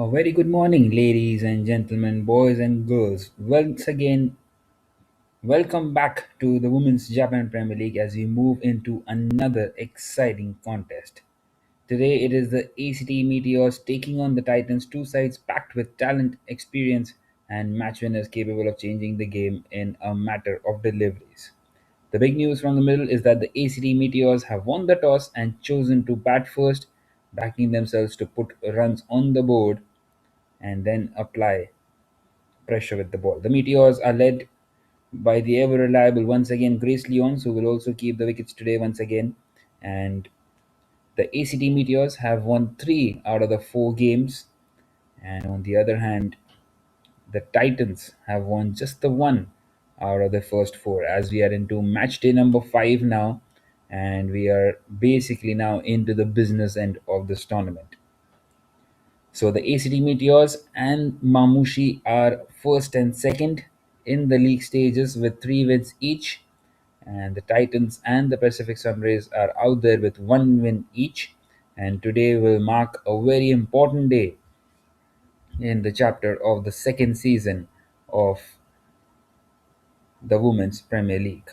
A very good morning, ladies and gentlemen, boys and girls. Once again, welcome back to the Women's Japan Premier League as we move into another exciting contest. Today, it is the ACT Meteors taking on the Titans, two sides packed with talent, experience, and match winners capable of changing the game in a matter of deliveries. The big news from the middle is that the ACT Meteors have won the toss and chosen to bat first, backing themselves to put runs on the board and then apply pressure with the ball. The Meteors are led by the ever reliable once again Grace Lyons, who will also keep the wickets today once again. And the ACT Meteors have won three out of the four games. And on the other hand, the Titans have won just the one out of the first four, as we are into match day number five now. And we are basically now into the business end of this tournament. So the ACT Meteors and Mamushi are first and second in the league stages with three wins each. And the Titans and the Pacific Sunrays are out there with one win each. And today will mark a very important day in the chapter of the second season of the Women's Premier League.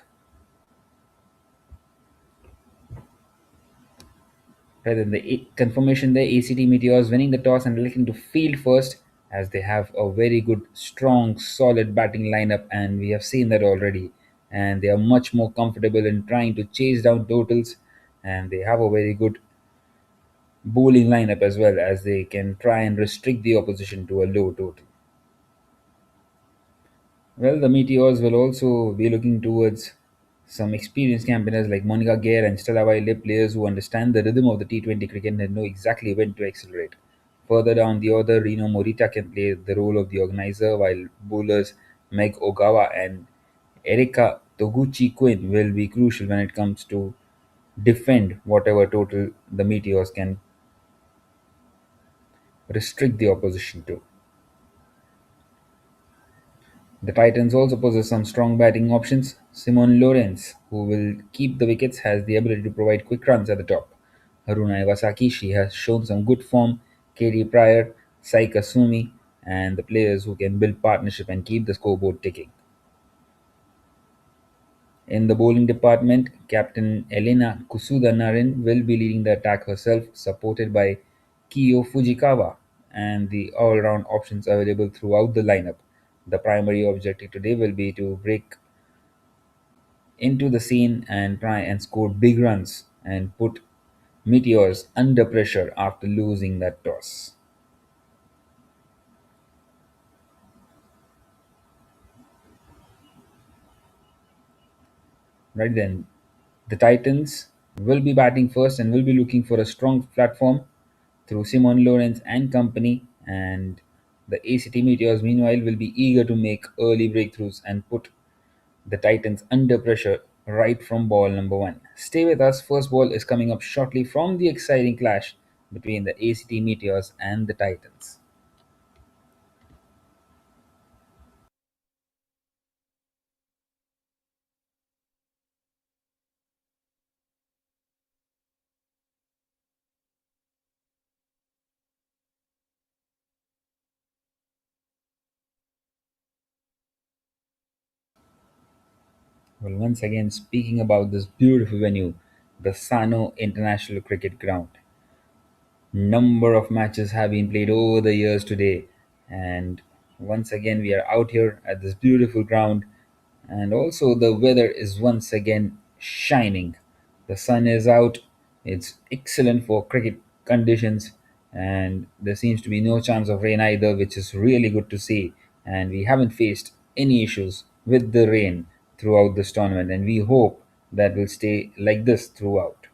Rather than the confirmation there, ACT Meteors winning the toss and electing to field first as they have a very good, strong, solid batting lineup, and we have seen that already. And they are much more comfortable in trying to chase down totals, and they have a very good bowling lineup as well as they can try and restrict the opposition to a low total. Well, the Meteors will also be looking towards some experienced campaigners like Monica Gare and Stella Wiley, players who understand the rhythm of the T20 cricket and know exactly when to accelerate. Further down the order, Reno Morita can play the role of the organizer, while bowlers Meg Ogawa and Erika Toguchi Quinn will be crucial when it comes to defend whatever total the Meteors can restrict the opposition to. The Titans also possess some strong batting options. Simon Lawrence, who will keep the wickets, has the ability to provide quick runs at the top. Haruna Iwasaki, she has shown some good form. Katie Pryor, Saika Sumi, and the players who can build partnership and keep the scoreboard ticking. In the bowling department, Captain Elena Kusuda Narin will be leading the attack herself, supported by Kiyo Fujikawa and the all round options available throughout the lineup. The primary objective today will be to break into the scene and try and score big runs and put Meteors under pressure after losing that toss. Right then, the Titans will be batting first and will be looking for a strong platform through Simon Lawrence and company. And the ACT Meteors, meanwhile, will be eager to make early breakthroughs and put the Titans under pressure right from ball number one. Stay with us. First ball is coming up shortly from the exciting clash between the ACT Meteors and the Titans. Well, once again, speaking about this beautiful venue, the Sano International Cricket Ground. Number of matches have been played over the years today, and once again, we are out here at this beautiful ground, and also the weather is once again shining. The sun is out, it's excellent for cricket conditions, and there seems to be no chance of rain either, which is really good to see. And we haven't faced any issues with the rain throughout this tournament, and we hope that will stay like this throughout.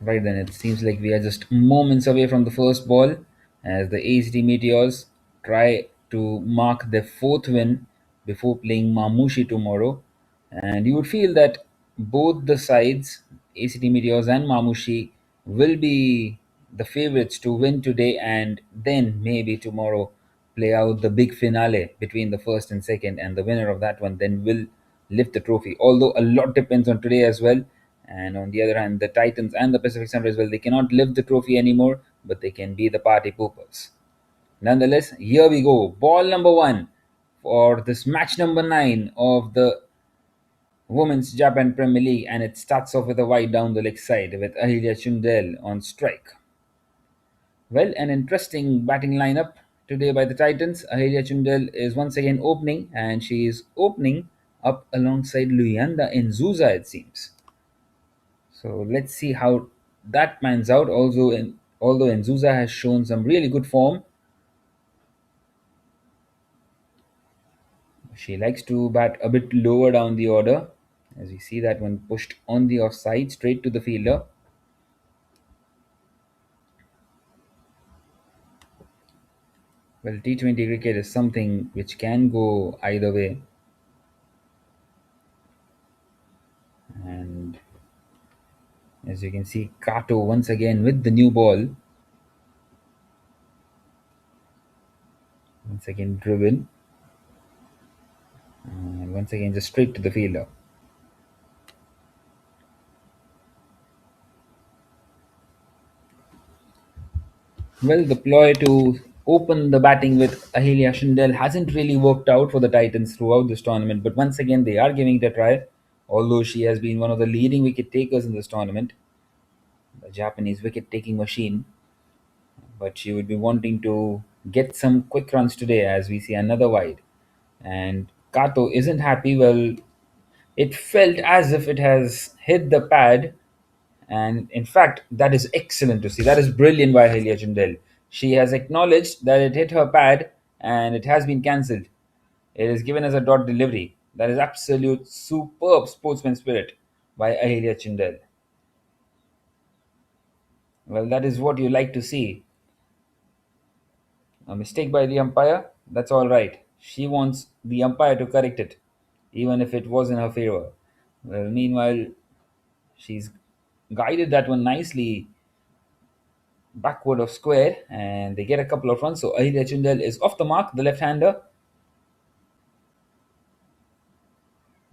Right then, it seems like we are just moments away from the first ball as the ACT Meteors try to mark their fourth win before playing Mamushi tomorrow. And you would feel that both the sides, ACT Meteors and Mamushi, will be the favorites to win today and then maybe tomorrow play out the big finale between the first and second, and the winner of that one then will lift the trophy. Although a lot depends on today as well, And on the other hand, the Titans and the Pacific Sunrise, well, they cannot lift the trophy anymore, but they can be the party poopers. Nonetheless, here we go. Ball number one for this match number nine of the Women's Japan Premier League, and it starts off with a wide down the leg side with Ahilya Chundel on strike. Well, an interesting batting lineup today by the Titans. Ahilya Chundel is once again opening, and she is opening up alongside Luyanda Nzuza, it seems. So let's see how that pans out. Although Nzuza has shown some really good form, she likes to bat a bit lower down the order, as we see that one pushed on the offside straight to the fielder. Well, T20 cricket is something which can go either way. And as you can see, Kato once again with the new ball. Once again driven. And once again just straight to the fielder. Well, the ploy to open the batting with Ahilya Shindel hasn't really worked out for the Titans throughout this tournament, but once again they are giving it a try. Although she has been one of the leading wicket takers in this tournament, the Japanese wicket taking machine, but she would be wanting to get some quick runs today as we see another wide. And Kato isn't happy. Well, it felt as if it has hit the pad, and in fact, that is excellent to see. That is brilliant by Helia Jindal. She has acknowledged that it hit her pad and it has been cancelled. It is given as a dot delivery. That is absolute superb sportsman spirit by Ahelia Chindel. Well, that is what you like to see. A mistake by the umpire, that's all right. She wants the umpire to correct it, even if it was in her favor. Well, meanwhile, she's guided that one nicely backward of square, and they get a couple of runs. So Ahilya Chindel is off the mark, the left-hander.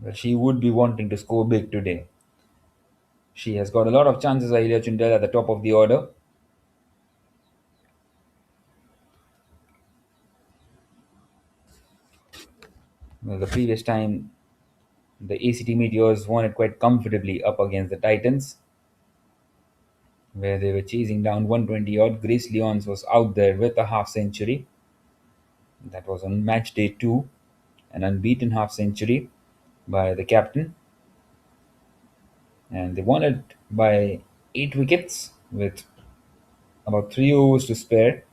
Well, she would be wanting to score big today. She has got a lot of chances, Ahilya Chindel, at the top of the order. Well, the previous time, the ACT Meteors won it quite comfortably up against the Titans, where they were chasing down 120 odd. Grace Lyons was out there with a half century. That was on match day 2, an unbeaten half century by the captain. And they won it by 8 wickets with about 3 overs to spare.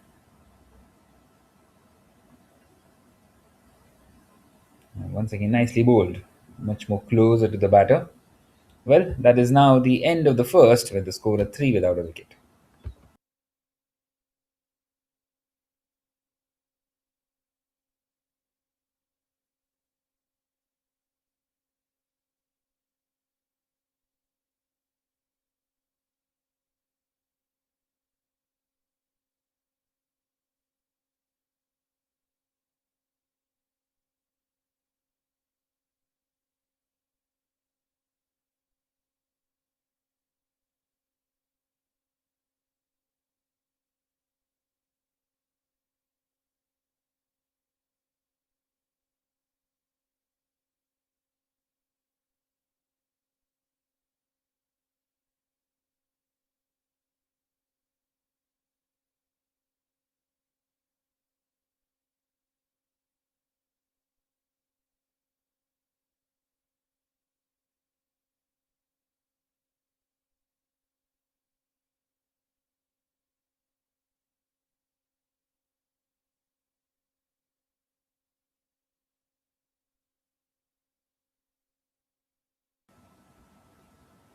And once again, nicely bowled, much more closer to the batter. Well, that is now the end of the first with the score of 3 without a wicket.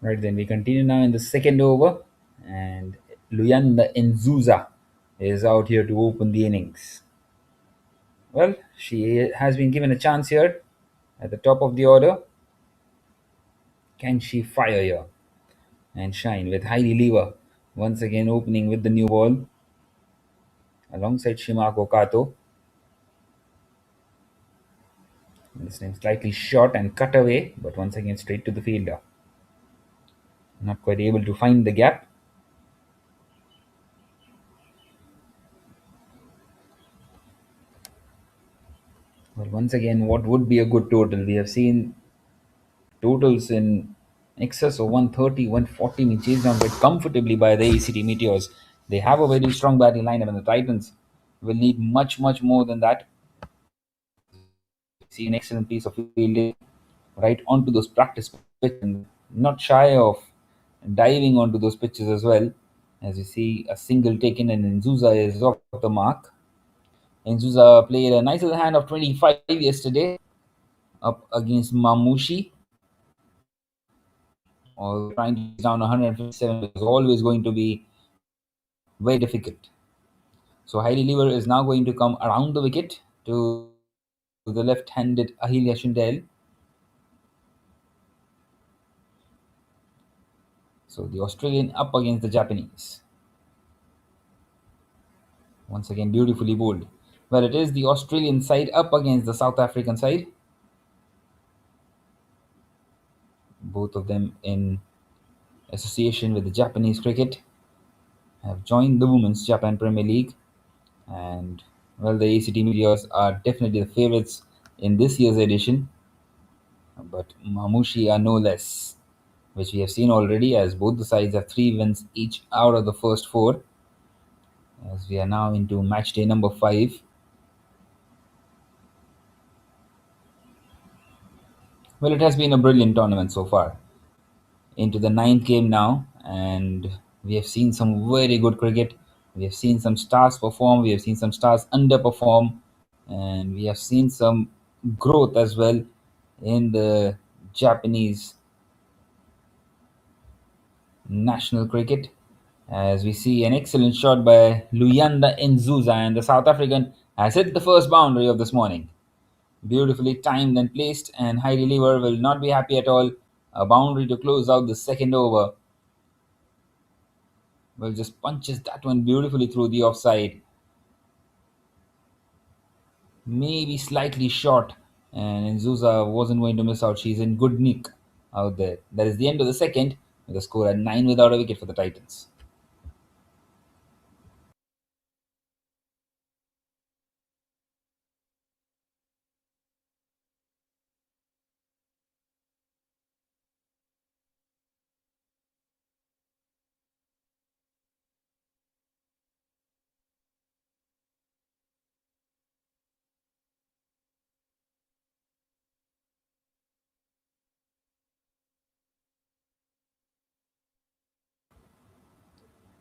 Right, then we continue now in the second over, and Luyanda Nzuza is out here to open the innings. Well, she has been given a chance here at the top of the order. Can she fire here and shine with Heidi Lever once again opening with the new ball alongside Shimako Kato? This time slightly short and cut away, but once again straight to the fielder. Not quite able to find the gap. Well, once again, what would be a good total? We have seen totals in excess of 130, 140 being chased down quite comfortably by the ACT Meteors. They have a very strong batting lineup, and the Titans will need much, much more than that. See an excellent piece of fielding right onto those practice pitches, and not shy of diving onto those pitches as well. As you see, a single taken, and Nzuza is off the mark. Nzuza played a nice little hand of 25 yesterday up against Mamushi, or trying to chase down 157 is always going to be very difficult. So Heidi Lever is now going to come around the wicket to the left-handed Ahilia Shindel. So the Australian up against the Japanese. Once again, beautifully bowled. Well, it is the Australian side up against the South African side. Both of them in association with the Japanese cricket have joined the Women's Japan Premier League. And, well, the ACT Meteors are definitely the favourites in this year's edition. But Mamushi are no less, which we have seen already, as both the sides have 3 wins each out of the first 4. As we are now into match day number 5. Well, it has been a brilliant tournament so far. Into the 9th game now, and we have seen some very good cricket. We have seen some stars perform, we have seen some stars underperform, and we have seen some growth as well in the Japanese national cricket. As we see an excellent shot by Luyanda Nzuza, and the South African has hit the first boundary of this morning. Beautifully timed and placed, and Heidi Lever will not be happy at all. A boundary to close out the second over. Well, just punches that one beautifully through the offside. Maybe slightly short, and Nzuza wasn't going to miss out. She's in good nick out there. That is the end of the second, with a score at 9 without a wicket for the Titans.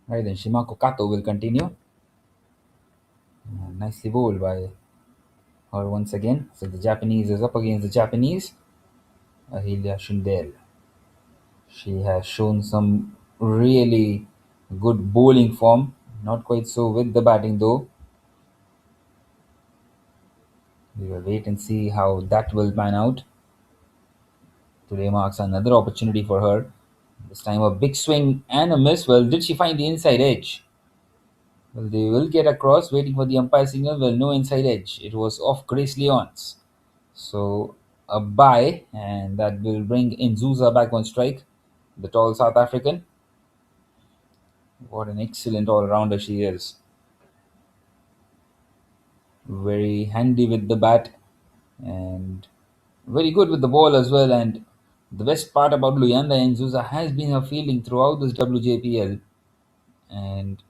Right then, Shimako Kato will continue. Nicely bowled by her once again. So the Japanese is up against the Japanese. Ahilia Shundel. She has shown some really good bowling form. Not quite so with the batting though. We will wait and see how that will pan out. Today marks another opportunity for her. This time a big swing and a miss. Well, did she find the inside edge? Well, they will get across, waiting for the umpire signal. Well, no inside edge. It was off Grace Leon's. So a bye, and that will bring Nzuza back on strike, the tall South African. What an excellent all-rounder she is. Very handy with the bat and very good with the ball as well. And the best part about Luyanda Nzuza has been her fielding throughout this WJPL. And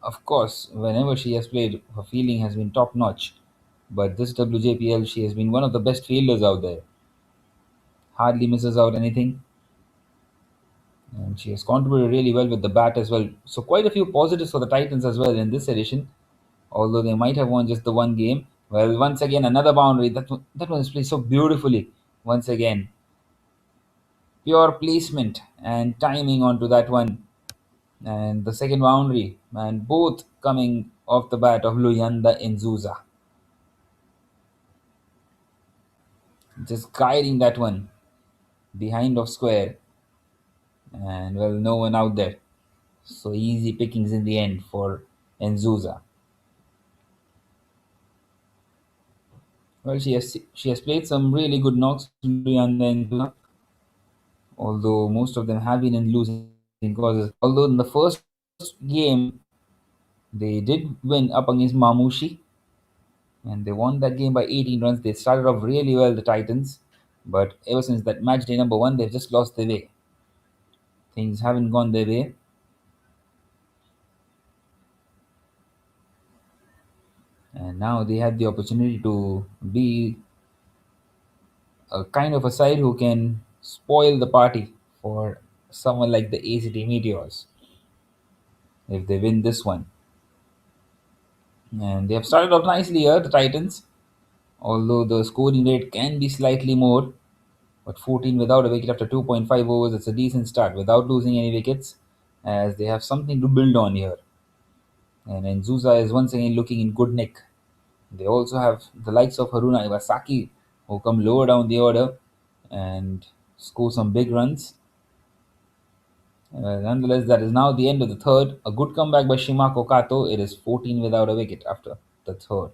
of course, whenever she has played, her fielding has been top notch. But this WJPL, she has been one of the best fielders out there. Hardly misses out anything. And she has contributed really well with the bat as well. So, quite a few positives for the Titans as well in this edition. Although they might have won just the one game. Well, once again, another boundary. That one is played so beautifully. Once again, pure placement and timing onto that one. And the second boundary, and both coming off the bat of Luyanda Nzuza. Just guiding that one behind of square, and well, no one out there. So easy pickings in the end for Nzuza. Well, she has played some really good knocks, Luyanda Nzuza. although most of them have been in losing causes. Although in the first game they did win up against Mamushi, and they won that game by 18 runs. They started off really well, the Titans, but ever since that match day number one, they've just lost their way. Things haven't gone their way, and now they have the opportunity to be a kind of a side who can spoil the party for someone like the ACT Meteors if they win this one. And they have started off nicely here, the Titans, although the scoring rate can be slightly more. But 14 without a wicket after 2.5 overs, it's a decent start without losing any wickets, as they have something to build on here. And Nzuza is once again looking in good nick. They also have the likes of Haruna Iwasaki, who come lower down the order and score some big runs. Nonetheless, that is now the end of the third. A good comeback by Shimako Kato. It is 14 without a wicket after the third.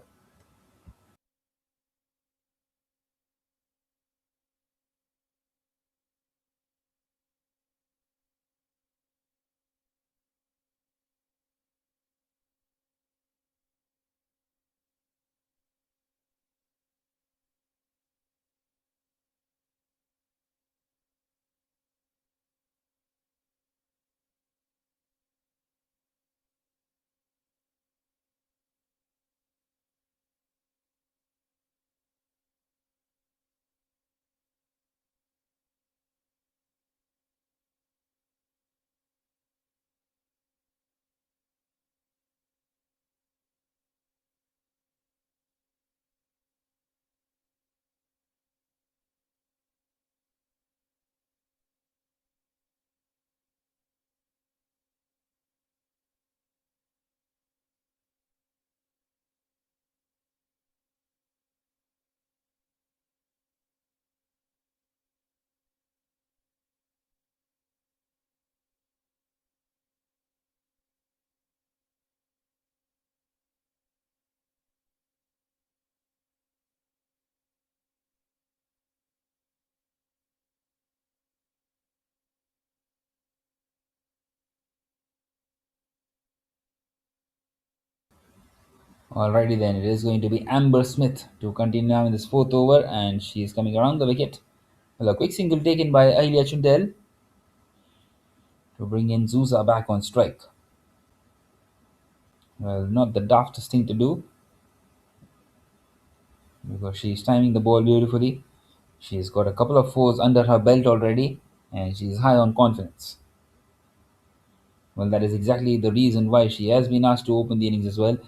Alrighty then, it is going to be Amber Smith to continue now in this fourth over, and she is coming around the wicket. Well, a quick single taken by Alia Chundel to bring in Zuza back on strike. Well, not the daftest thing to do because she's timing the ball beautifully. She's got a couple of fours under her belt already, and she's high on confidence. Well, that is exactly the reason why she has been asked to open the innings as well.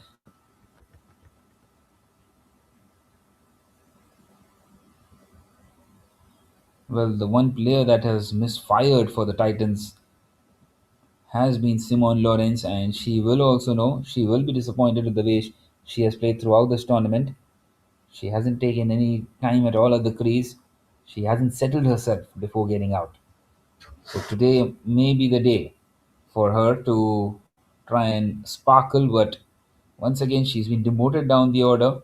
Well, the one player that has misfired for the Titans has been Simone Lawrence, and she will also know she will be disappointed with the way she has played throughout this tournament. She hasn't taken any time at all at the crease. She hasn't settled herself before getting out. So today may be the day for her to try and sparkle, but once again she's been demoted down the order.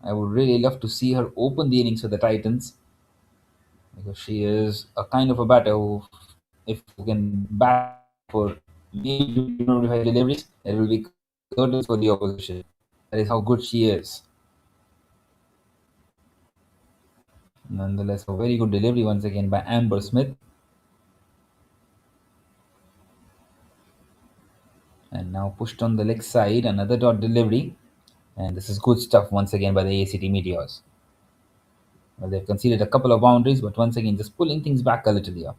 I would really love to see her open the innings for the Titans because she is a kind of a batter who, if you can bat for maybe 25 deliveries, it will be curtains for the opposition. That is how good she is. Nonetheless, a very good delivery once again by Amber Smith. And now pushed on the leg side, another dot delivery. And this is good stuff once again by the ACT Meteors. Well, they've conceded a couple of boundaries, but once again, just pulling things back a little here.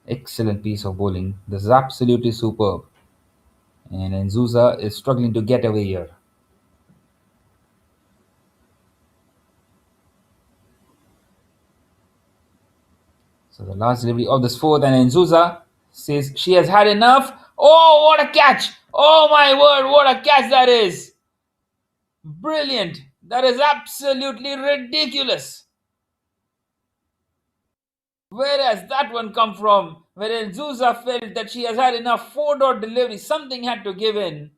Excellent piece of bowling. This is absolutely superb. And Nzuza is struggling to get away here. So the last delivery of this fourth, and Nzuza says she has had enough. Oh, what a catch! Oh my word, what a catch that is! Brilliant! That is absolutely ridiculous. Where has that one come from? Where Nzuza felt that she has had enough 4 dot delivery, something had to give in.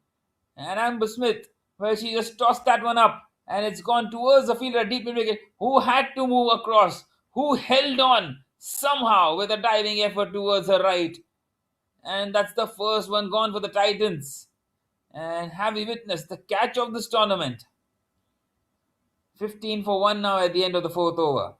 And Amber Smith, well, she just tossed that one up and it's gone towards the fielder deep in wicket, who had to move across, who held on somehow with a diving effort towards her right. And that's the first one gone for the Titans. And have we witnessed the catch of this tournament? 15 for 1 now at the end of the fourth over.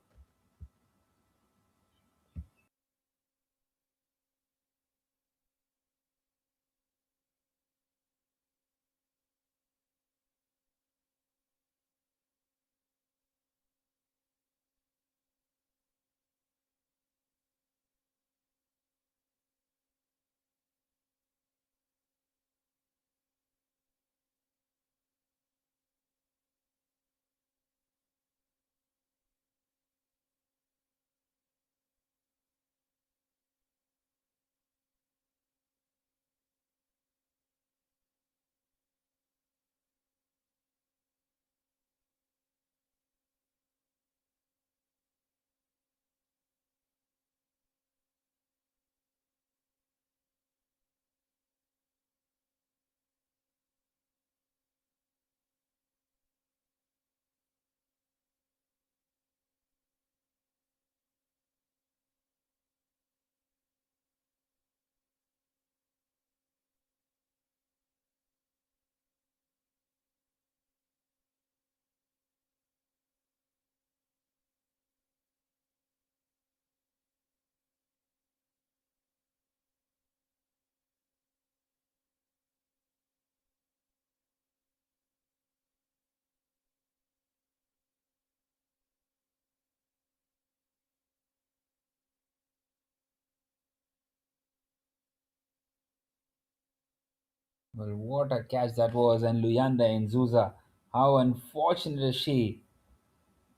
Well, what a catch that was, and Luyanda and Zuza. How unfortunate is she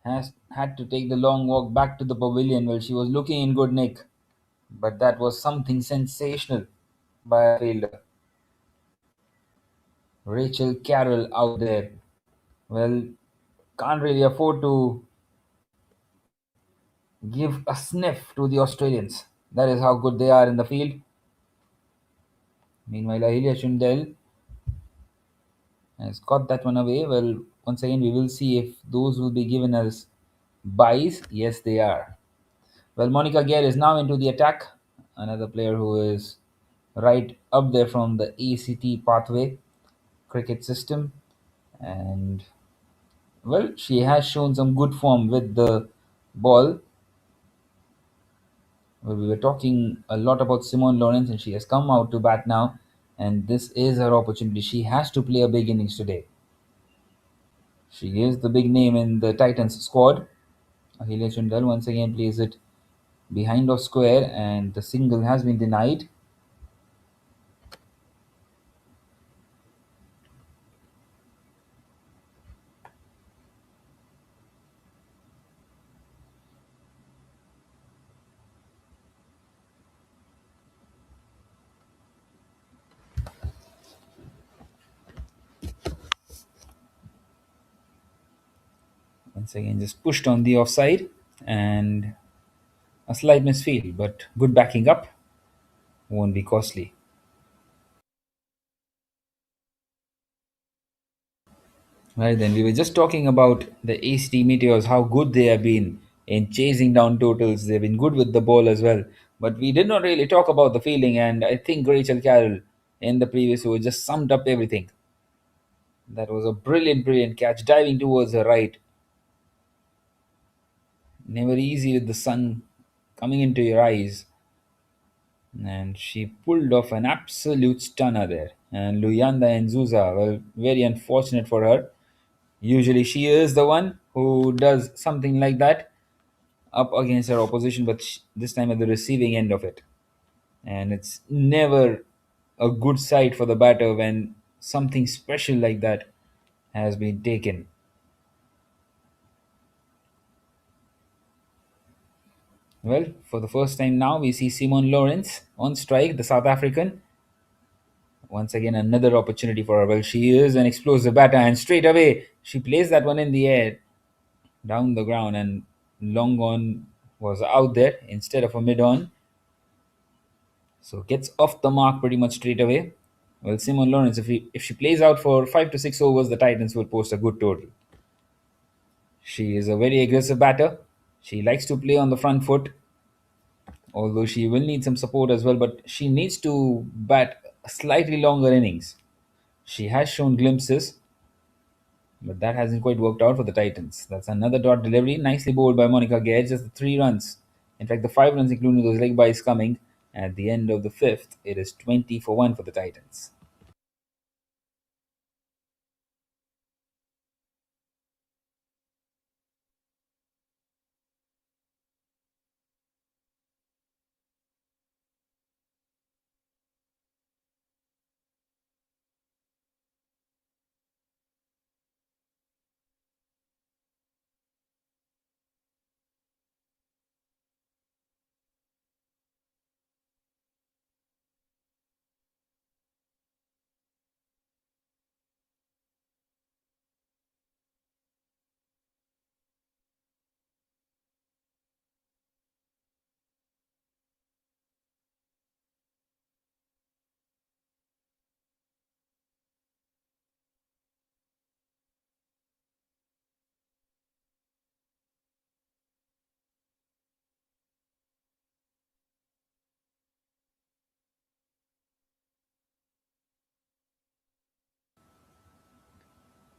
has had to take the long walk back to the pavilion. Well, she was looking in good nick, but that was something sensational by a fielder. Rachel Carroll out there. Well, can't really afford to give a sniff to the Australians. That is how good they are in the field. Meanwhile, Ahilia Shundell has got that one away. Well, once again, we will see if those will be given as buys. Yes, they are. Well, Monica Gare is now into the attack. Another player who is right up there from the ACT pathway cricket system. And, well, she has shown some good form with the ball. Well, we were talking a lot about Simone Lawrence, and she has come out to bat now. And this is her opportunity. She has to play a big innings today. She is the big name in the Titans squad. Ahilia Chundal once again plays it behind off square, and the single has been denied. Once again, just pushed on the offside, and a slight misfield, but good backing up won't be costly. Right then, we were just talking about the ACT Meteors, how good they have been in chasing down totals. They've been good with the ball as well. But we did not really talk about the fielding, and I think Rachel Carroll in the previous over just summed up everything. That was a brilliant, brilliant catch, diving towards her right. Never easy with the sun coming into your eyes. And she pulled off an absolute stunner there. And Luyanda and Zuza, well, very unfortunate for her. Usually she is the one who does something like that up against her opposition, but this time at the receiving end of it. And it's never a good sight for the batter when something special like that has been taken. Well, for the first time now, we see Simon Lawrence on strike, the South African. Once again, another opportunity for her. Well, she is an explosive batter, and straight away she plays that one in the air, down the ground, and long on was out there instead of a mid on. So gets off the mark pretty much straight away. Well, Simon Lawrence, if she plays out for 5 to 6 overs, the Titans will post a good total. She is a very aggressive batter. She likes to play on the front foot, although she will need some support as well, but she needs to bat slightly longer innings. She has shown glimpses, but that hasn't quite worked out for the Titans. That's another dot delivery, nicely bowled by Monica Gage. Just the 3 runs. In fact, the 5 runs, including those leg bys coming at the end of the fifth. It is 20 for 1 for the Titans.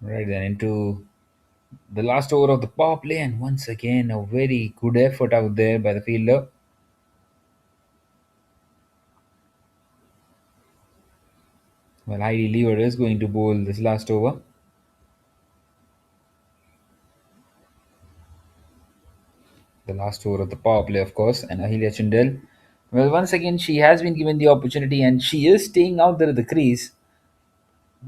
Right then, into the last over of the power play, and once again, a very good effort out there by the fielder. Well, Heidi Lever is going to bowl this last over. The last over of the power play, of course, and Ahilia Chundel. Well, once again, she has been given the opportunity and she is staying out there at the crease.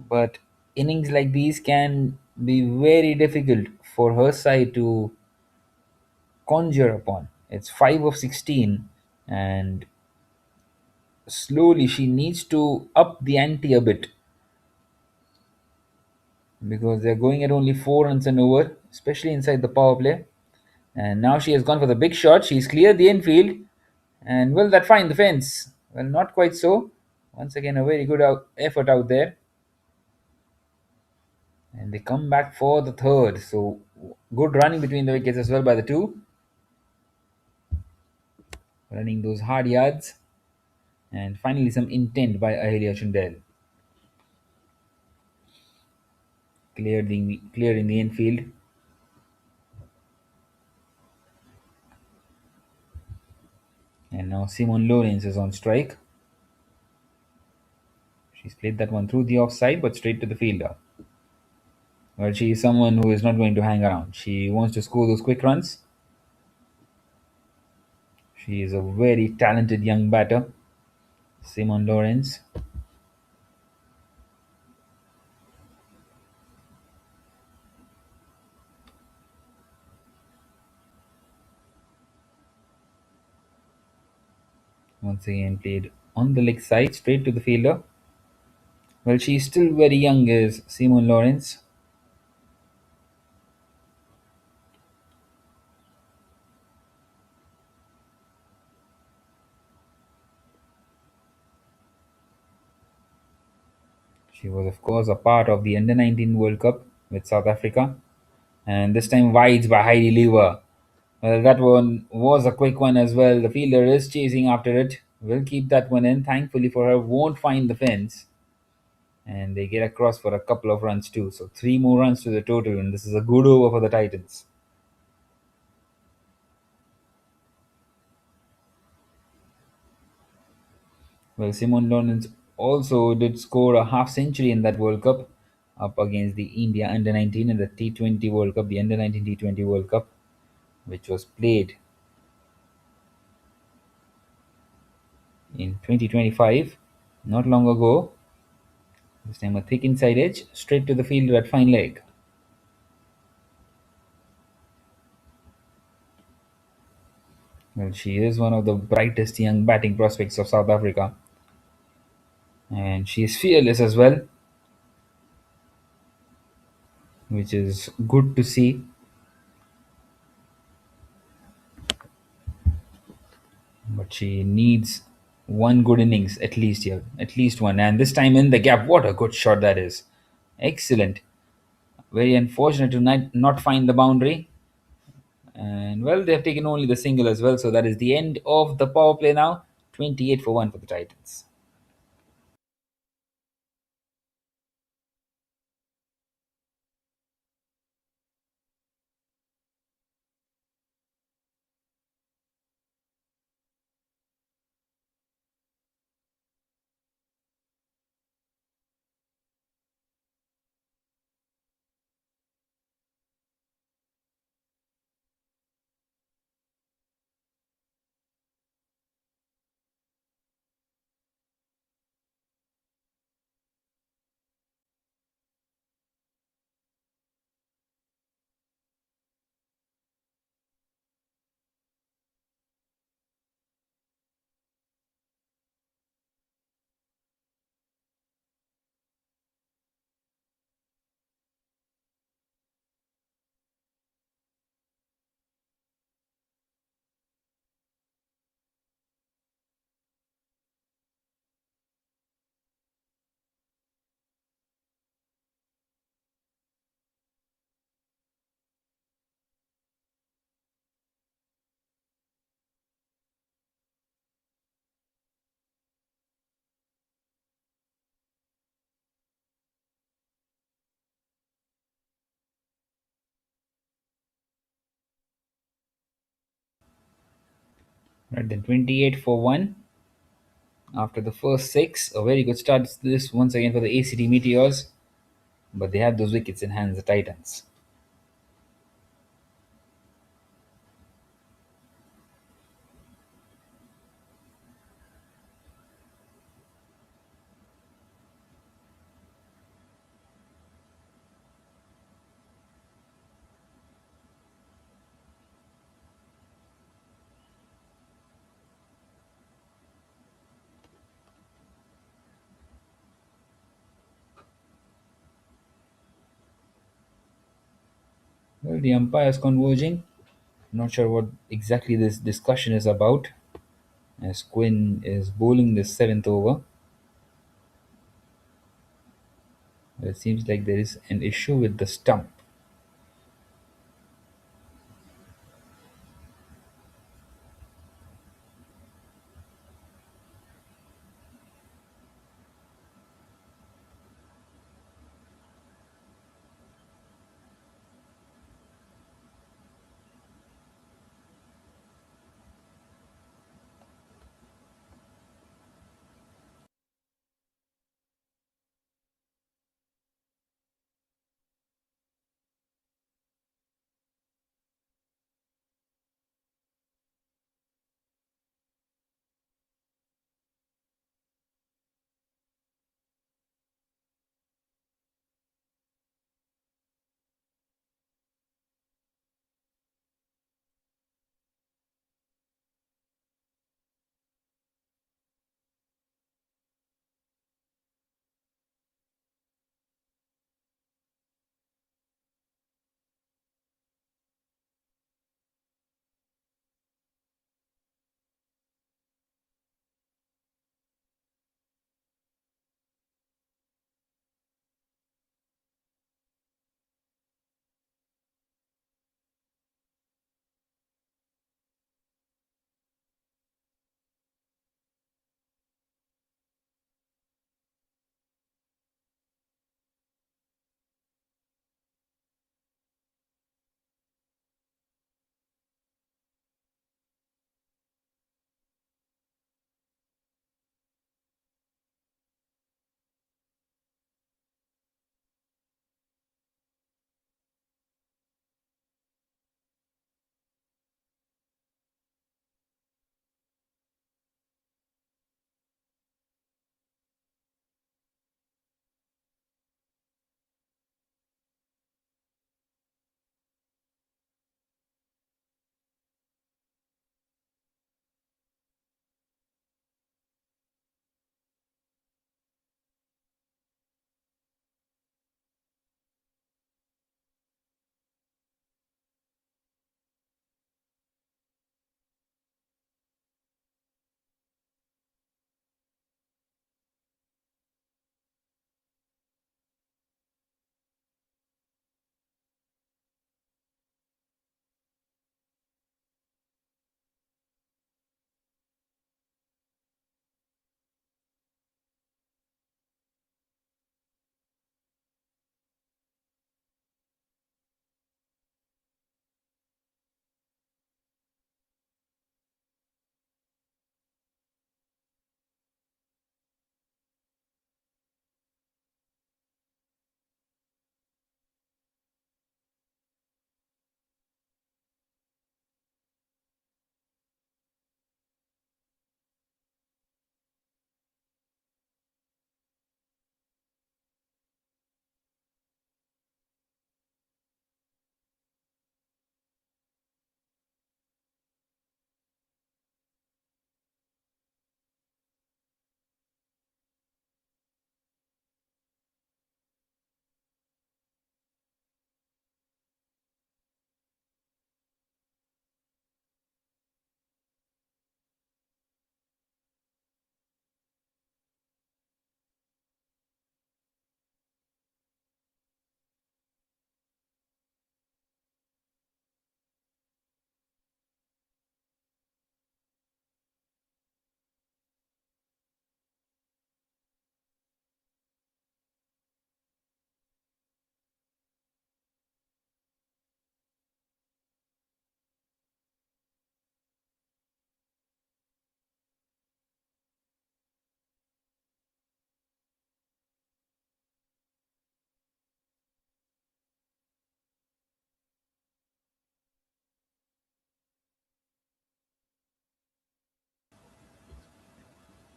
But innings like these can be very difficult for her side to conjure upon. It's 5 of 16, and slowly she needs to up the ante a bit because they're going at only 4 runs an over, especially inside the power play. And now she has gone for the big shot. She's cleared the infield. And will that find the fence? Well, not quite so. Once again, a very good effort out there. And they come back for the third. So good running between the wickets as well by the two. Running those hard yards. And finally, some intent by Ahelia Chundel. Cleared in the infield. And now Simon Lawrence is on strike. She's played that one through the offside, but straight to the fielder. Well, she is someone who is not going to hang around. She wants to score those quick runs. She is a very talented young batter, Simon Lawrence. Once again played on the leg side, straight to the fielder. Well, she's still very young, is Simon Lawrence. She was, of course, a part of the Under 19 World Cup with South Africa. And this time, wides by Heidi Lever. Well, that one was a quick one as well. The fielder is chasing after it. Will keep that one in. Thankfully for her, won't find the fence. And they get across for a couple of runs too. So 3 more runs to the total, and this is a good over for the Titans. Well, Simon Lawrence also did score a half century in that World Cup up against the India Under 19 in the T20 World Cup, the Under 19 T20 World Cup, which was played in 2025, not long ago. This time a thick inside edge, straight to the fielder at fine leg. Well, she is one of the brightest young batting prospects of South Africa. And she is fearless as well, which is good to see. But she needs One good innings, at least, yeah, at least one. And this time in the gap, what a good shot that is. Excellent. Very unfortunate to not find the boundary. And well, they have taken only the single as well. So that is the end of the power play now. 28 for 1 for the Titans. Right then, 28 for 1 after the first six. A very good start this once again for the ACT Meteors. But they have those wickets in hands, the Titans. Well, the umpires converging. Not sure what exactly this discussion is about, as Quinn is bowling the seventh over. It seems like there is an issue with the stump.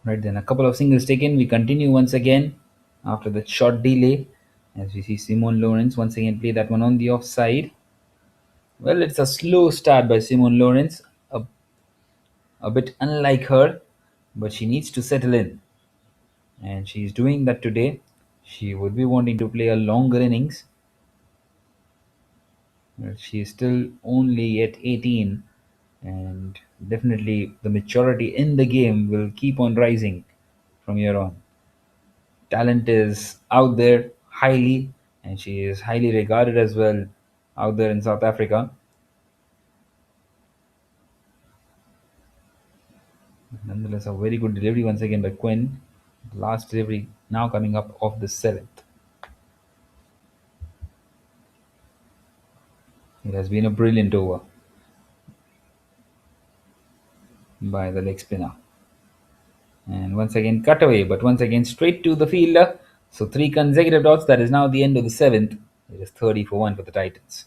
Right then, a couple of singles taken. We continue once again after that short delay. As we see Simone Lawrence once again play that one on the offside. Well, it's a slow start by Simone Lawrence, a bit unlike her, but she needs to settle in. And she's doing that today. She would be wanting to play a longer innings. She's still only at 18, and definitely the maturity in the game will keep on rising from here on. Talent is out there highly, and she is highly regarded as well out there in South Africa. Nonetheless, a very good delivery once again by Quinn. Last delivery now coming up of the seventh. It has been a brilliant over by the leg spinner. And once again, cut away, but once again, straight to the fielder. So three consecutive dots. That is now the end of the seventh. It is 30 for 1 for the Titans.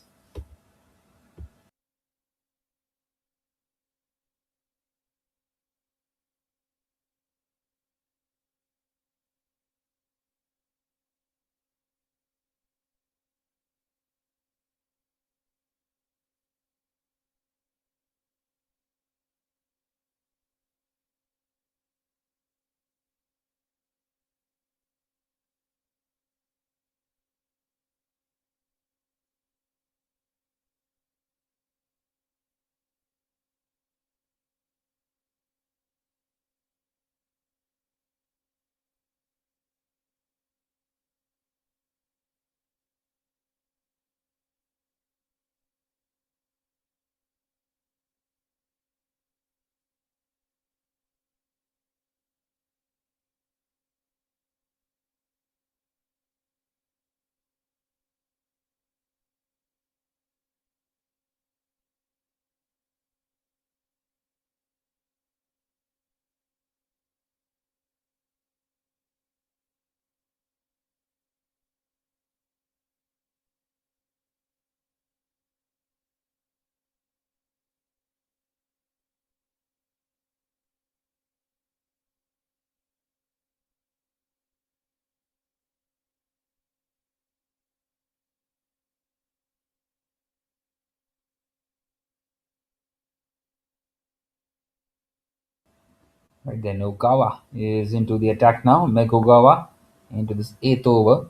Right then, Okawa is into the attack now. Meg Ogawa into this eighth over.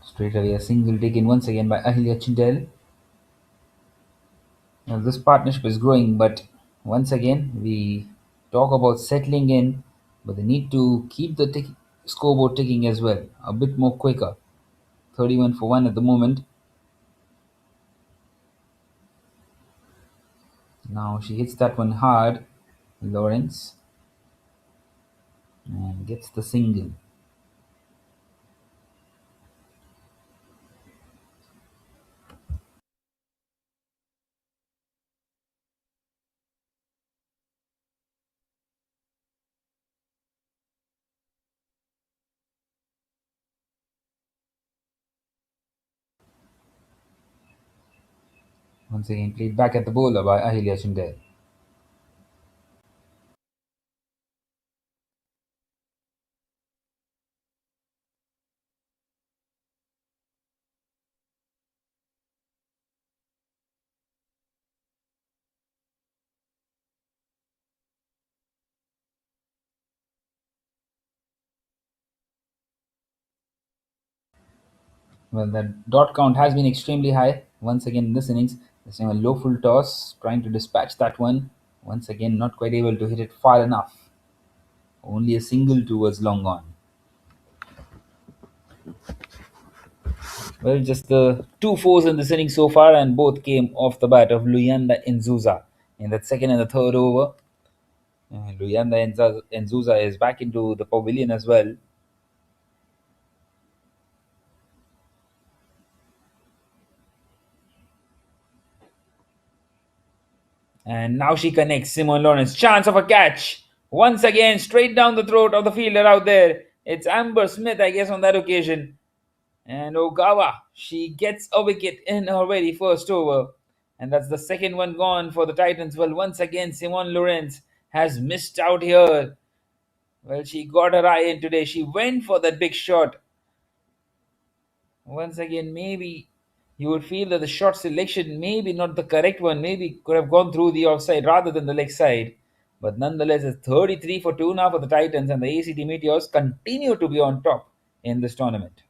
Straight away, a single taken once again by Ahilya Chindel. Now, this partnership is growing, but once again, we talk about settling in, but they need to keep the scoreboard ticking as well, a bit more quicker. 31 for 1 at the moment. Now she hits that one hard, Lawrence, and gets the single. Once again, played back at the bowler by Ahilya Chindel. Well, that dot count has been extremely high once again in this innings. This time a low full toss, trying to dispatch that one. Once again, not quite able to hit it far enough. Only a single towards long on. Well, just the two fours in this inning so far, and both came off the bat of Luyanda Nzuza in that second and the third over. Luyanda Nzuza is back into the pavilion as well. And now she connects. Simon Lawrence, chance of a catch. Once again, straight down the throat of the fielder out there. It's Amber Smith, I guess, on that occasion. And Ogawa, she gets a wicket in her very first over. And that's the second one gone for the Titans. Well, once again, Simone Lawrence has missed out here. Well, she got her eye in today. She went for that big shot. Once again, maybe you would feel that the shot selection maybe not the correct one, maybe could have gone through the offside rather than the leg side. But nonetheless, it's 33 for 2 now for the Titans, and the ACT Meteors continue to be on top in this tournament.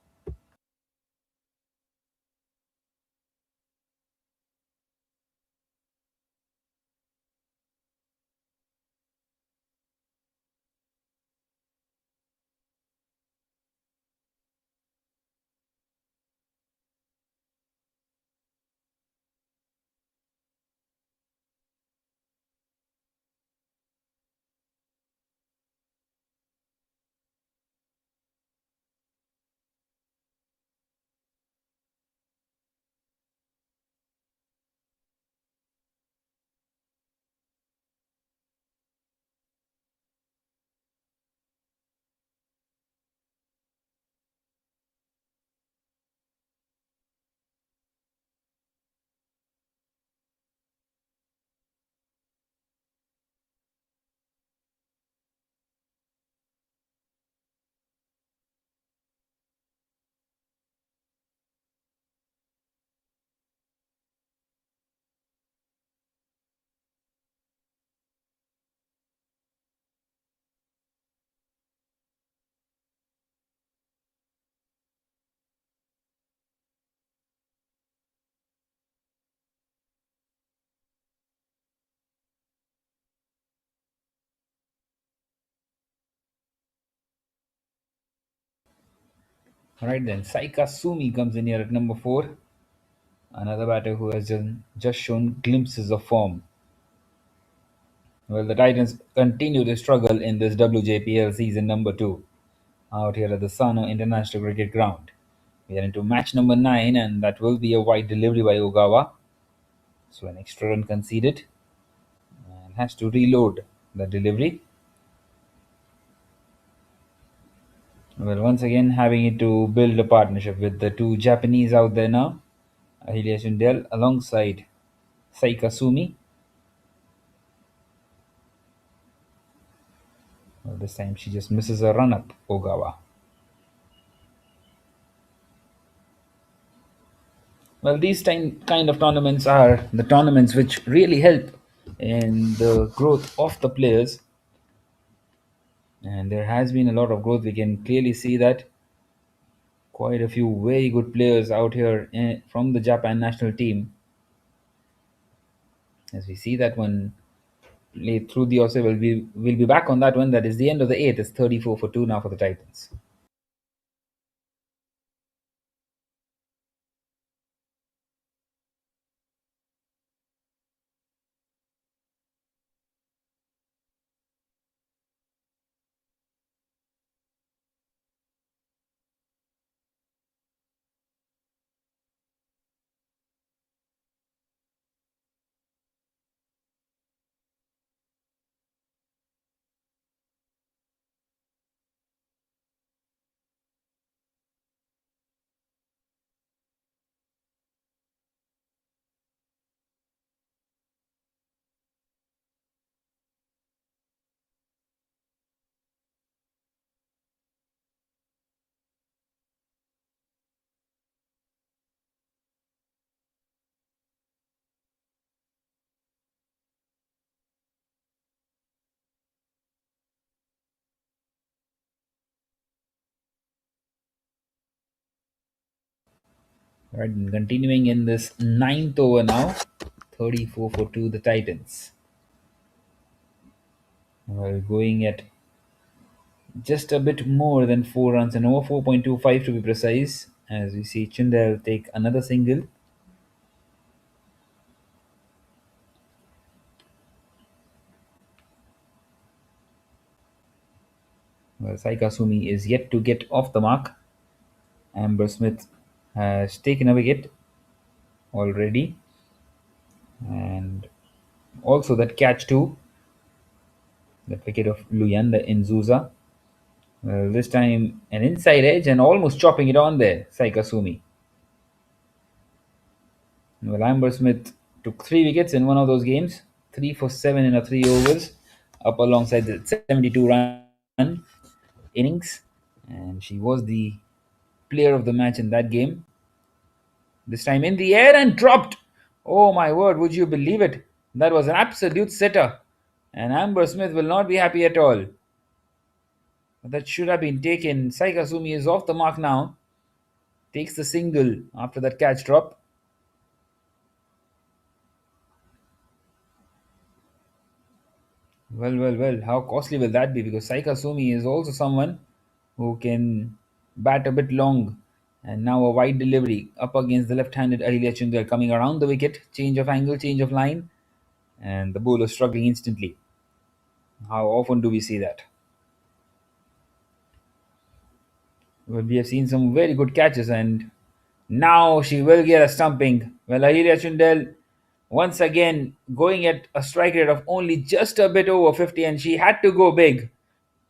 All right, then Saika Sumi comes in here at number 4, another batter who has just shown glimpses of form. Well, the Titans continue to struggle in this WJPL season number 2 out here at the Sano International Cricket Ground. We are into match number 9, and that will be a wide delivery by Ogawa. So, an extra run conceded and has to reload the delivery. Well, once again, having it to build a partnership with the two Japanese out there now, Ahilia Shindel alongside Saika Sumi. Well, this time she just misses a run up, Ogawa. Well, these kind of tournaments are the tournaments which really help in the growth of the players, and there has been a lot of growth. We can clearly see that quite a few very good players out here from the Japan national team. As we see that one played through the also, we'll be back on that one. That is the end of the eighth. It's 34 for 2 now for the Titans. Right, and continuing in this ninth over now, 34 for 2 the Titans. Well, going at just a bit more than 4 runs and over 4.25 to be precise, as we see Chindel take another single. Well, Saika Sumi is yet to get off the mark. Amber Smith has taken a wicket already, and also that catch too, that wicket of Luyanda Inzuza. Well, this time an inside edge and almost chopping it on there, Saika Sumi. Well, Amber Smith took 3 wickets in one of those games, 3 for 7 in a 3 overs, up alongside the 72 run innings, and she was the player of the match in that game. This time in the air and dropped. Oh my word, would you believe it? That was an absolute sitter. And Amber Smith will not be happy at all. That should have been taken. Saika Sumi is off the mark now. Takes the single after that catch drop. Well. How costly will that be? Because Saika Sumi is also someone who can bat a bit long. And now a wide delivery up against the left-handed Ahilia Chundal coming around the wicket. Change of angle, change of line. And the bowler struggling instantly. How often do we see that? Well, we have seen some very good catches, and now she will get a stumping. Well, Ahilia Chundel once again going at a strike rate of only just a bit over 50, and she had to go big,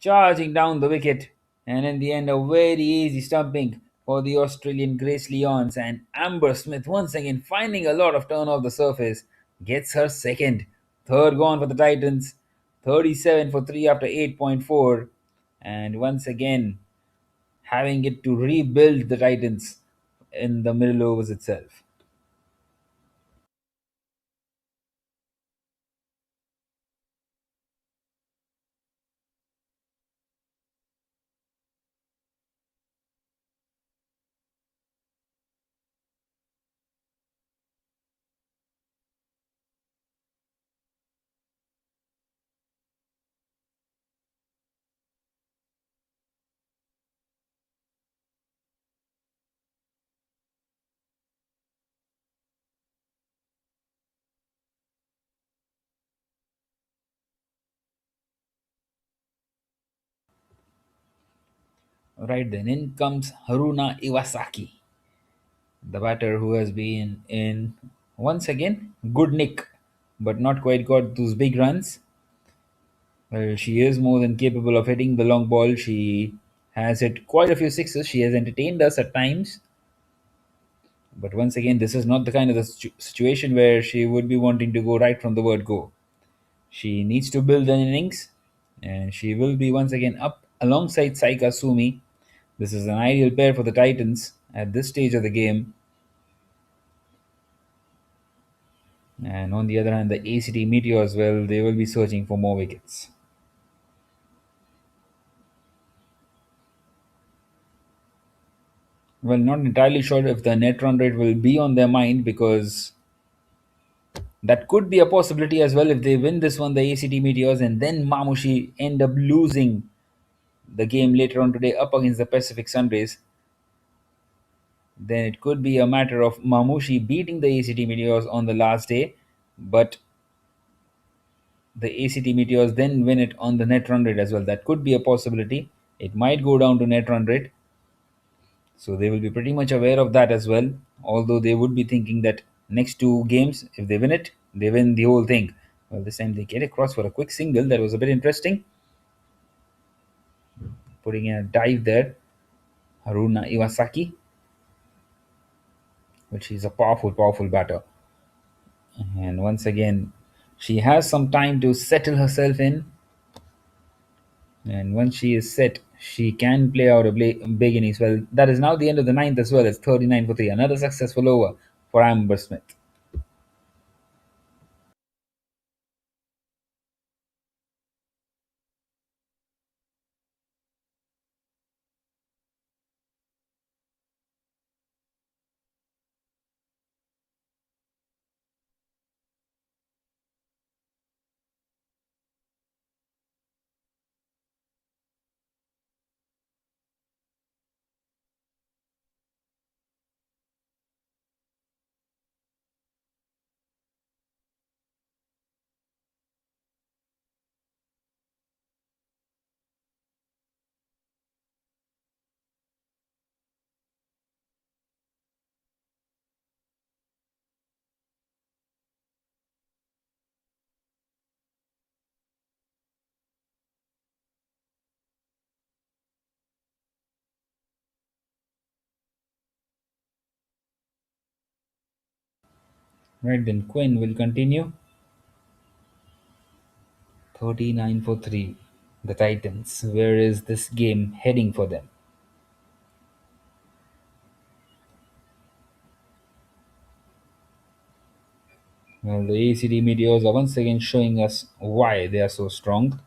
charging down the wicket. And in the end, a very easy stumping for the Australian Grace Leons. And Amber Smith once again finding a lot of turn off the surface, gets her second. Third gone for the Titans, 37 for 3 after 8.4. And once again, having it to rebuild the Titans in the middle overs itself. Right then, in comes Haruna Iwasaki, the batter who has been in once again good nick, but not quite got those big runs. Well, she is more than capable of hitting the long ball. She has hit quite a few sixes. She has entertained us at times. But once again, this is not the kind of the situation where she would be wanting to go right from the word go. She needs to build an innings, and she will be once again up alongside Saika Sumi. This is an ideal pair for the Titans at this stage of the game. And on the other hand, the ACT Meteors, well, they will be searching for more wickets. Well, not entirely sure if the net run rate will be on their mind because that could be a possibility as well if they win this one, the ACT Meteors, and then Mamushi end up losing the game later on today up against the Pacific Sunrays. Then it could be a matter of Mamushi beating the ACT Meteors on the last day, but the ACT Meteors then win it on the net run rate as well. That could be a possibility. It might go down to net run rate. So they will be pretty much aware of that as well. Although they would be thinking that next two games, if they win it, they win the whole thing. Well, this time they get across for a quick single. That was a bit interesting. Putting in a dive there. Haruna Iwasaki, which is a powerful batter. And once again, she has some time to settle herself in. And once she is set, she can play out a big innings. Well, that is now the end of the ninth as well. It's 39 for 3. Another successful over for Amber Smith. Right then, Quinn will continue. 39 for 3. The Titans. Where is this game heading for them? Well, the ACD Meteors are once again showing us why they are so strong.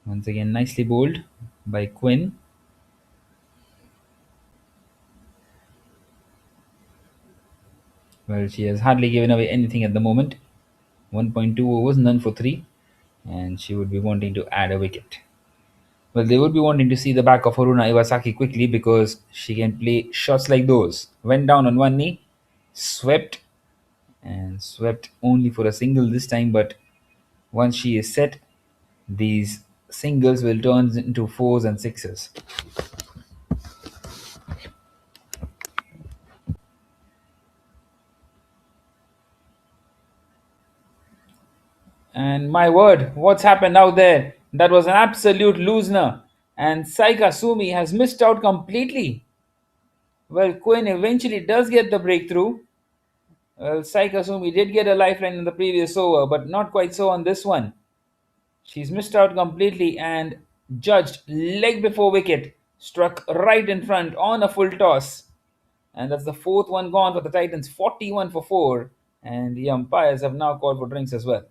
Once again, nicely bowled by Quinn. Well, she has hardly given away anything at the moment. 1.2 overs, none for 3. And she would be wanting to add a wicket. Well, they would be wanting to see the back of Haruna Iwasaki quickly because she can play shots like those. Went down on one knee, swept, and swept only for a single this time. But once she is set, these singles will turn into fours and sixes. And my word, what's happened out there? That was an absolute loser. And Saika Sumi has missed out completely. Well, Quinn eventually does get the breakthrough. Well, Saika Sumi did get a lifeline in the previous over, but not quite so on this one. She's missed out completely and judged leg before wicket, struck right in front on a full toss. And that's the fourth one gone for the Titans, 41 for 4. And the umpires have now called for drinks as well.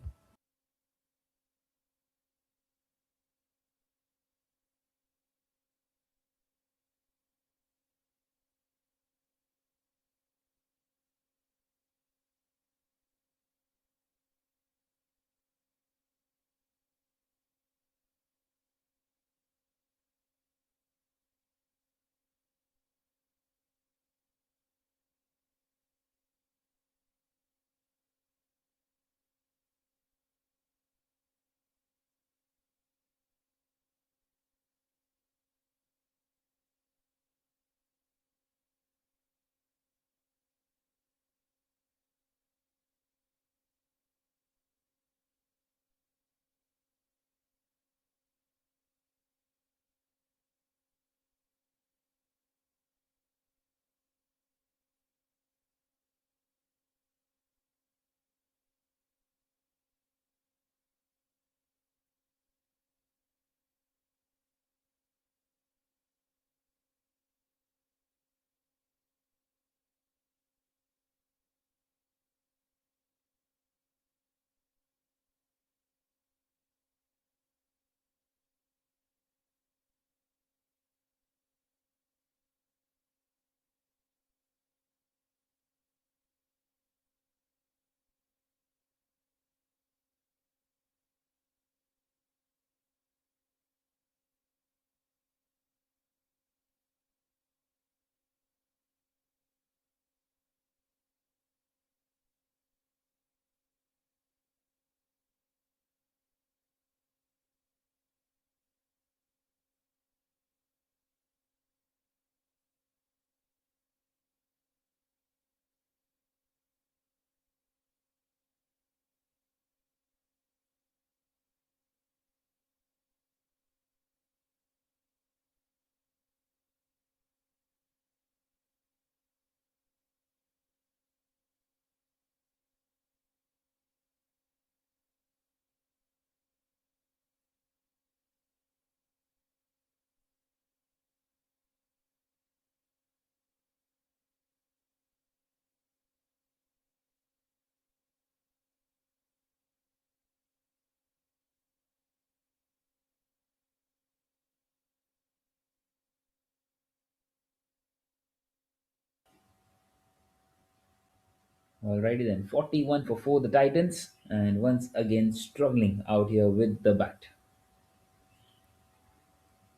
Alrighty then, 41 for 4 the Titans, and once again struggling out here with the bat.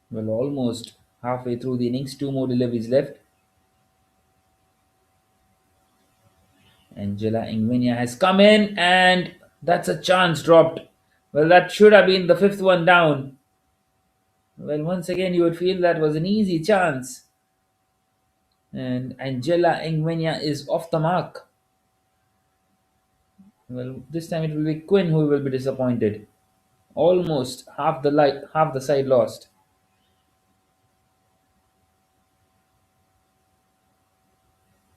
Well, almost halfway through the innings, two more deliveries left. Angela Ingvenia has come in, and that's a chance dropped. Well, that should have been the fifth one down. Well, once again, you would feel that was an easy chance. And Angela Ingvenia is off the mark. Well, this time it will be Quinn who will be disappointed. Almost half the side lost.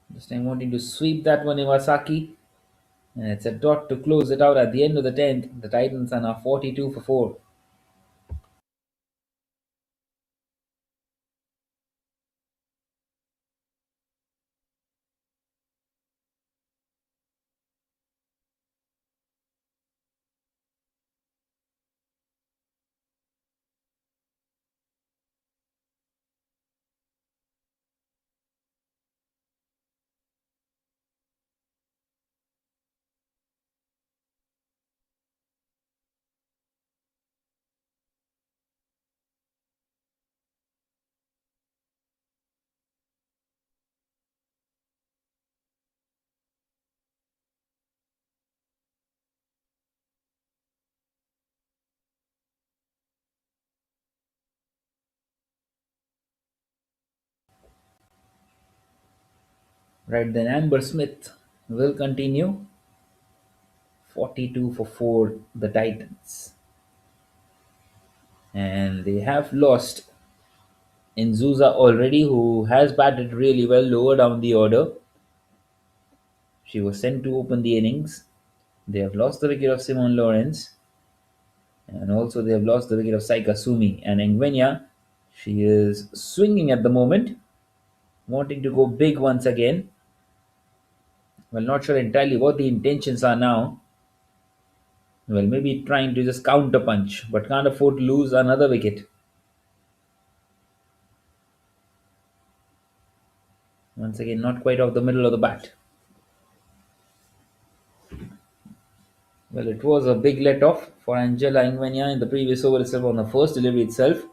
This time wanting to sweep that one Iwasaki. And it's a dot to close it out at the end of the 10th. The Titans are now 42 for 4. Right then, Amber Smith will continue. 42 for 4, the Titans. And they have lost Inzuza already, who has batted really well lower down the order. She was sent to open the innings. They have lost the wicket of Simon Lawrence. And also they have lost the wicket of Saika Sumi. And Engvenia, she is swinging at the moment, wanting to go big once again. Well, not sure entirely what the intentions are now. Well, maybe trying to just counter punch, but can't afford to lose another wicket. Once again, not quite off the middle of the bat. Well, it was a big let off for Angela Ingvenia in the previous over itself on the first delivery itself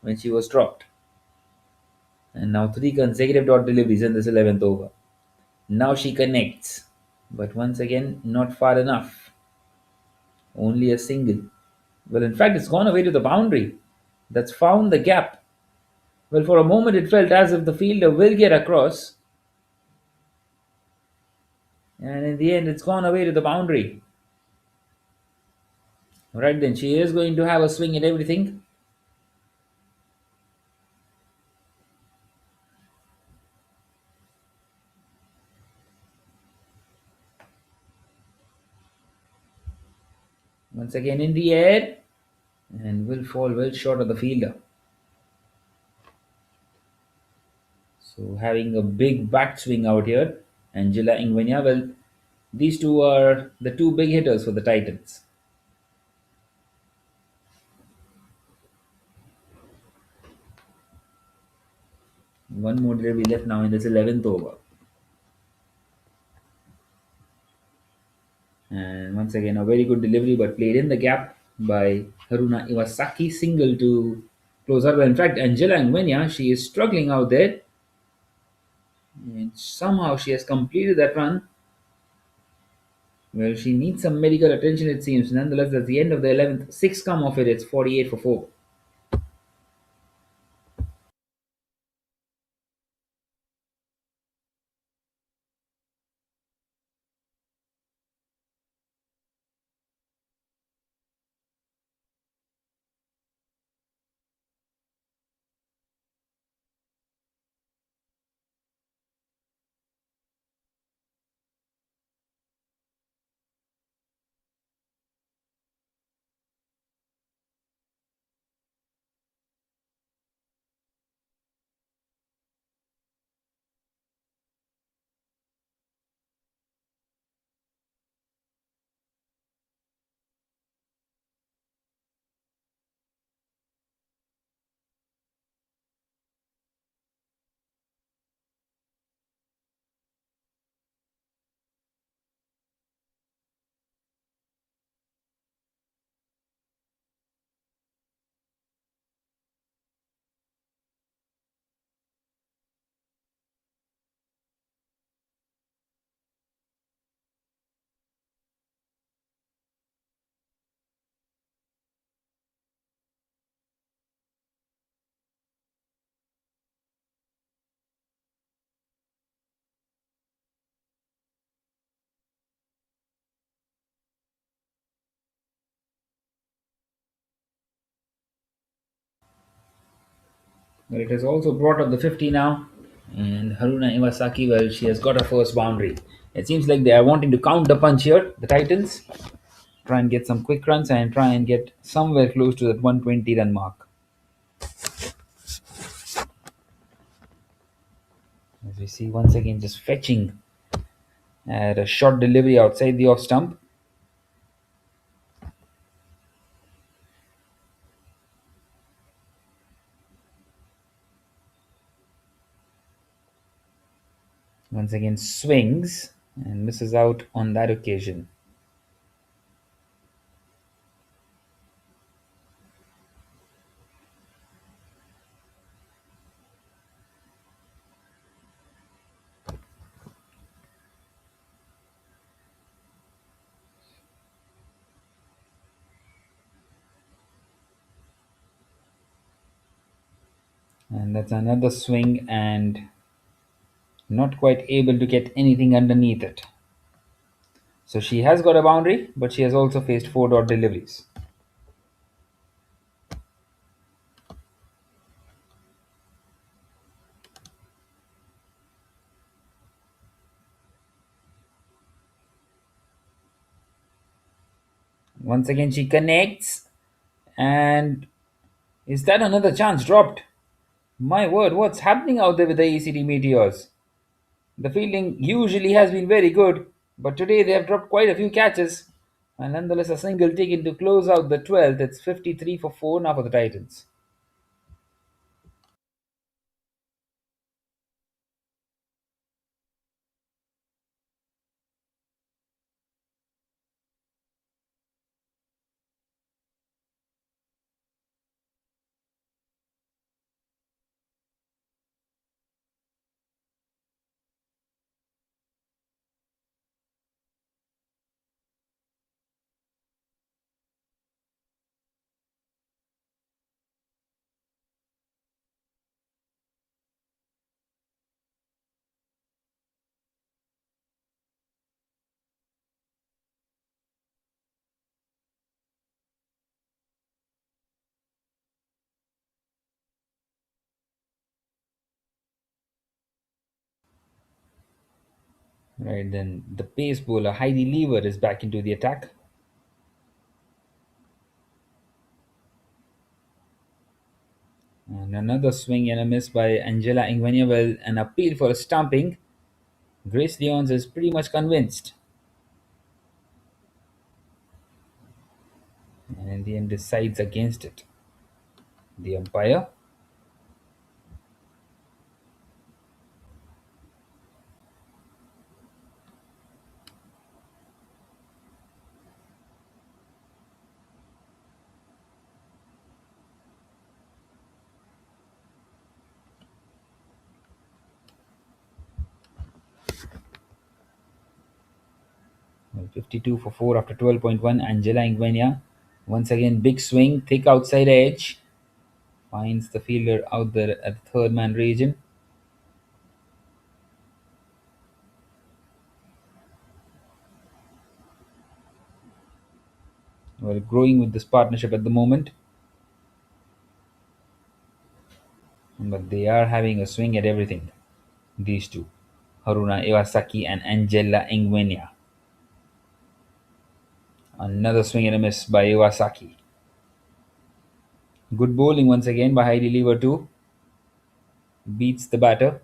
when she was dropped. And now three consecutive dot deliveries in this 11th over. Now she connects, but once again, not far enough. Only a single. Well, in fact, it's gone away to the boundary. That's found the gap. Well, for a moment, it felt as if the fielder will get across, and in the end, it's gone away to the boundary. Right then, she is going to have a swing at everything. Once again in the air, and will fall well short of the fielder. So having a big backswing out here, Angela Ingvenia. Well, these two are the two big hitters for the Titans. One more delivery left now in this 11th over. And once again, a very good delivery, but played in the gap by Haruna Iwasaki. Single to close out. Well, in fact, Angela Ingvenia, she is struggling out there. And somehow she has completed that run. Well, she needs some medical attention, it seems. Nonetheless, at the end of the 11th, six come off it. It's 48 for 4. But it has also brought up the 50 now. And Haruna Iwasaki, well, she has got her first boundary. It seems like they are wanting to count the punch here, the Titans. Try and get some quick runs and try and get somewhere close to that 120 run mark. As we see once again just fetching at a short delivery outside the off stump. Once again swings and misses out on that occasion. And that's another swing and not quite able to get anything underneath it. So she has got a boundary, but she has also faced 4 dot deliveries. Once again, she connects. And is that another chance dropped? My word, what's happening out there with the ECD Meteors? The fielding usually has been very good, but today they have dropped quite a few catches. And nonetheless, a single taken to close out the 12th. It's 53 for 4 now for the Titans. Right then, the pace bowler Heidi Lever is back into the attack. And another swing and a miss by Angela Ingvenia. Well, an appeal for a stumping. Grace Leons is pretty much convinced. And in the end, decides against it. The umpire. Well, 52 for 4 after 12.1. Angela Ingvenia. Once again, big swing, thick outside edge. Finds the fielder out there at the third man region. Well, growing with this partnership at the moment. But they are having a swing at everything. These two. Haruna Iwasaki and Angela Ingvenia. Another swing and a miss by Iwasaki. Good bowling once again by Heidi Lever too. Beats the batter.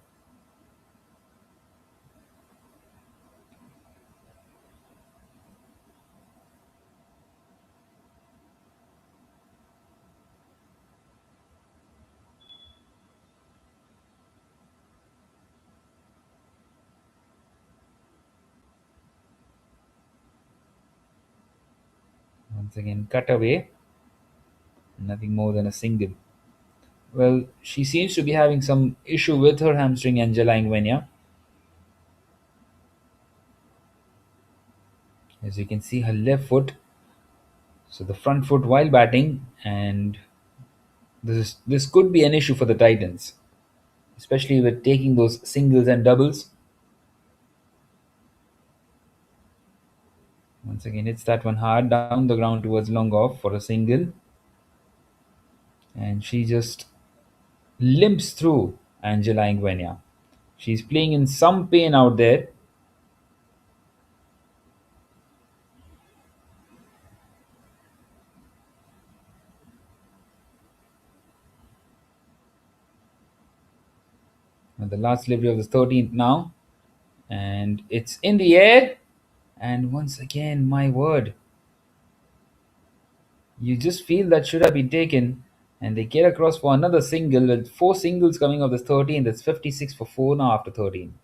Once again, cut away. Nothing more than a single. Well, she seems to be having some issue with her hamstring, Angela Ingvenia. As you can see, her left foot, so the front foot while batting, and this could be an issue for the Titans, especially with taking those singles and doubles. Once again, hits that one hard down the ground towards long off for a single, and she just limps through Angela Ingvenia. She's playing in some pain out there. And the last delivery of the 13th now. And it's in the air. And once again, my word, you just feel that should have been taken. And they get across for another single with four singles coming off the 13. That's 56 for four now after 13.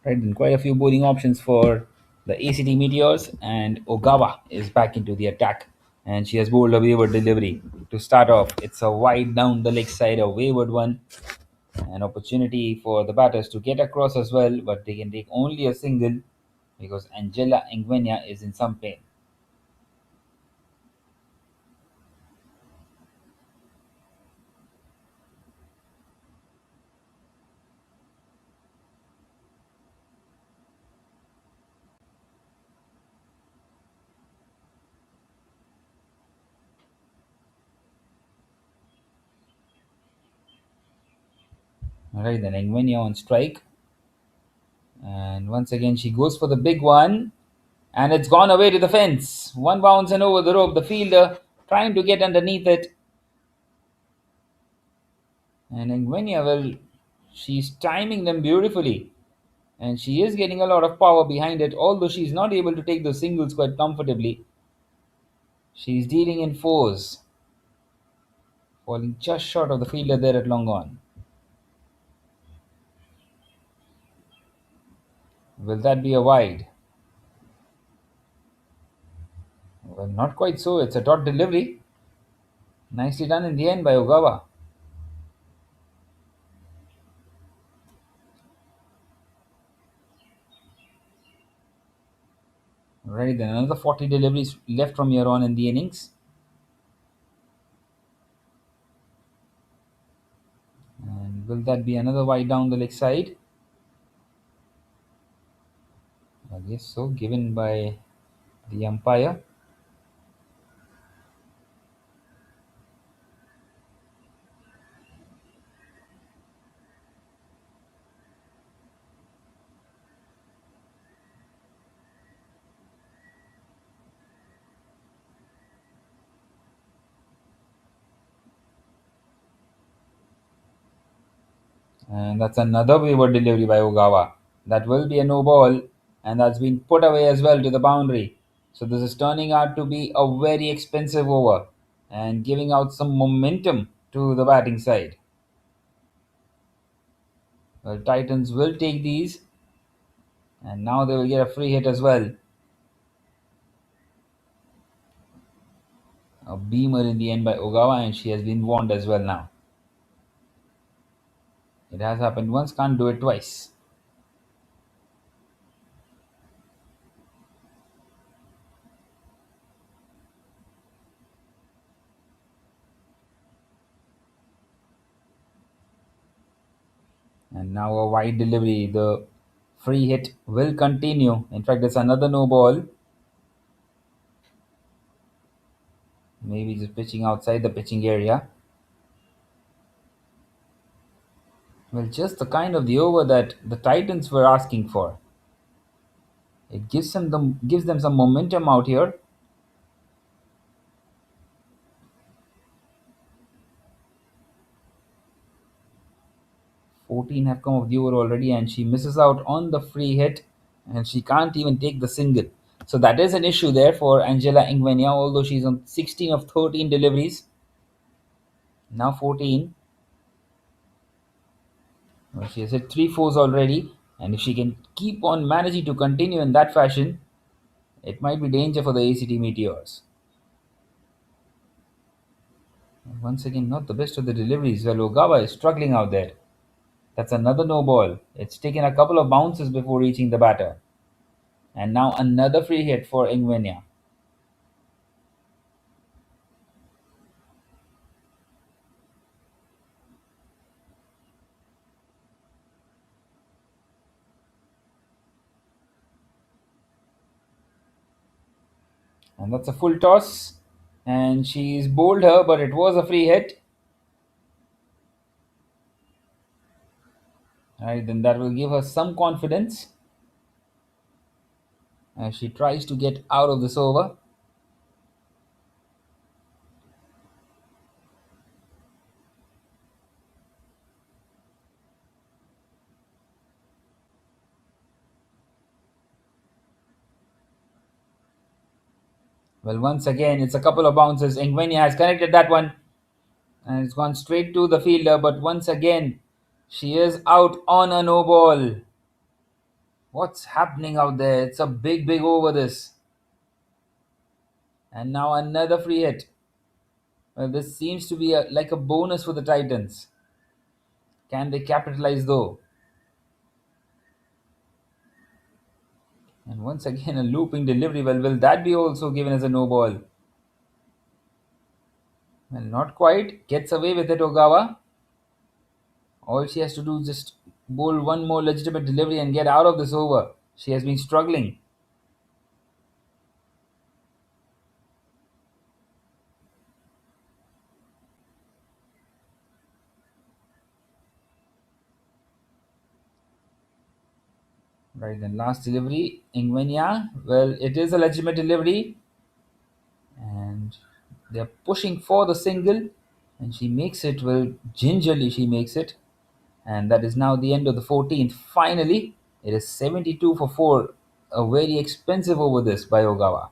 Right, then quite a few bowling options for the ACT Meteors, and Ogawa is back into the attack. And she has bowled a wayward delivery to start off. It's a wide down the leg side, a wayward one. An opportunity for the batters to get across as well, but they can take only a single because Angela Ingvenia is in some pain. Alright, then Ingvenia on strike. And once again, she goes for the big one. And it's gone away to the fence. One bounce and over the rope. The fielder trying to get underneath it. And Ingvenia, well, she's timing them beautifully. And she is getting a lot of power behind it, although she's not able to take those singles quite comfortably. She's dealing in fours, falling just short of the fielder there at long on. Will that be a wide? Well, not quite so. It's a dot delivery. Nicely done in the end by Ogawa. Right, then another 40 deliveries left from here on in the innings. And will that be another wide down the leg side? I guess so, given by the umpire. And that's another wayward delivery by Ogawa. That will be a no ball, and that's been put away as well to the boundary. So this is turning out to be a very expensive over and giving out some momentum to the batting side. Well, Titans will take these, and now they will get a free hit as well. A beamer in the end by Ogawa, and she has been warned as well now. It has happened once, can't do it twice. And now a wide delivery. The free hit will continue. In fact, it's another no ball. Maybe just pitching outside the pitching area. Well, just the kind of the over that the Titans were asking for. It gives them some momentum out here. 14 have come of the over already, and she misses out on the free hit, and she can't even take the single. So that is an issue there for Angela Ingvenia, although she's on 16 of 13 deliveries. Now 14. Well, she has hit three fours already, and if she can keep on managing to continue in that fashion, it might be danger for the ACT Meteors. And once again, not the best of the deliveries. Well, Ogawa is struggling out there. That's another no ball. It's taken a couple of bounces before reaching the batter. And now another free hit for Ingvenia. And that's a full toss. And she's bowled her, but it was a free hit. Alright, then that will give her some confidence as she tries to get out of this over. Well, once again, it's a couple of bounces. Ingvenia has connected that one, and it's gone straight to the fielder, but once again, she is out on a no ball. What's happening out there? It's a big, big over this. And now another free hit. Well, this seems to be like a bonus for the Titans. Can they capitalize though? And once again, a looping delivery. Well, will that be also given as a no ball? Well, not quite. Gets away with it, Ogawa. All she has to do is just bowl one more legitimate delivery and get out of this over. She has been struggling. Right, then last delivery, Ingvenia. Well, it is a legitimate delivery. And they're pushing for the single. And she makes it, well, gingerly she makes it. And that is now the end of the 14th. Finally, it is 72 for 4. A very expensive over this by Ogawa.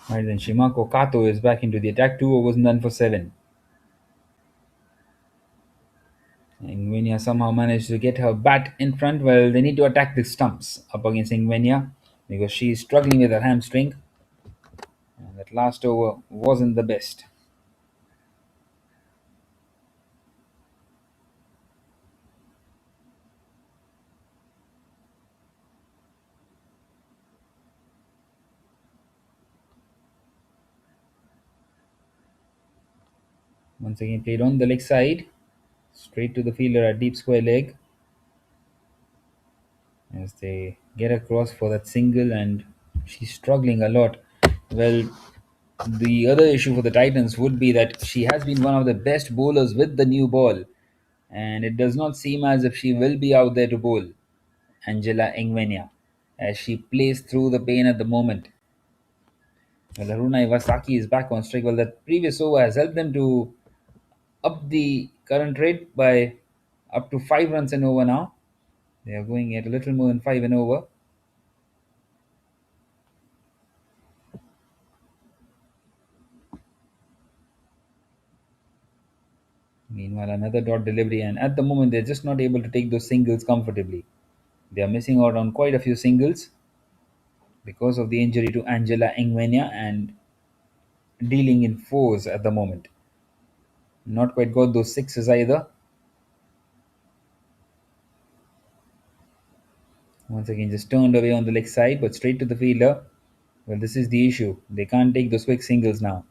Right, then Shimako Kato is back into the attack. 2 overs and done for 7. Ingvenia somehow managed to get her bat in front. Well, they need to attack the stumps up against Ingvenia because she is struggling with her hamstring. And that last over wasn't the best. Once again, played on the leg side, straight to the fielder at deep square leg as they get across for that single, and she's struggling a lot. Well, the other issue for the Titans would be that she has been one of the best bowlers with the new ball, and it does not seem as if she will be out there to bowl Angela Ingvenia as she plays through the pain at the moment. Well, Haruna Iwasaki is back on strike. Well, that previous over has helped them to up the current rate by up to 5 runs and over now. They are going at a little more than 5 and over. Meanwhile, another dot delivery, and at the moment, they're just not able to take those singles comfortably. They are missing out on quite a few singles because of the injury to Angela Engwenya and dealing in fours at the moment. Not quite got those sixes either. Once again, just turned away on the leg side, but straight to the fielder. Well, this is the issue. They can't take those quick singles now.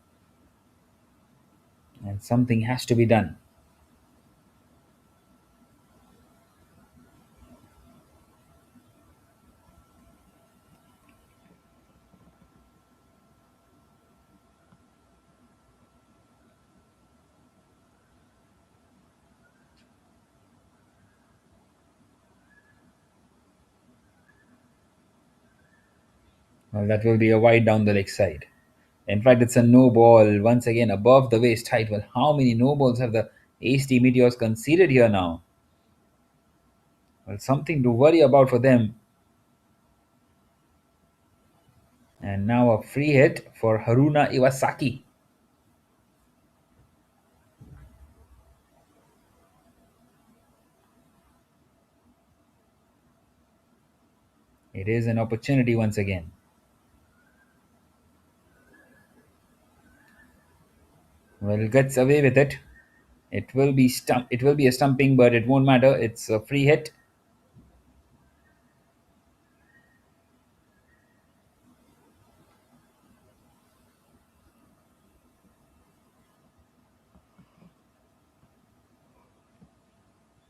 And something has to be done. Well, that will be a wide down the leg side. In fact, it's a no ball once again above the waist height. Well, how many no balls have the AST Meteors conceded here now? Well, something to worry about for them. And now a free hit for Haruna Iwasaki. It is an opportunity once again. Well, gets away with it. It will be It will be a stumping, but it won't matter. It's a free hit.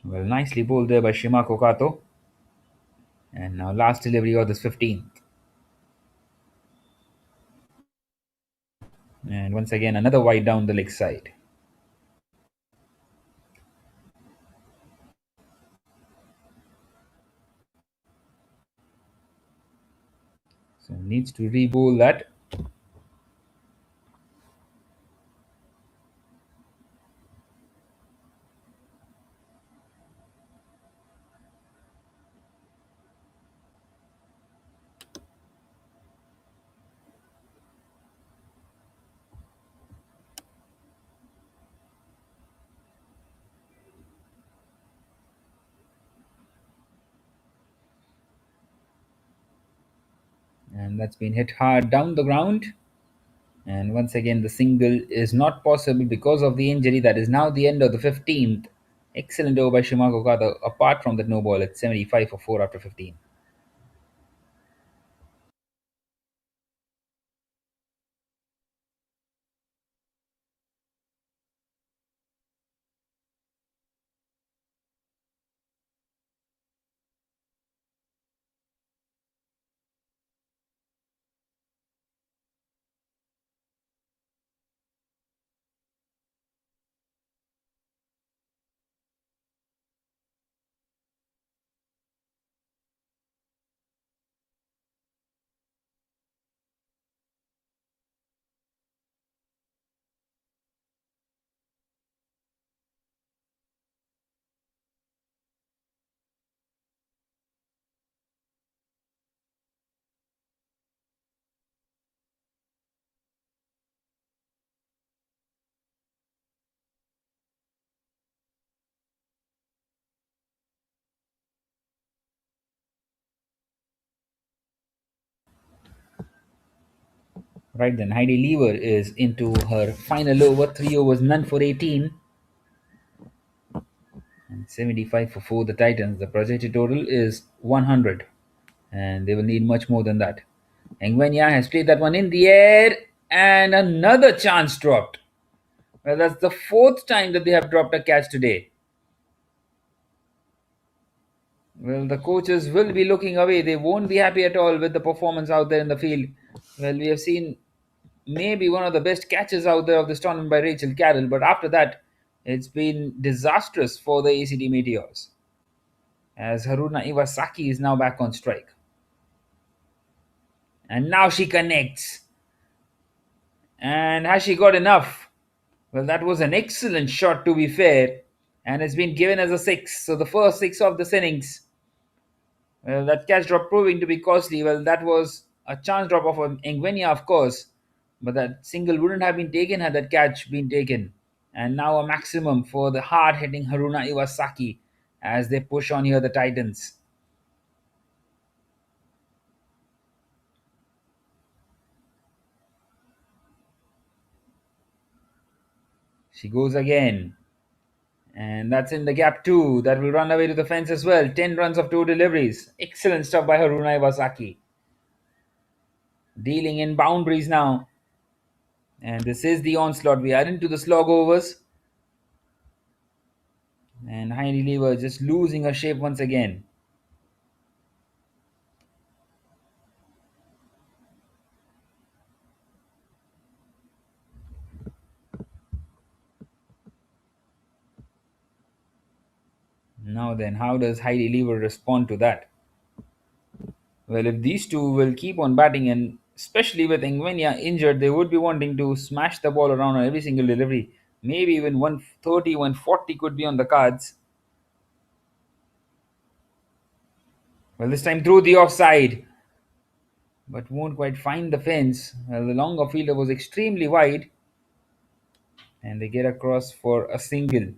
Well, nicely bowled there by Shimako Kato. And now last delivery of this 15th. And once again, another wide down the leg side. So needs to re-bowl that. And that's been hit hard down the ground. And once again, the single is not possible because of the injury. That is now the end of the 15th. Excellent over by Shimako Kato. Apart from that no ball, it's 75 for 4 after 15. Right then, Heidi Lever is into her final over. 3 overs, none for 18. And 75 for 4, the Titans. The projected total is 100. And they will need much more than that. Engwenya has played that one in the air. And another chance dropped. Well, that's the fourth time that they have dropped a catch today. Well, the coaches will be looking away. They won't be happy at all with the performance out there in the field. Well, we have seen maybe one of the best catches out there of this tournament by Rachel Carroll, but after that, it's been disastrous for the ACT Meteors. As Haruna Iwasaki is now back on strike. And now she connects. And has she got enough? Well, that was an excellent shot to be fair. And it's been given as a 6. So the first 6 of this innings. Well, that catch drop proving to be costly. Well, that was a chance drop of Engwenya, of course. But that single wouldn't have been taken had that catch been taken. And now a maximum for the hard hitting Haruna Iwasaki as they push on here the Titans. She goes again. And that's in the gap too. That will run away to the fence as well. 10 runs of two deliveries. Excellent stuff by Haruna Iwasaki. Dealing in boundaries now. And this is the onslaught. We are into the slog overs. And Heidi Lever just losing her shape once again. Now then, how does Heidi Lever respond to that? Well, if these two will keep on batting, and especially with Engwenya injured, they would be wanting to smash the ball around on every single delivery. Maybe even 130, 140 could be on the cards. Well, this time through the offside, but won't quite find the fence. Well, the longer fielder was extremely wide, and they get across for a single.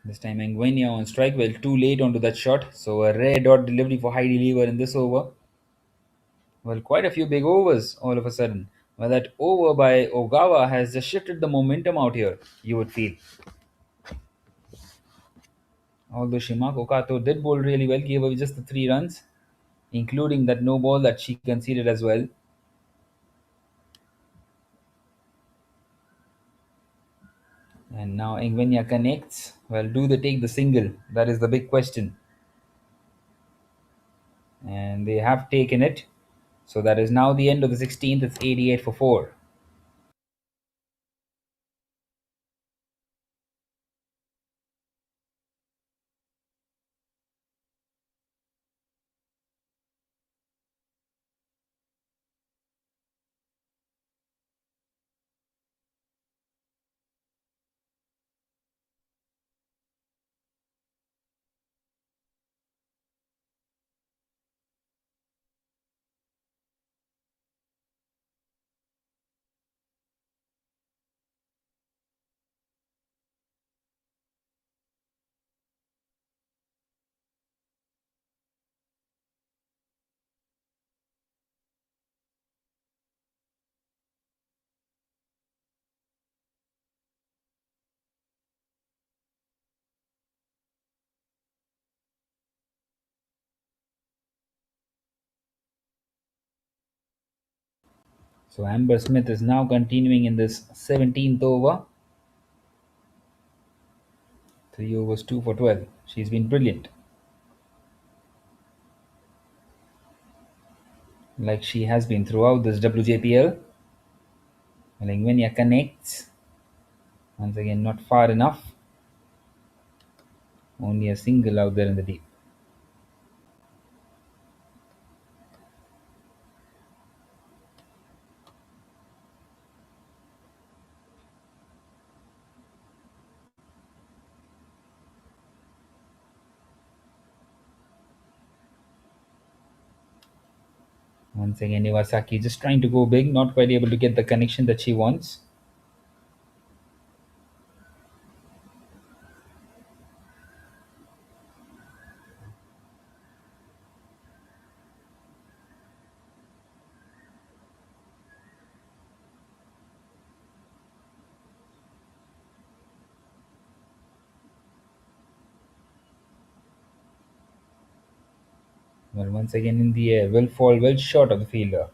This time Engwenya on strike. Well, too late onto that shot, so a rare dot delivery for Heidi Lever in this over. Well, quite a few big overs all of a sudden. Well, that over by Ogawa has just shifted the momentum out here, you would feel. Although Shimako Kato did bowl really well, gave away just the 3 runs, including that no ball that she conceded as well. And now Engwenya connects. Well, do they take the single? That is the big question. And they have taken it. So that is now the end of the 16th. It's 88 for 4. So Amber Smith is now continuing in this 17th over. 3 overs, 2 for 12. She's been brilliant. Like she has been throughout this WJPL. Lingvenia connects. Once again, not far enough. Only a single out there in the deep. Once again, Iwasaki just trying to go big, not quite able to get the connection that she wants. Well, once again in the air, will fall well short of the fielder.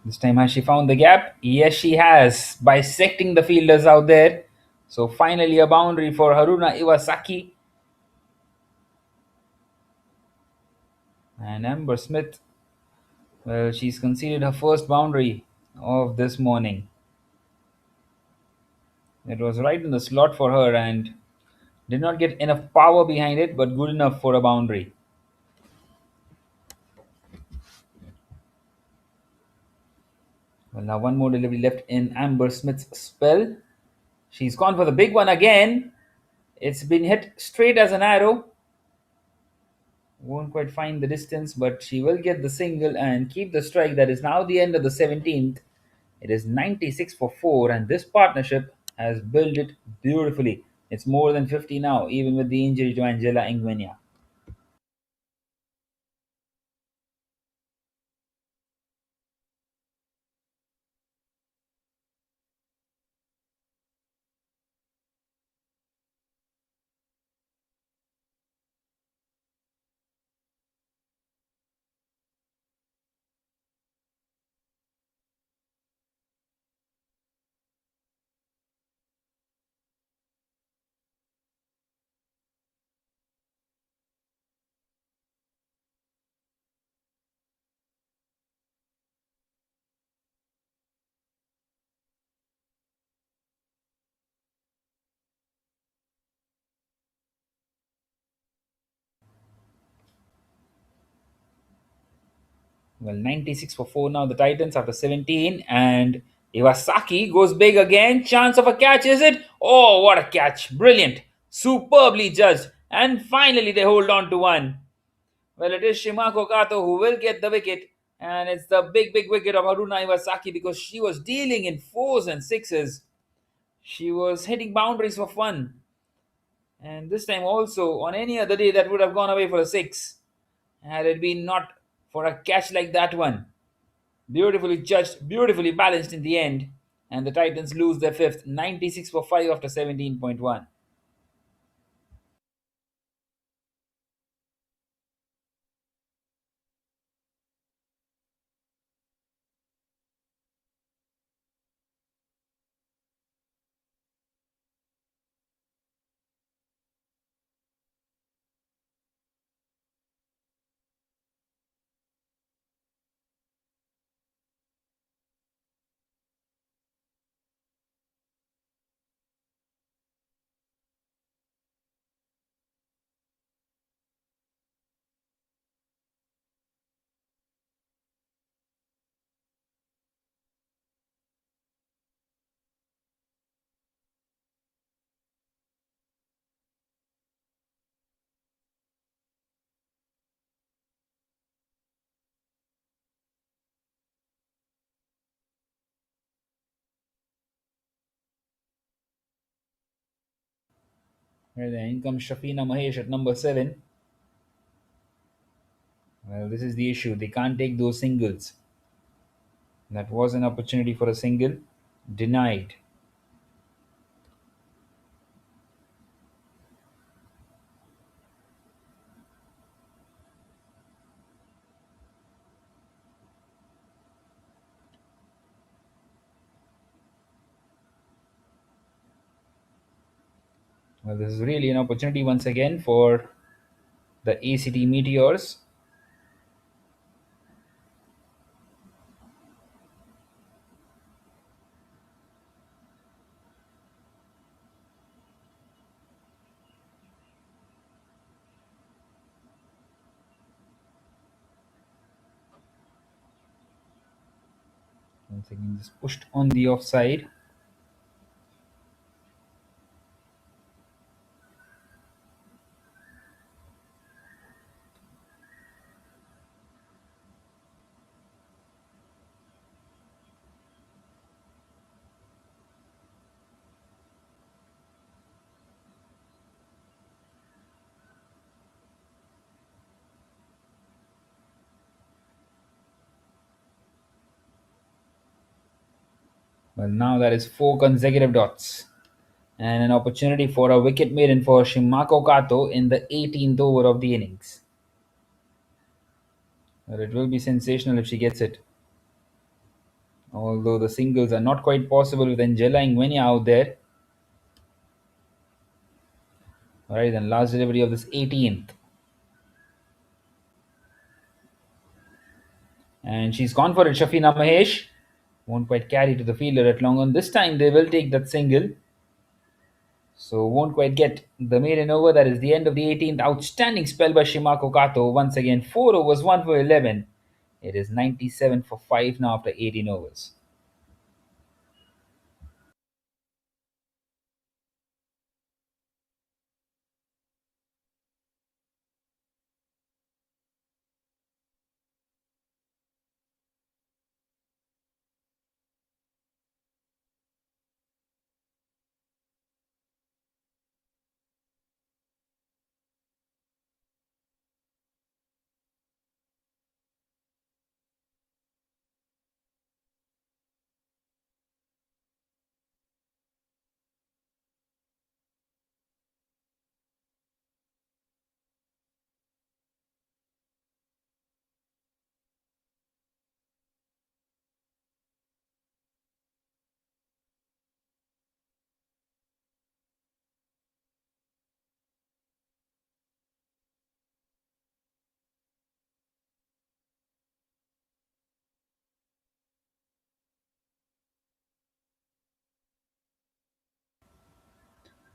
This time, has she found the gap? Yes, she has, bisecting the fielders out there. So finally, a boundary for Haruna Iwasaki. And Amber Smith, well, she's conceded her first boundary of this morning. It was right in the slot for her and did not get enough power behind it, but good enough for a boundary. Well, now one more delivery left in Amber Smith's spell. She's gone for the big one again. It's been hit straight as an arrow. Won't quite find the distance, but she will get the single and keep the strike. That is now the end of the 17th. It is 96 for 4, and this partnership has built it beautifully. It's more than 50 now, even with the injury to Angela Ingvenia. Well, 96 for 4 now, the Titans after 17. And Iwasaki goes big again. Chance of a catch, is it? Oh, what a catch! Brilliant. Superbly judged. And finally, they hold on to one. Well, it is Shimako Kato who will get the wicket. And it's the big, big wicket of Haruna Iwasaki because she was dealing in fours and sixes. She was hitting boundaries for fun. And this time also, on any other day, that would have gone away for a six. Had it been not for a catch like that one. Beautifully judged, beautifully balanced in the end. And the Titans lose their fifth, 96 for 5 after 17.1. Right then, in comes Shafina Mahesh at number 7. Well, this is the issue. They can't take those singles. That was an opportunity for a single. Denied. Well, this is really an opportunity once again for the ACT Meteors. Once again, just pushed on the offside. Well, now that is 4 consecutive dots. And an opportunity for a wicket maiden for Shimako Kato in the 18th over of the innings. Well, it will be sensational if she gets it. Although the singles are not quite possible with Angela Ingvenia out there. Alright, then last delivery of this 18th. And she's gone for it. Shafina Mahesh won't quite carry to the fielder at long on. This time they will take that single. So won't quite get the maiden over. That is the end of the 18th. Outstanding spell by Shimako Kato. Once again, 4 overs, 1 for 11. It is 97 for 5 now after 18 overs.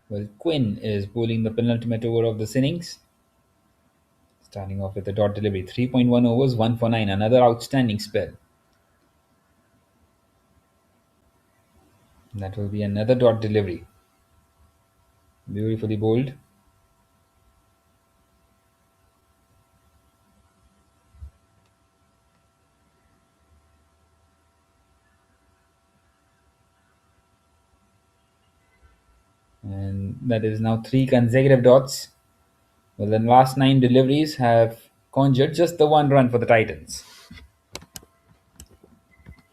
Well, Quinn is bowling the penultimate over of this innings. Starting off with a dot delivery. 3.1 overs, 1 for 9. Another outstanding spell. That will be another dot delivery. Beautifully bowled. And that is now 3 consecutive dots. Well, the last 9 deliveries have conjured just the 1 run for the Titans.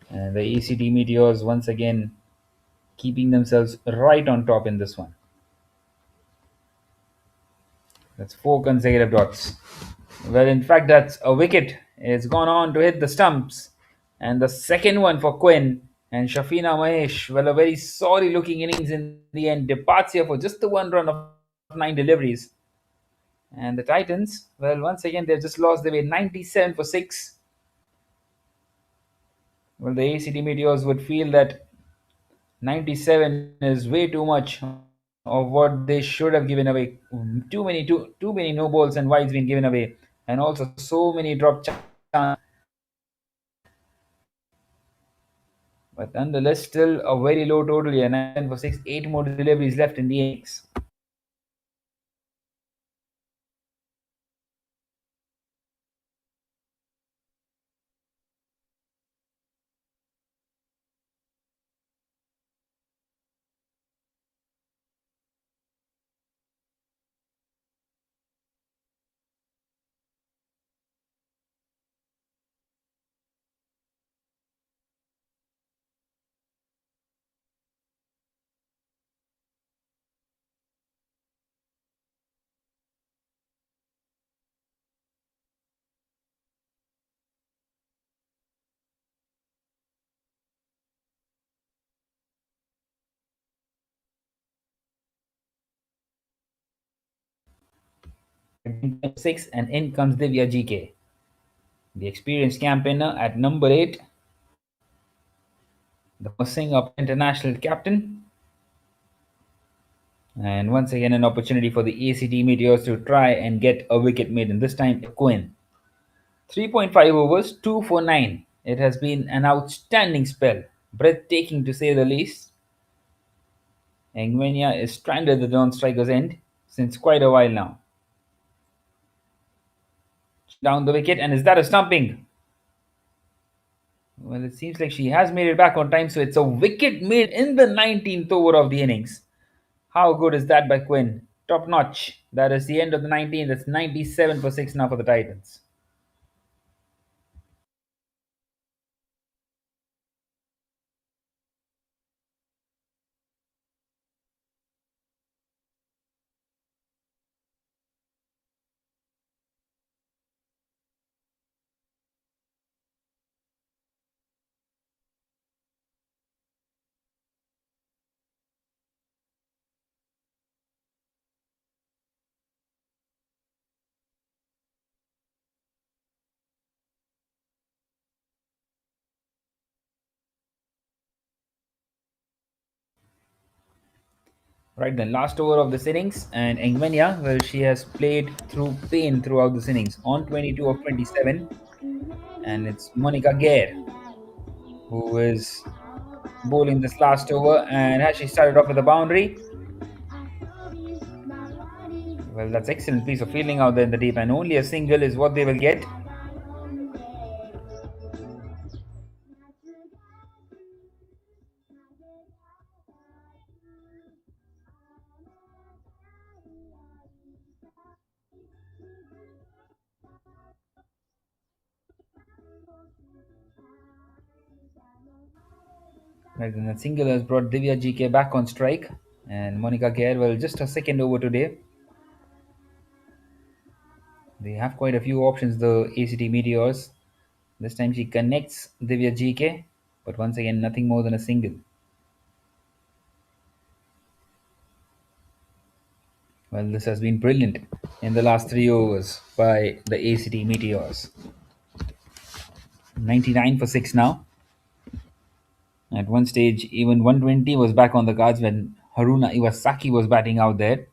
And the ACT Meteors once again keeping themselves right on top in this one. That's 4 consecutive dots. Well, in fact, that's a wicket. It's gone on to hit the stumps. And the second one for Quinn and Shafina Mahesh. Well, a very sorry looking innings in the end. Departs here for just the 1 run of 9 deliveries. And the Titans, well, once again, they've just lost their way 97 for 6. Well, the ACT Meteors would feel that 97 is way too much of what they should have given away. Too many no balls and wides been given away, and also so many drop chances. But nonetheless, still a very low total here. 9 for 6, 8 more deliveries left in the innings. Six, and in comes Divya GK, the experienced campaigner at number 8, the Singapore international captain. And once again, an opportunity for the ACT Meteors to try and get a wicket maiden, this time Quinn. 3.5 overs, 2 for 9. It has been an outstanding spell, breathtaking to say the least. Engwenya is stranded at the non-striker's end since quite a while now. Down the wicket, and is that a stumping? Well, it seems like she has made it back on time, so it's a wicket made in the 19th over of the innings. How good is that by Quinn? Top notch. That is the end of the 19th. It's 97 for 6 now for the Titans. Right then, last over of this innings, and Engvenia, well, she has played through pain throughout this innings on 22 of 27, and it's Monica Gare who is bowling this last over, and has she started off with a boundary? Well, that's excellent piece of fielding out there in the deep, and only a single is what they will get. Right, and that single has brought Divya GK back on strike, and Monica Gare, well, just her second over today. They have quite a few options, the ACT Meteors. This time she connects Divya GK, but once again, nothing more than a single. Well, this has been brilliant in the last 3 overs by the ACT Meteors. 99 for 6 now. At one stage, even 120 was back on the cards when Haruna Iwasaki was batting out there.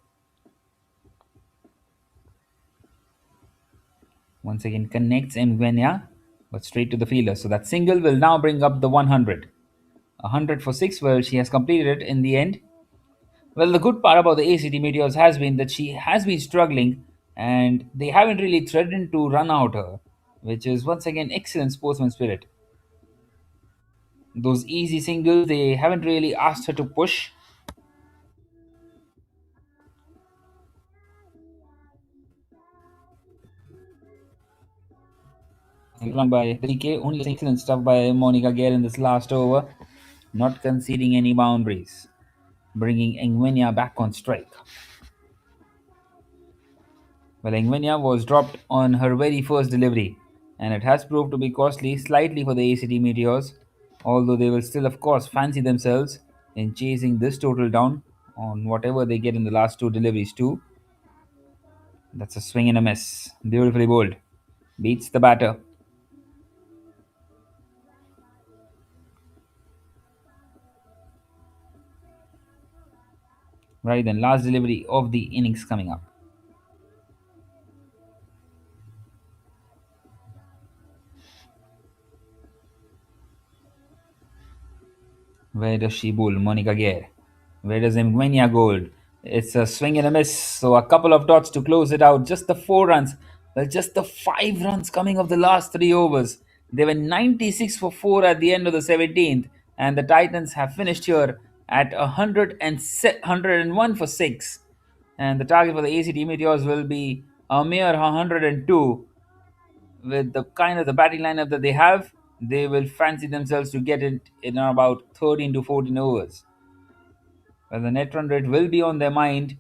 Once again, connects Mgwenya, but straight to the fielder. So that single will now bring up the 100. 100 for 6. Well, she has completed it in the end. Well, the good part about the ACT Meteors has been that she has been struggling and they haven't really threatened to run out her, which is once again excellent sportsman spirit. Those easy singles, they haven't really asked her to push. Run by DK, only excellent stuff by Monica Gale in this last over, not conceding any boundaries, bringing Engwenya back on strike. Well, Engwenya was dropped on her very first delivery, and it has proved to be costly slightly for the ACT Meteors, although they will still, of course, fancy themselves in chasing this total down on whatever they get in the last two deliveries, too. That's a swing and a miss. Beautifully bowled. Beats the batter. Right then, last delivery of the innings coming up. Where does she bowl? Monica Gare. Where does Mgwenya gold? It's a swing and a miss. So a couple of dots to close it out. Just the 4 runs. Well, just the 5 runs coming of the last 3 overs. They were 96 for 4 at the end of the 17th. And the Titans have finished here at 101 for 6. And the target for the ACT Meteors will be a mere 102. With the kind of the batting lineup that they have, they will fancy themselves to get it in about 13 to 14 overs. Well, the net run rate will be on their mind,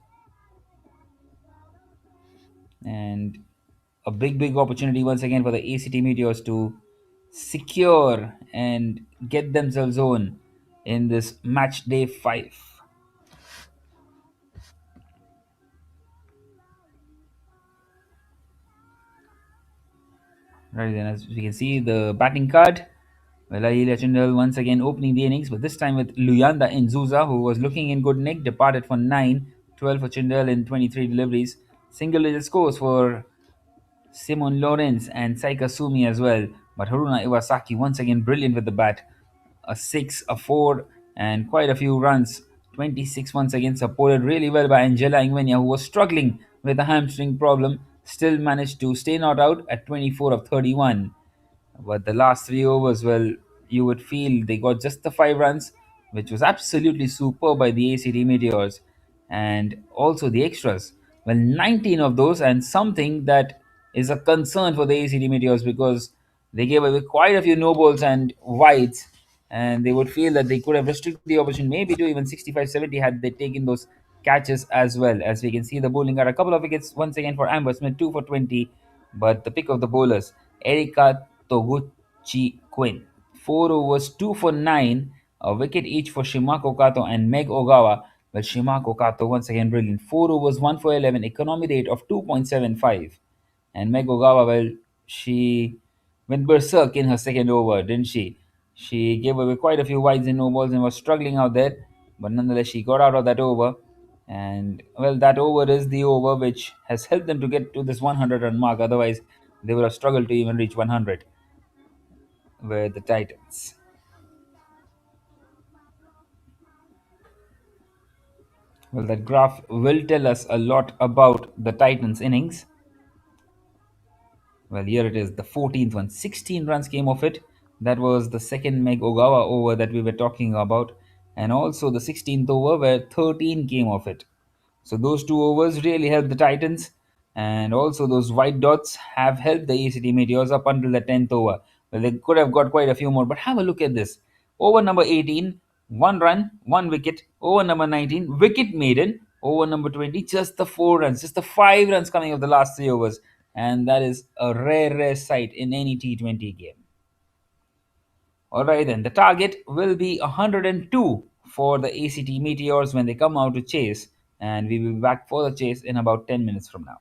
and a big opportunity once again for the ACT Meteors to secure and get themselves on in this match day 5. Right then, as we can see, the batting card. Well, Aila Chundal once again opening the innings, but this time with Luyanda Nzuza, who was looking in good nick, departed for 9, 12 for Chundal in 23 deliveries. Single digit scores for Simon Lawrence and Saika Sumi as well. But Haruna Iwasaki once again brilliant with the bat. A 6, a 4, and quite a few runs. 26 once again, supported really well by Angela Ingvenia, who was struggling with a hamstring problem. Still managed to stay not out at 24 of 31. But the last 3 overs, well, you would feel they got just the 5 runs, which was absolutely superb by the ACT Meteors, and also the extras. Well, 19 of those, and something that is a concern for the ACT Meteors because they gave away quite a few no balls and wides, and they would feel that they could have restricted the opposition maybe to even 65-70 had they taken those catches as well. As we can see, the bowling got a couple of wickets once again for Amber Smith, 2 for 20, but the pick of the bowlers, Erika Toguchi Quinn. 4 overs, 2 for 9, a wicket each for Shimako Kato and Meg Ogawa. Well, Shimako Kato once again brilliant. 4 overs, 1 for 11, economy rate of 2.75. And Meg Ogawa, well, she went berserk in her second over, didn't she? She gave away quite a few wides and no balls and was struggling out there, but nonetheless, she got out of that over. And well, that over is the over which has helped them to get to this 100 run mark. Otherwise, they would have struggled to even reach 100 with the Titans. Well, that graph will tell us a lot about the Titans' innings. Well, here it is, the 14th one. 16 runs came of it. That was the second Meg Ogawa over that we were talking about. And also the 16th over where 13 came of it. So those two overs really helped the Titans. And also those white dots have helped the ACT Meteors up until the 10th over. Well, they could have got quite a few more. But have a look at this. Over number 18, one run, one wicket. Over number 19, wicket maiden. Over number 20, just the 4 runs, just the 5 runs coming of the last 3 overs. And that is a rare, rare sight in any T20 game. Alright then, the target will be 102 for the ACT Meteors when they come out to chase. And we will be back for the chase in about 10 minutes from now.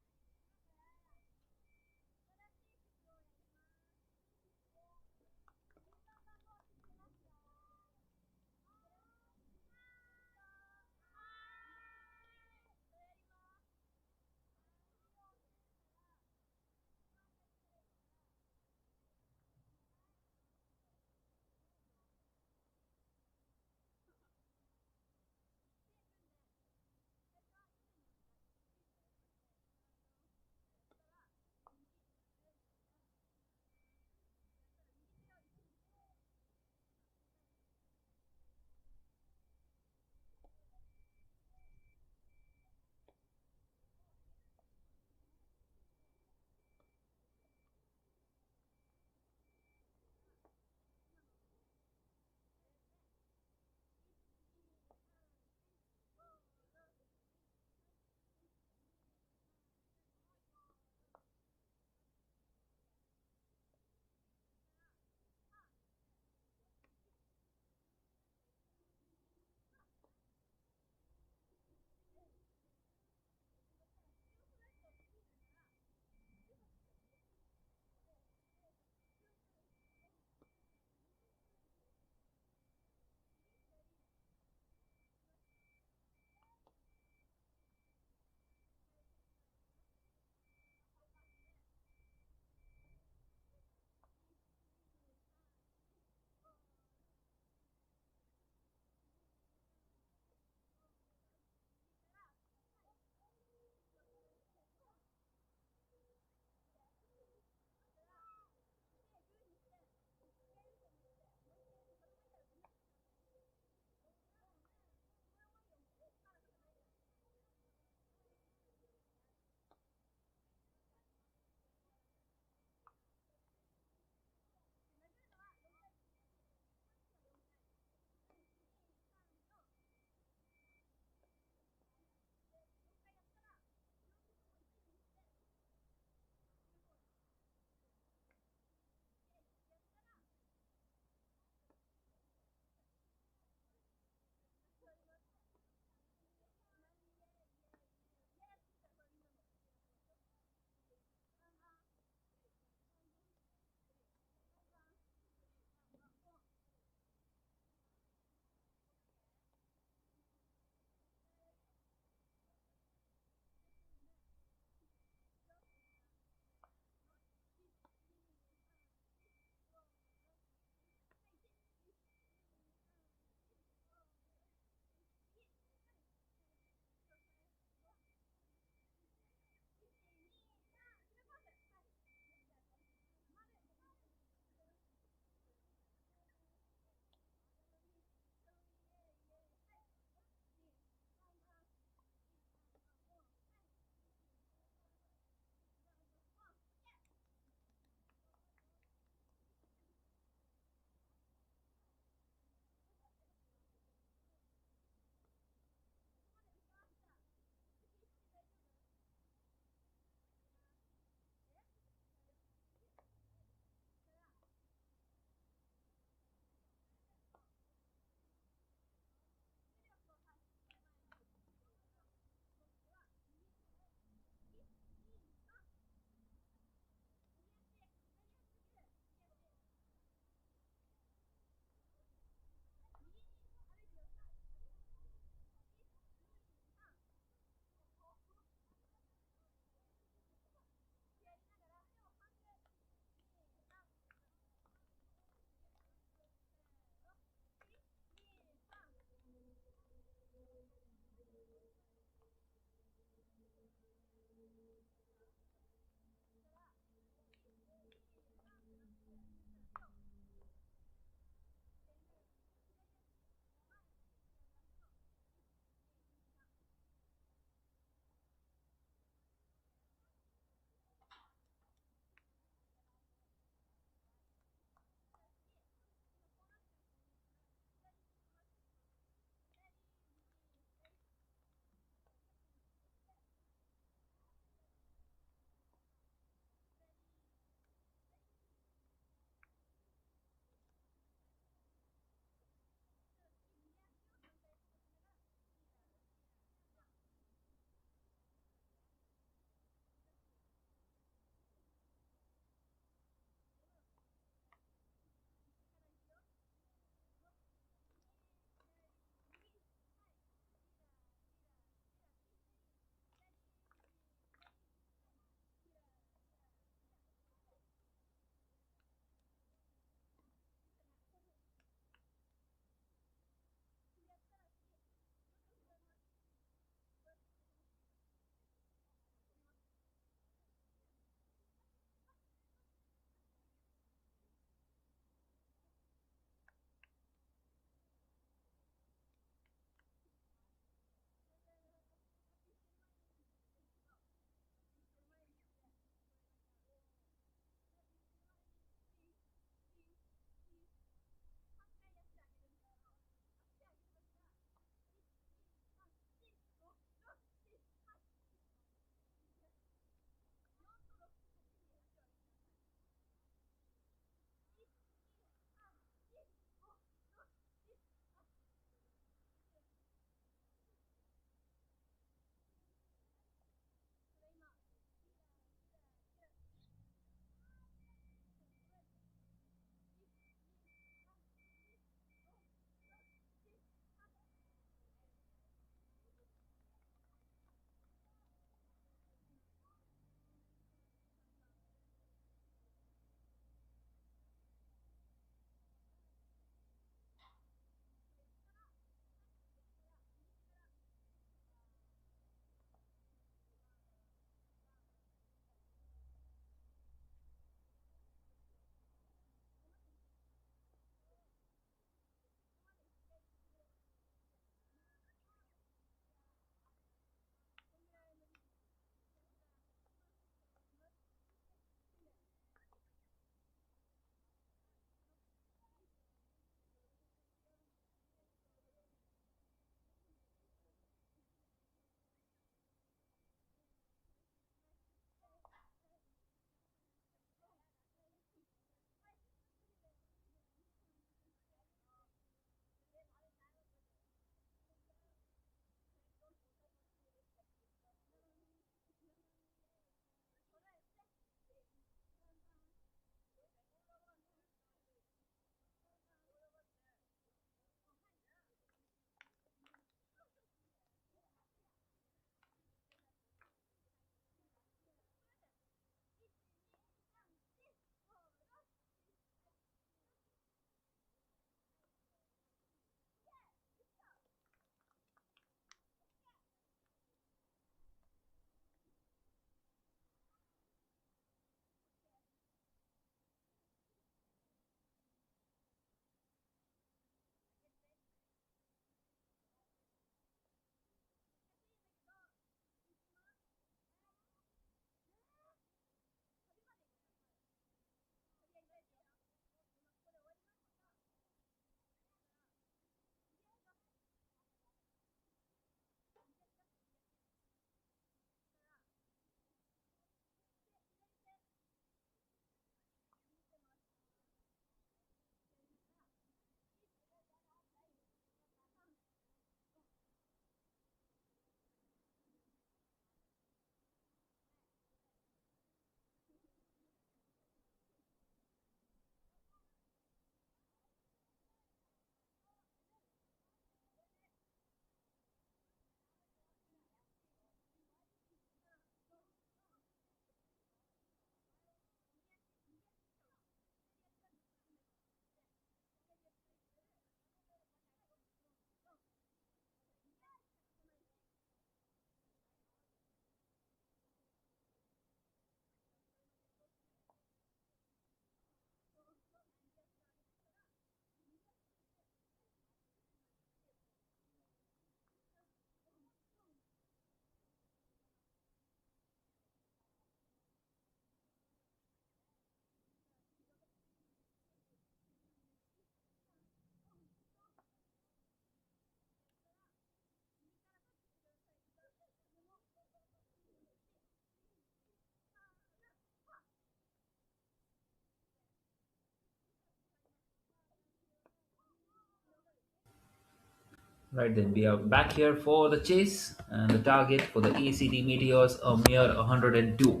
Right then, we are back here for the chase, and the target for the ACT Meteors a mere 102.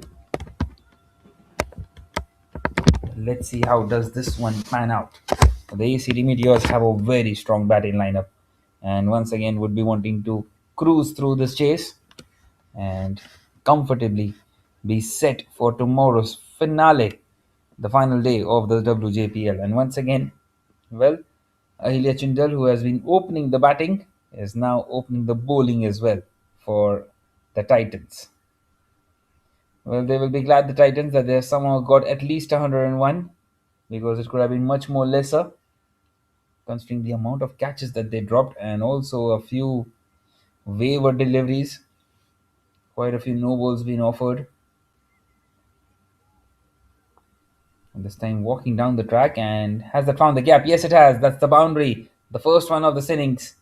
Let's see how does this one pan out. The ACT Meteors have a very strong batting lineup, and once again would be wanting to cruise through this chase and comfortably be set for tomorrow's finale, the final day of the WJPL. And once again, well, Ahilya Chindal, who has been opening the batting, is now opening the bowling as well for the Titans. Well, they will be glad, the Titans, that they have somehow got at least 101, because it could have been much more lesser considering the amount of catches that they dropped and also a few waiver deliveries. Quite a few no balls being offered. And this time walking down the track, and has that found the gap? Yes, it has. That's the boundary. The first one of the innings.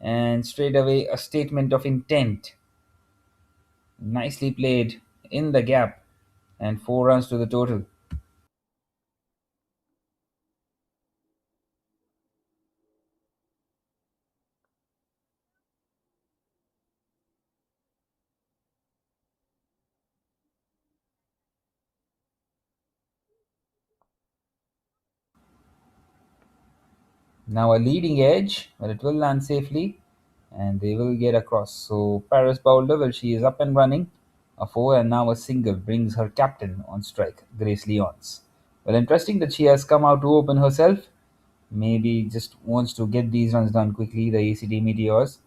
And straight away a statement of intent. Nicely played in the gap, and 4 runs to the total. Now a leading edge, but it will land safely and they will get across. So Paris Bowler, well, she is up and running. A four and now a single brings her captain on strike, Grace Leons. Well, interesting that she has come out to open herself. Maybe just wants to get these runs done quickly, the ACT Meteors.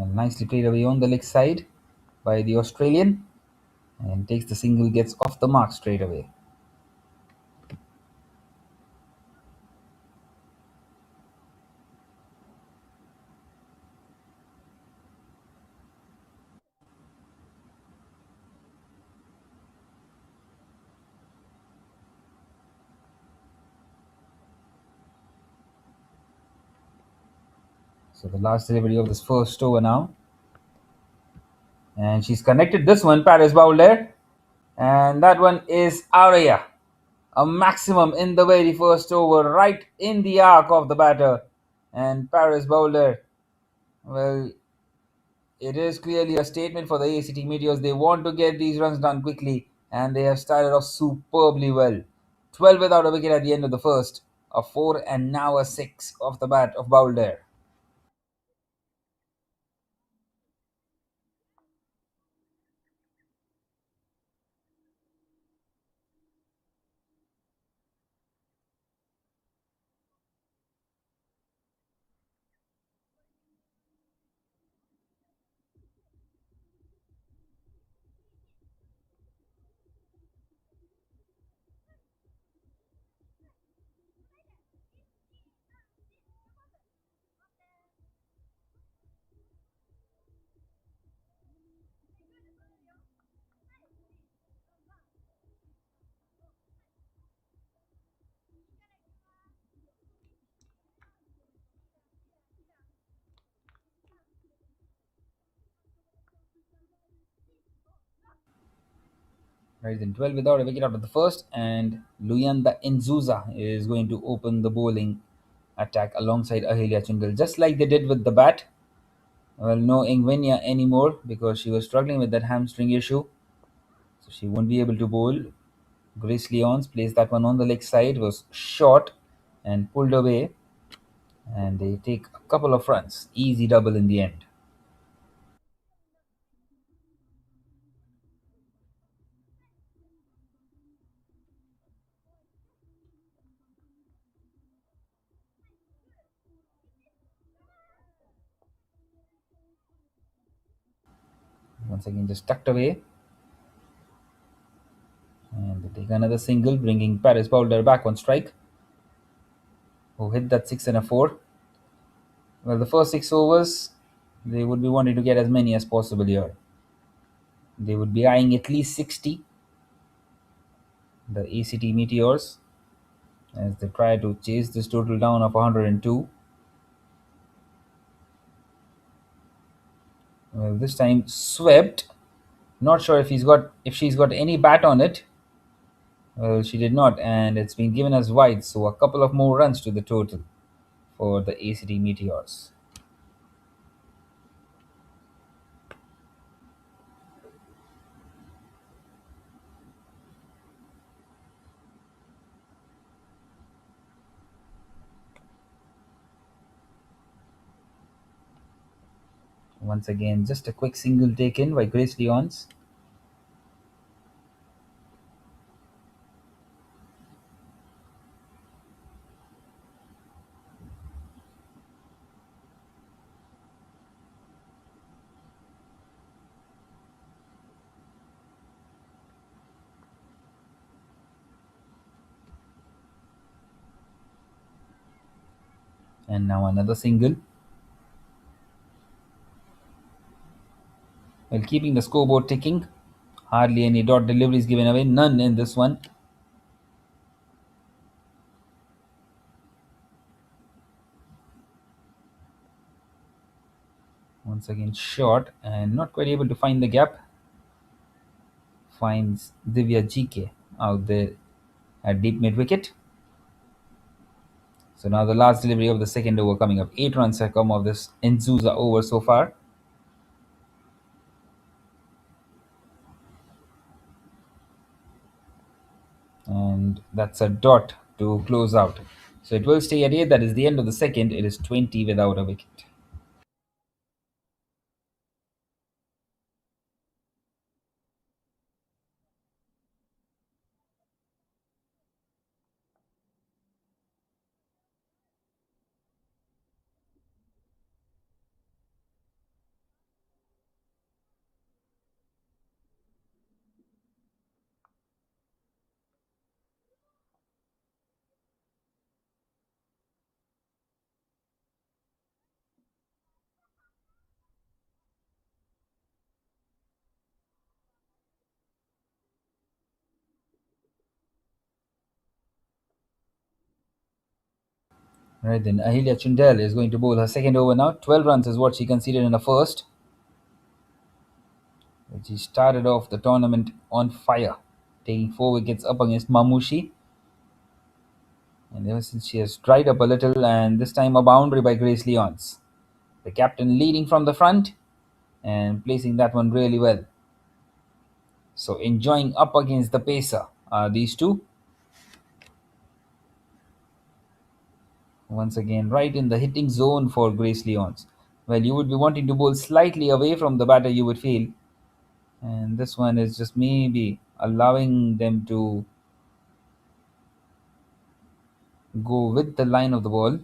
And nicely played away on the leg side by the Australian. And takes the single, gets off the mark straight away. So the last delivery of this first over now. And she's connected this one, Paris Bowler. And that one is out of here. A maximum in the very first over, right in the arc of the batter. And Paris Bowler, well, it is clearly a statement for the ACT Meteors. They want to get these runs done quickly, and they have started off superbly well. 12 without a wicket at the end of the first, a 4 and now a 6 off the bat of Bowler. Right then, 12 without a wicket out of the first, and Luyanda Nzuza is going to open the bowling attack alongside Ahilya Chundal, just like they did with the bat. Well, no Ingvenia anymore because she was struggling with that hamstring issue, so she won't be able to bowl. Grace Leons plays that one on the leg side, was short and pulled away, and they take a couple of runs. Easy double in the end. Once again, just tucked away. And they take another single, bringing Paris Bowler back on strike, who hit that 6 and a 4. Well, the first 6 overs, they would be wanting to get as many as possible here. They would be eyeing at least 60, the ACT Meteors. as they try to chase this total down of 102. Well, this time swept. Not sure if she's got any bat on it. Well, she did not, and it's been given as wide, so a couple of more runs to the total for the ACT Meteors. Once again, just a quick single taken by Grace Leons. And now another single. While keeping the scoreboard ticking, hardly any dot deliveries given away, none in this one. Once again, short and not quite able to find the gap. Finds Divya GK out there at deep mid wicket. So now the last delivery of the second over coming up. 8 runs have come of this Enzusa over so far. And that's a dot to close out. So it will stay at 8. That is the end of the second. It is 20 without a wicket. Right then, Ahilya Chundel is going to bowl her second over now. 12 runs is what she conceded in the first. She started off the tournament on fire, taking 4 wickets up against Mamushi. And ever since she has dried up a little, and this time a boundary by Grace Leons. The captain leading from the front and placing that one really well. So enjoying up against the pacer are these two. Once again, right in the hitting zone for Grace Leons. Well, you would be wanting to bowl slightly away from the batter, you would feel. And this one is just maybe allowing them to go with the line of the ball.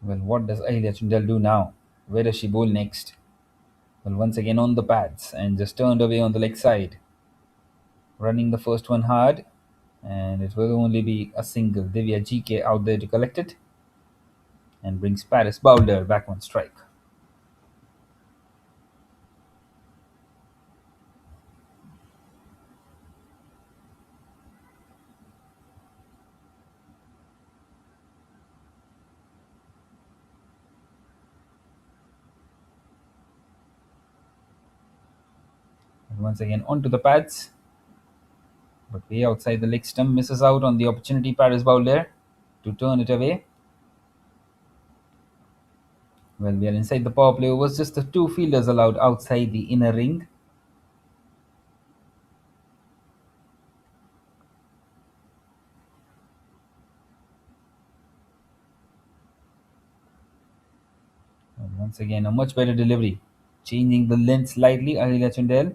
Well, what does Ahilya Chundel do now? Where does she bowl next? Well, once again on the pads and just turned away on the leg side. Running the first one hard, and it will only be a single. Divya GK out there to collect it and brings Paris Bowler back on strike. And once again onto the pads, but way outside the leg stump, misses out on the opportunity. Paris Bowler to turn it away. Well, we are inside the power play. It was just the 2 fielders allowed outside the inner ring. And once again, a much better delivery. Changing the length slightly, Ahilya Chundel,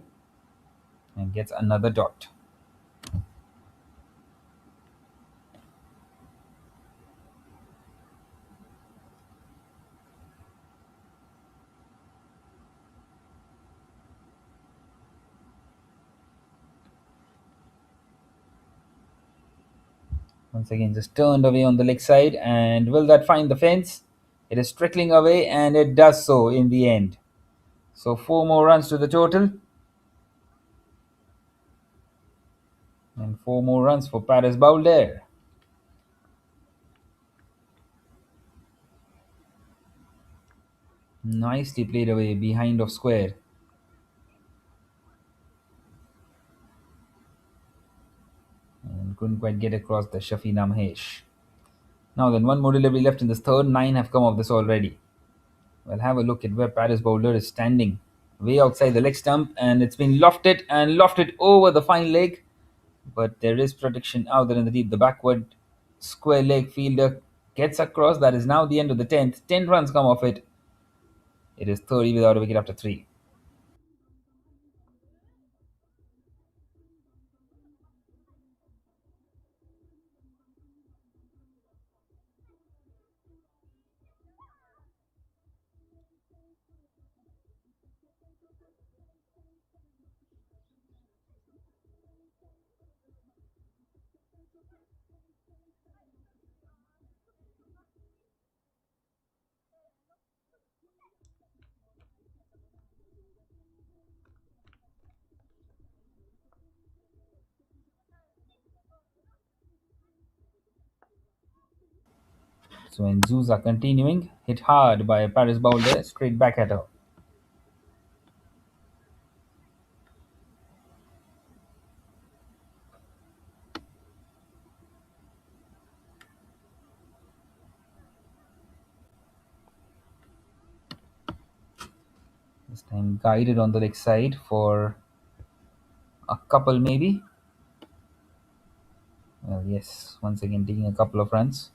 and gets another dot. Once again, just turned away on the leg side. And will that find the fence? It is trickling away, and it does so in the end. So, four more runs to the total. And four more runs for Paris Boulder. Nicely played away behind of square. And couldn't quite get across the Shafina Mahesh. Now then, one more delivery left in this third. Nine have come off this already. We'll have a look at where Paris Bowler is standing. Way outside the leg stump, and it's been lofted and lofted over the fine leg. But there is protection out there in the deep. The backward square leg fielder gets across. That is now the end of the 10th. 10 runs come off it. It is 30 without a wicket after 3. So when Zoos are continuing, hit hard by Paris Bowler, straight back at her. This time guided on the leg side for a couple maybe. Well, yes, once again taking a couple of runs.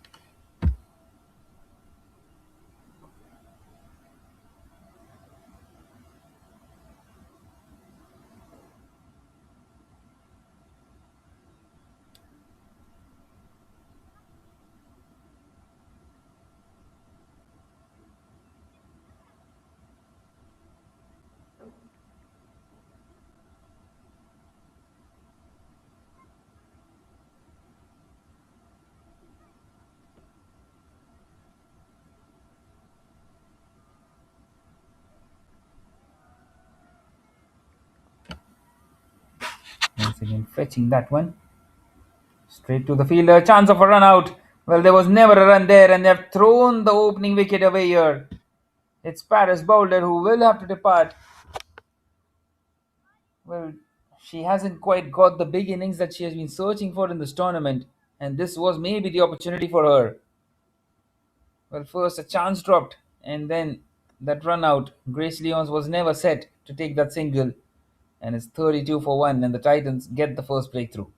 Once again fetching that one. Straight to the fielder. Chance of a run out. Well, there was never a run there, and they have thrown the opening wicket away here. It's Paris Bowler who will have to depart. Well, she hasn't quite got the big innings that she has been searching for in this tournament, and this was maybe the opportunity for her. Well, first a chance dropped, and then that run out. Grace Lyons was never set to take that single, and it's 32 for 1, and the Titans get the first breakthrough.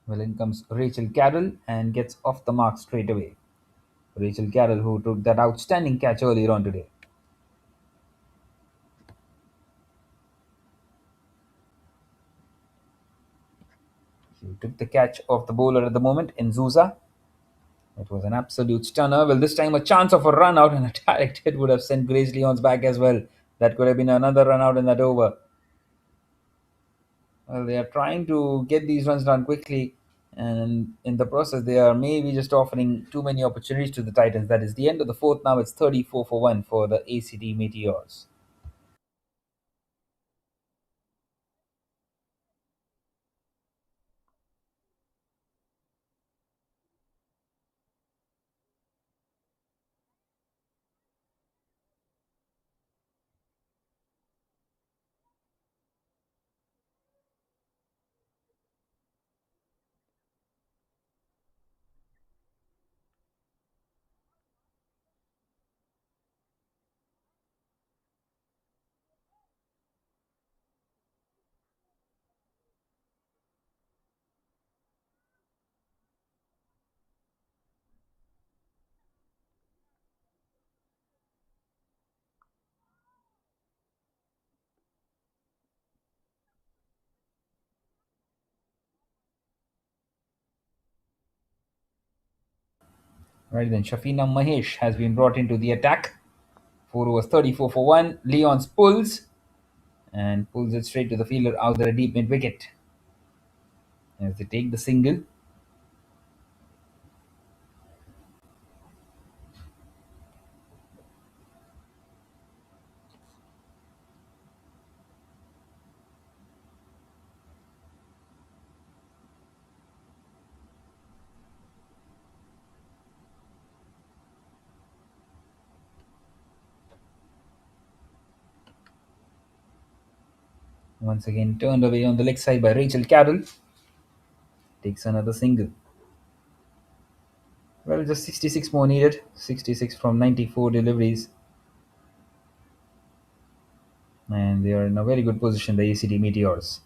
Well, in comes Rachel Carroll and gets off the mark straight away. Rachel Carroll, who took that outstanding catch earlier on today. He took the catch off the bowler at the moment in Zuza. It was an absolute stunner. Well, this time a chance of a run out and a direct hit would have sent Grace Leon's back as well. That could have been another run out in that over. Well, they are trying to get these runs done quickly, and in the process, they are maybe just offering too many opportunities to the Titans. That is the end of the fourth. Now it's 34 for 1 for the ACT Meteors. Right then, Shafina Mahesh has been brought into the attack. 4 overs, 34 for 1. Leons pulls it straight to the fielder out there, deep mid wicket. As they take the single. Once again, turned away on the leg side by Rachel Carroll. Takes another single. Well, just 66 more needed. 66 from 94 deliveries. And they are in a very good position, the ACT Meteors,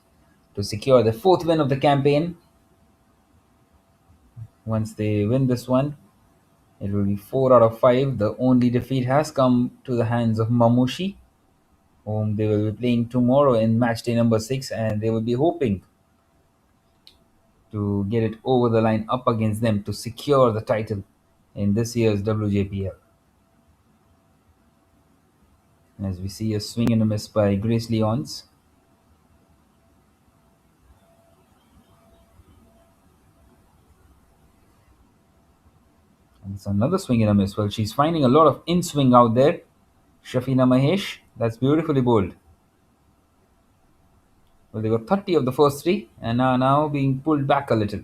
to secure the fourth win of the campaign. Once they win this one, it will be 4 out of 5. The only defeat has come to the hands of Mamushi, whom they will be playing tomorrow in match day number 6, and they will be hoping to get it over the line up against them to secure the title in this year's WJPL. As we see a swing and a miss by Grace Leons. And it's another swing and a miss. Well, she's finding a lot of in swing out there. Shafina Mahesh, that's beautifully bowled. Well, they got 30 of the first three and are now being pulled back a little.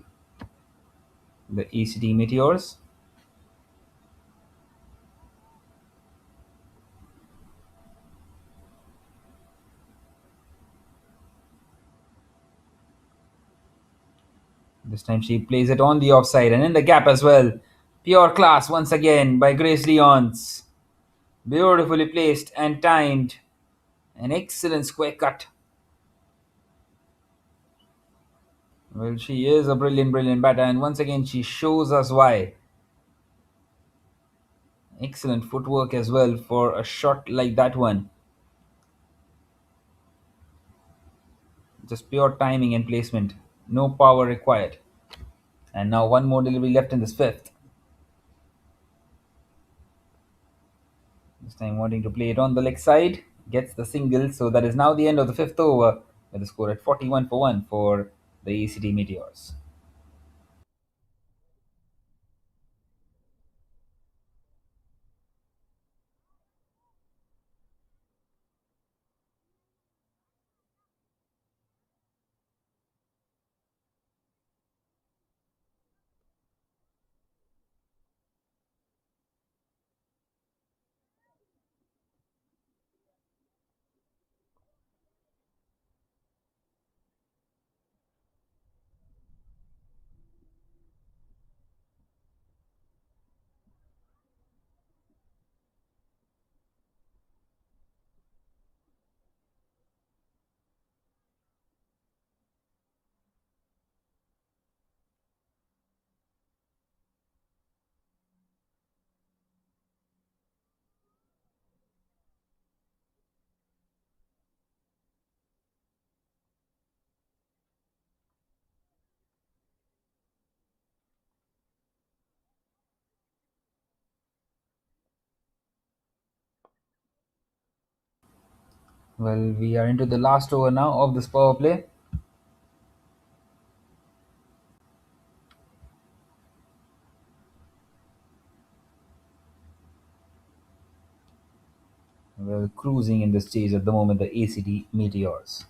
The ACT Meteors. This time she plays it on the offside and in the gap as well. Pure class once again by Grace Leons. Beautifully placed and timed. An excellent square cut. Well, she is a brilliant, brilliant batter, and once again she shows us why. Excellent footwork as well for a shot like that one. Just pure timing and placement. No power required. And now one more delivery left in this fifth. This time wanting to play it on the leg side. Gets the single. So that is now the end of the fifth over with the score at 41 for 1 for the ACT Meteors. Well, we are into the last over now of this power play. We're cruising in the stage at the moment, the ACT Meteors.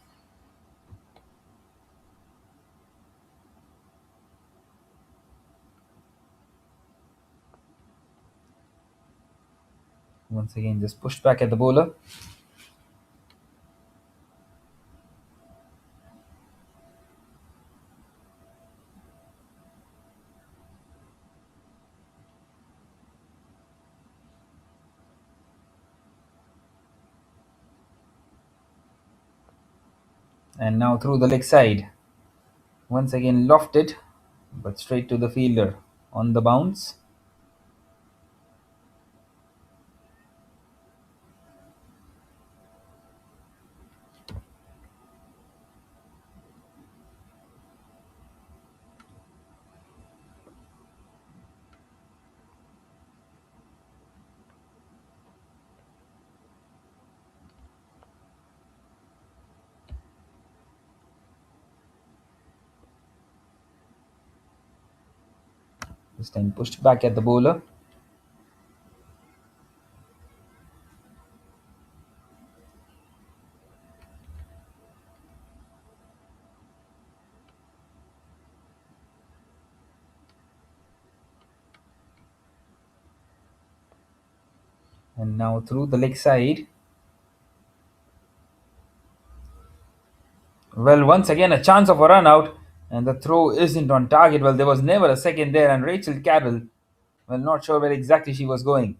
Once again, just pushed back at the bowler. And now through the leg side. Once again lofted, but straight to the fielder on the bounce. This time pushed back at the bowler. And now through the leg side. Well, once again, a chance of a run out, and the throw isn't on target. Well, there was never a second there, and Rachel Carroll, well, not sure where exactly she was going.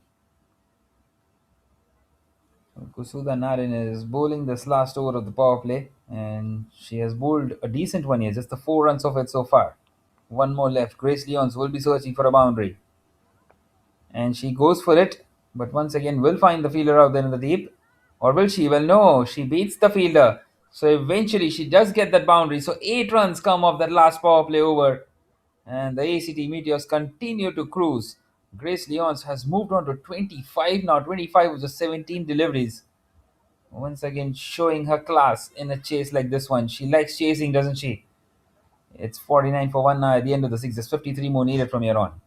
Kusuda Naren is bowling this last over of the power play, and she has bowled a decent one here, just the 4 runs of it so far. One more left. Grace Leons will be searching for a boundary, and she goes for it, but once again will find the fielder out there in the deep. Or will she? Well, no, she beats the fielder. So eventually she does get that boundary. So 8 runs come off that last power play over, and the ACT Meteors continue to cruise. Grace Leons has moved on to 25 now, 25 of the 17 deliveries. Once again, showing her class in a chase like this one. She likes chasing, doesn't she? It's 49 for 1 now at the end of the six. There's 53 more needed from here on.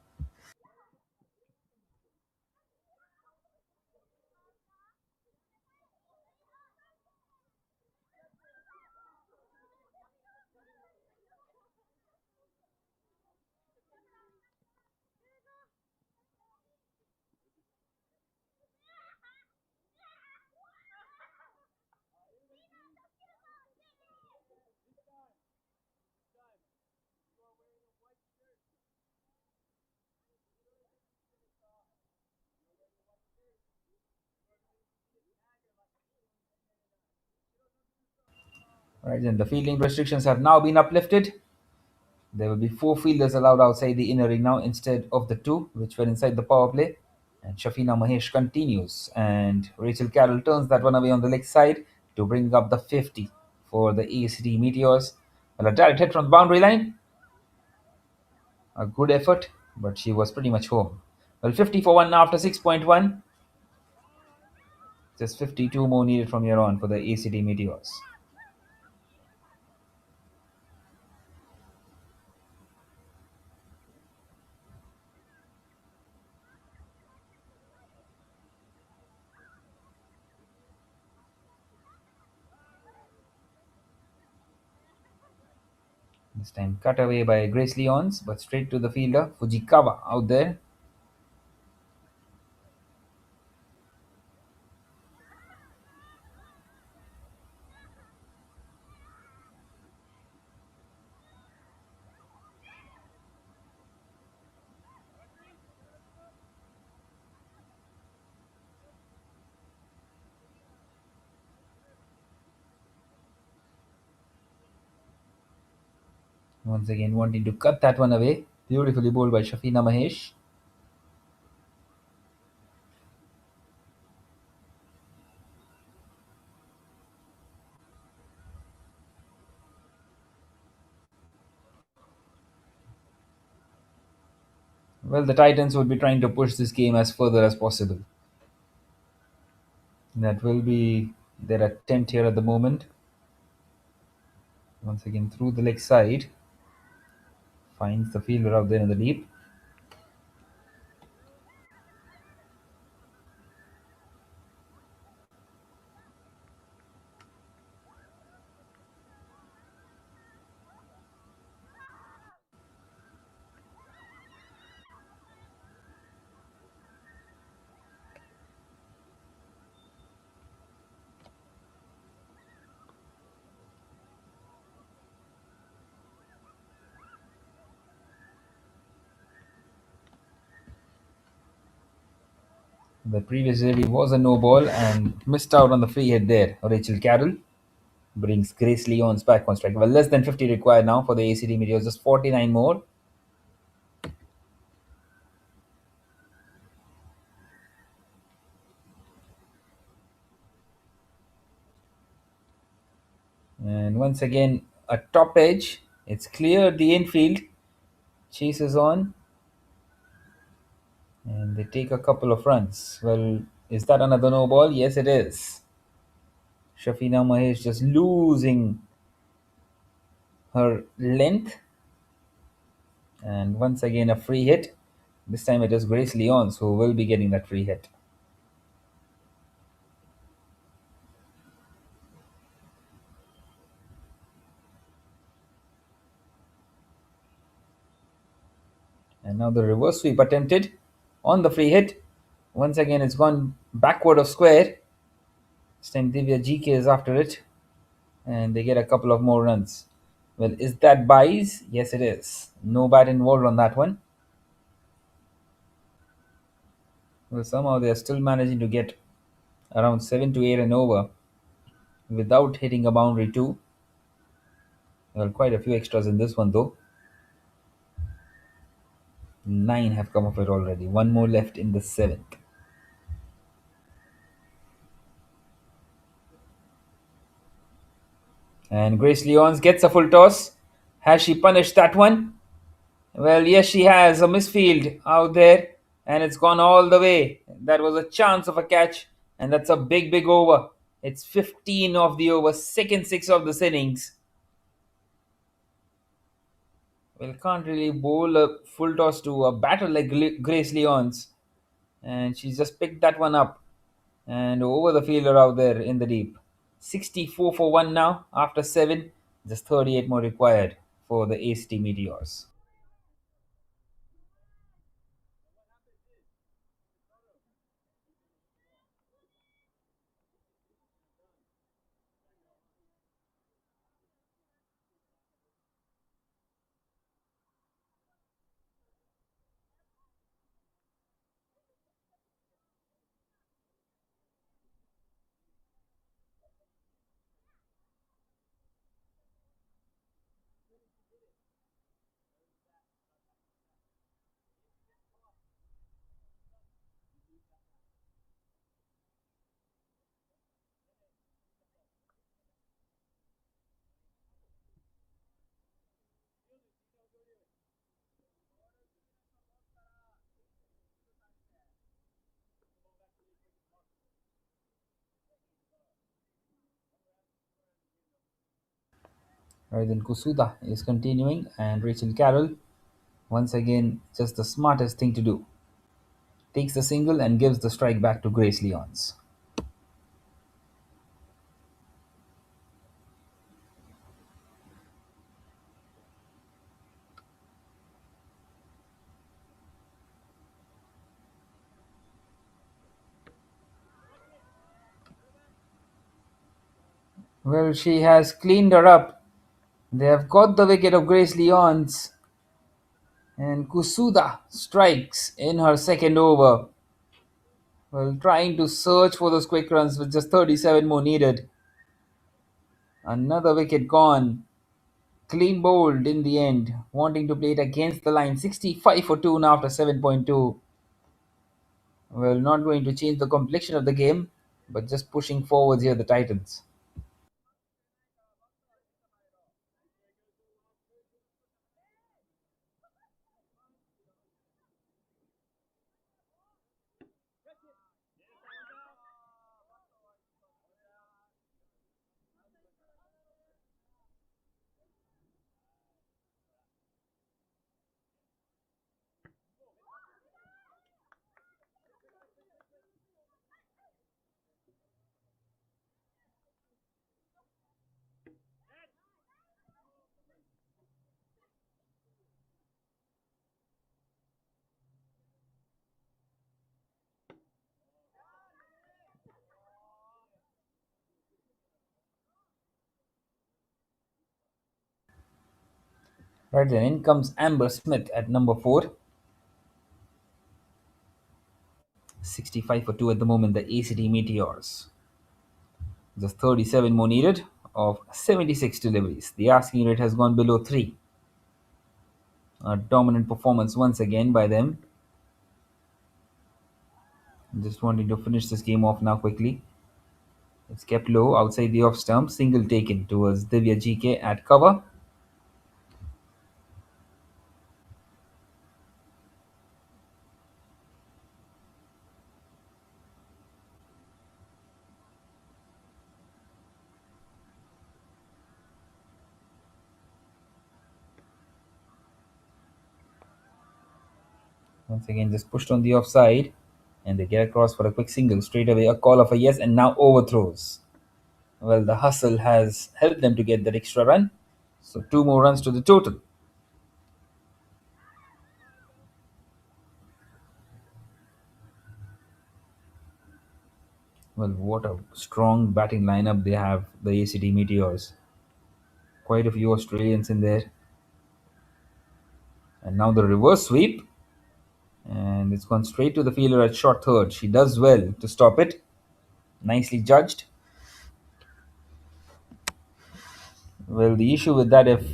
Right, and the fielding restrictions have now been uplifted. There will be 4 fielders allowed outside the inner ring now instead of the 2 which were inside the power play. And Shafina Mahesh continues, and Rachel Carroll turns that one away on the leg side to bring up the 50 for the ACT Meteors. Well, a direct hit from the boundary line. A good effort, but she was pretty much home. Well, 50 for 1 now after 6.1. Just 52 more needed from here on for the ACT Meteors. This time cut away by Grace Leons, but straight to the fielder, Fujikawa out there. Once again wanting to cut that one away. Beautifully bowled by Shafina Mahesh. Well, the Titans would be trying to push this game as further as possible. That will be their attempt here at the moment. Once again through the leg side. Finds the fielder out there in the deep. The previous rally was a no ball and missed out on the free hit there. Rachel Carroll brings Grace Leon's back on strike. Well, less than 50 required now for the ACT Meteors, just 49 more. And once again, a top edge. It's cleared the infield. Chases on. And they take a couple of runs. Well, is that another no ball? Yes, it is. Shafina Mahesh just losing her length. And once again, a free hit. This time it is Grace Leons who will be getting that free hit. And now the reverse sweep attempted on the free hit. Once again, it's gone backward of square. This time Divya GK is after it. And they get a couple of more runs. Well, is that buys? Yes, it is. No bat involved on that one. Well, somehow they are still managing to get around 7 to 8 and over without hitting a boundary too. Well, quite a few extras in this one though. 9 have come of it already. One more left in the 7th. And Grace Leons gets a full toss. Has she punished that one? Well, yes, she has. A misfield out there, and it's gone all the way. That was a chance of a catch, and that's a big, big over. It's 15 of the over, second six of this innings. Well, can't really bowl a full toss to a batter like Grace Leons, and she's just picked that one up and over the fielder out there in the deep. 64 for 1 now after 7, just 38 more required for the ACT Meteors. Right, then Kusuda is continuing, and Rachel Carroll, once again, just the smartest thing to do. Takes the single and gives the strike back to Grace Leons. Well, she has cleaned her up. They have got the wicket of Grace Leons, and Kusuda strikes in her second over. Well, trying to search for those quick runs with just 37 more needed. Another wicket gone. Clean bowled in the end, wanting to play it against the line. 65 for 2 now after 7.2. Well, not going to change the complexion of the game, but just pushing forwards here, the Titans. Right then, in comes Amber Smith at number 4. 65 for 2 at the moment, the ACT Meteors. Just 37 more needed of 76 deliveries. The asking rate has gone below 3. A dominant performance once again by them. Just wanting to finish this game off now quickly. It's kept low outside the off stump. Single taken towards Divya GK at cover. Once again, just pushed on the offside. And they get across for a quick single. Straight away, a call of a yes, and now overthrows. Well, the hustle has helped them to get that extra run. So 2 more runs to the total. Well, what a strong batting lineup they have, the ACT Meteors. Quite a few Australians in there. And now the reverse sweep. And it's gone straight to the fielder at short third. She does well to stop it. Nicely judged. Well, the issue with that, if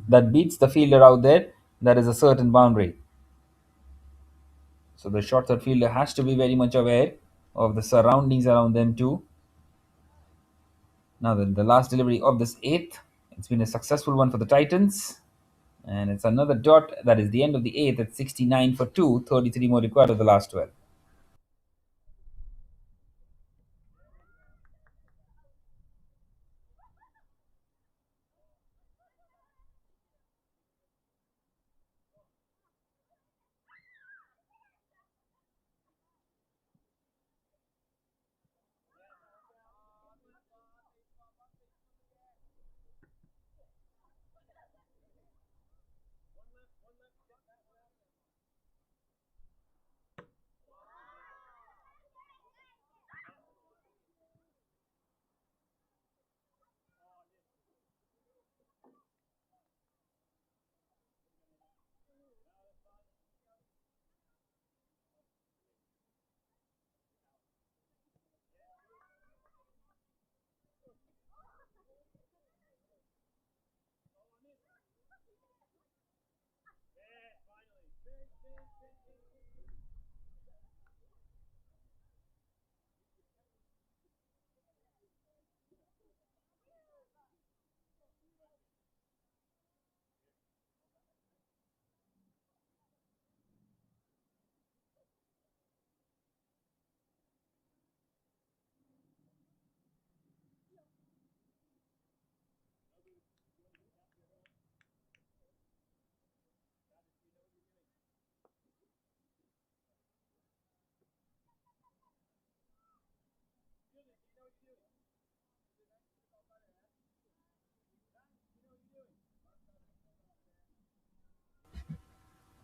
that beats the fielder out there, that is a certain boundary. So the short third fielder has to be very much aware of the surroundings around them too. Now the last delivery of this eighth, it's been a successful one for the Titans. And it's another dot. That is the end of the eighth at 69 for 2, 33 more required of the last 12.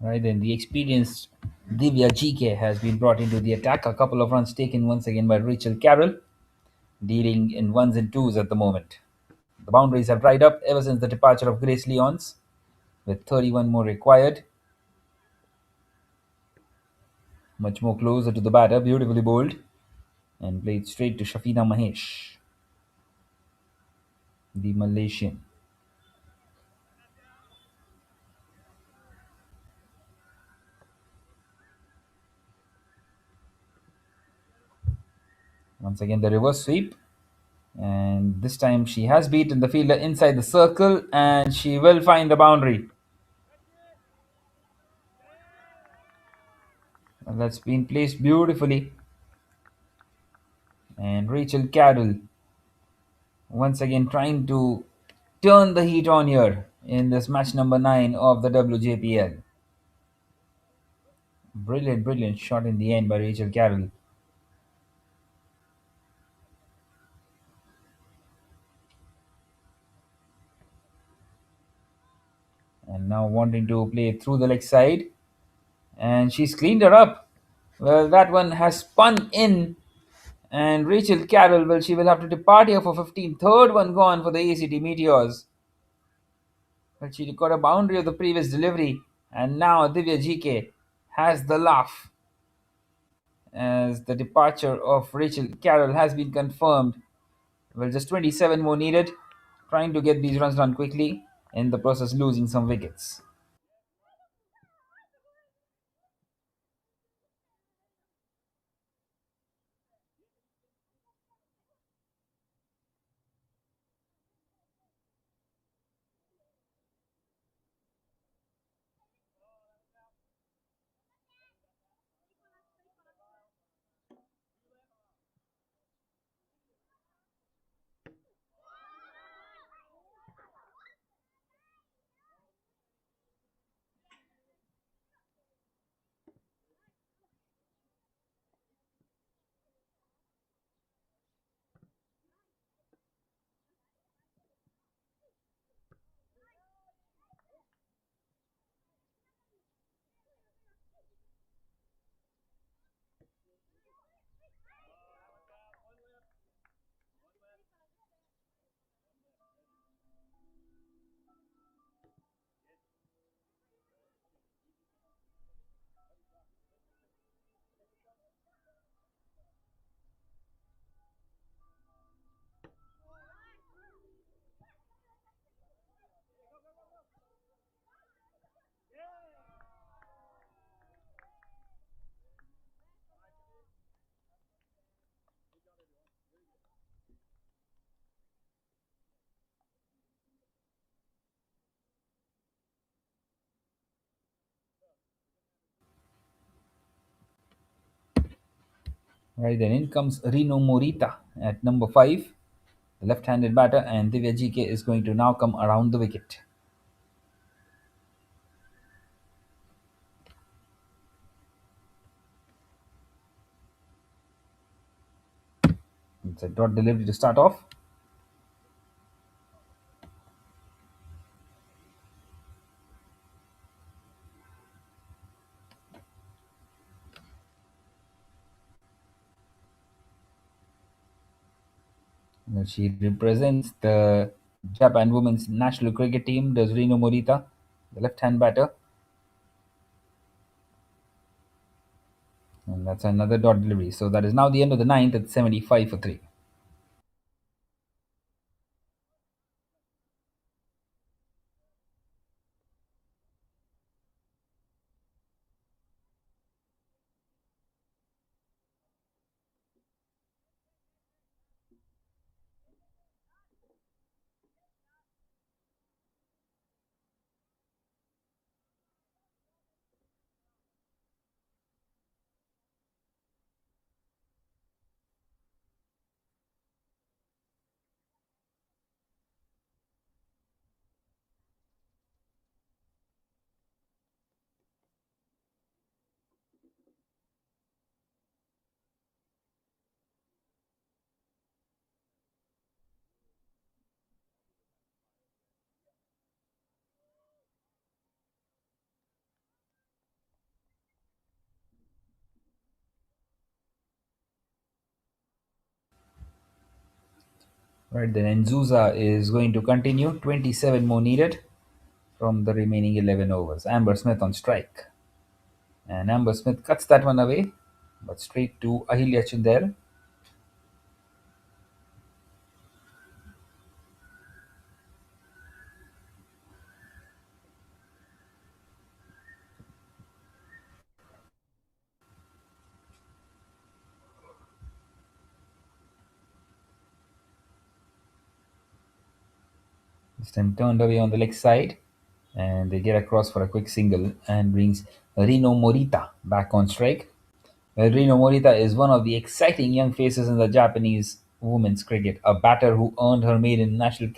Right then, the experienced Divya GK has been brought into the attack. A couple of runs taken once again by Rachel Carroll, dealing in ones and twos at the moment. The boundaries have dried up ever since the departure of Grace Leons, with 31 more required. Much more closer to the batter, beautifully bowled, and played straight to Shafina Mahesh, the Malaysian. Once again, the reverse sweep. And this time she has beaten the fielder inside the circle and she will find the boundary. And that's been placed beautifully. And Rachel Carroll once again trying to turn the heat on here in this match number 9 of the WJPL. Brilliant, brilliant shot in the end by Rachel Carroll. And now wanting to play through the leg side. And she's cleaned her up. Well, that one has spun in. And Rachel Carroll, well, she will have to depart here for 15. Third one gone for the ACT Meteors. But she recorded a boundary of the previous delivery, and now Divya GK has the laugh as the departure of Rachel Carroll has been confirmed. Well, just 27 more needed, trying to get these runs done quickly, in the process losing some wickets. Right then, in comes Rino Morita at number 5, the left-handed batter, and Divya GK is going to now come around the wicket. It's a dot delivery to start off. She represents the Japan women's national cricket team, does Rino Morita, the left-hand batter. And that's another dot delivery. So that is now the end of the ninth at 75 for 3. Right then, Nzuza is going to continue. 27 more needed from the remaining 11 overs. Amber Smith on strike. And Amber Smith cuts that one away, but straight to Ahilya Chindel. This time turned away on the leg side, and they get across for a quick single and brings Rino Morita back on strike. Well, Rino Morita is one of the exciting young faces in the Japanese women's cricket, a batter who earned her maiden national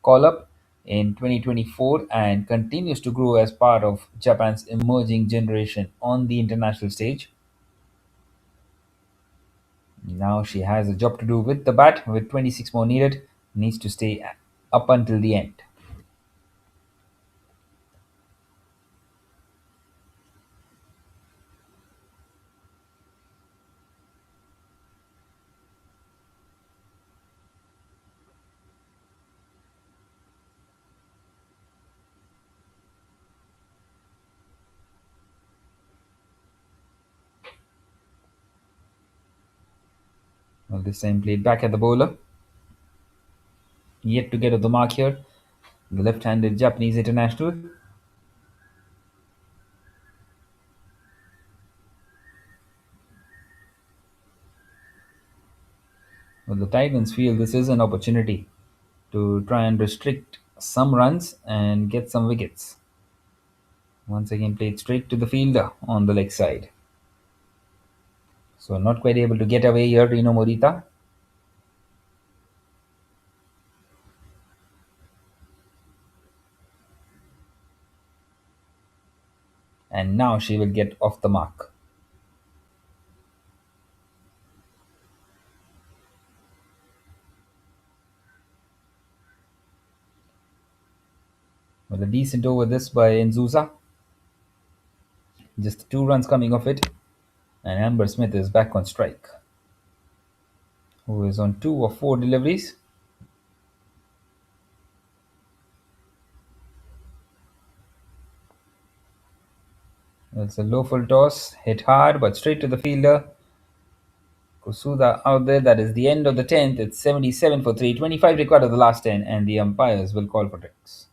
call-up in 2024 and continues to grow as part of Japan's emerging generation on the international stage. Now she has a job to do with the bat, with 26 more needed, needs to stay up until the end. Well, this time played back at the bowler. Yet to get off the mark here. The left-handed Japanese international. Well, the Titans feel this is an opportunity to try and restrict some runs and get some wickets. Once again played straight to the fielder on the leg side. So not quite able to get away here, Rino Morita. And now she will get off the mark. Well, a decent over this by Nzusa. Just 2 runs coming off it. And Amber Smith is back on strike. Who is on 2 of 4 deliveries. It's a low full toss, hit hard but straight to the fielder. Kusuda out there. That is the end of the 10th. It's 77 for 3, 25 required of the last 10, and the umpires will call for drinks.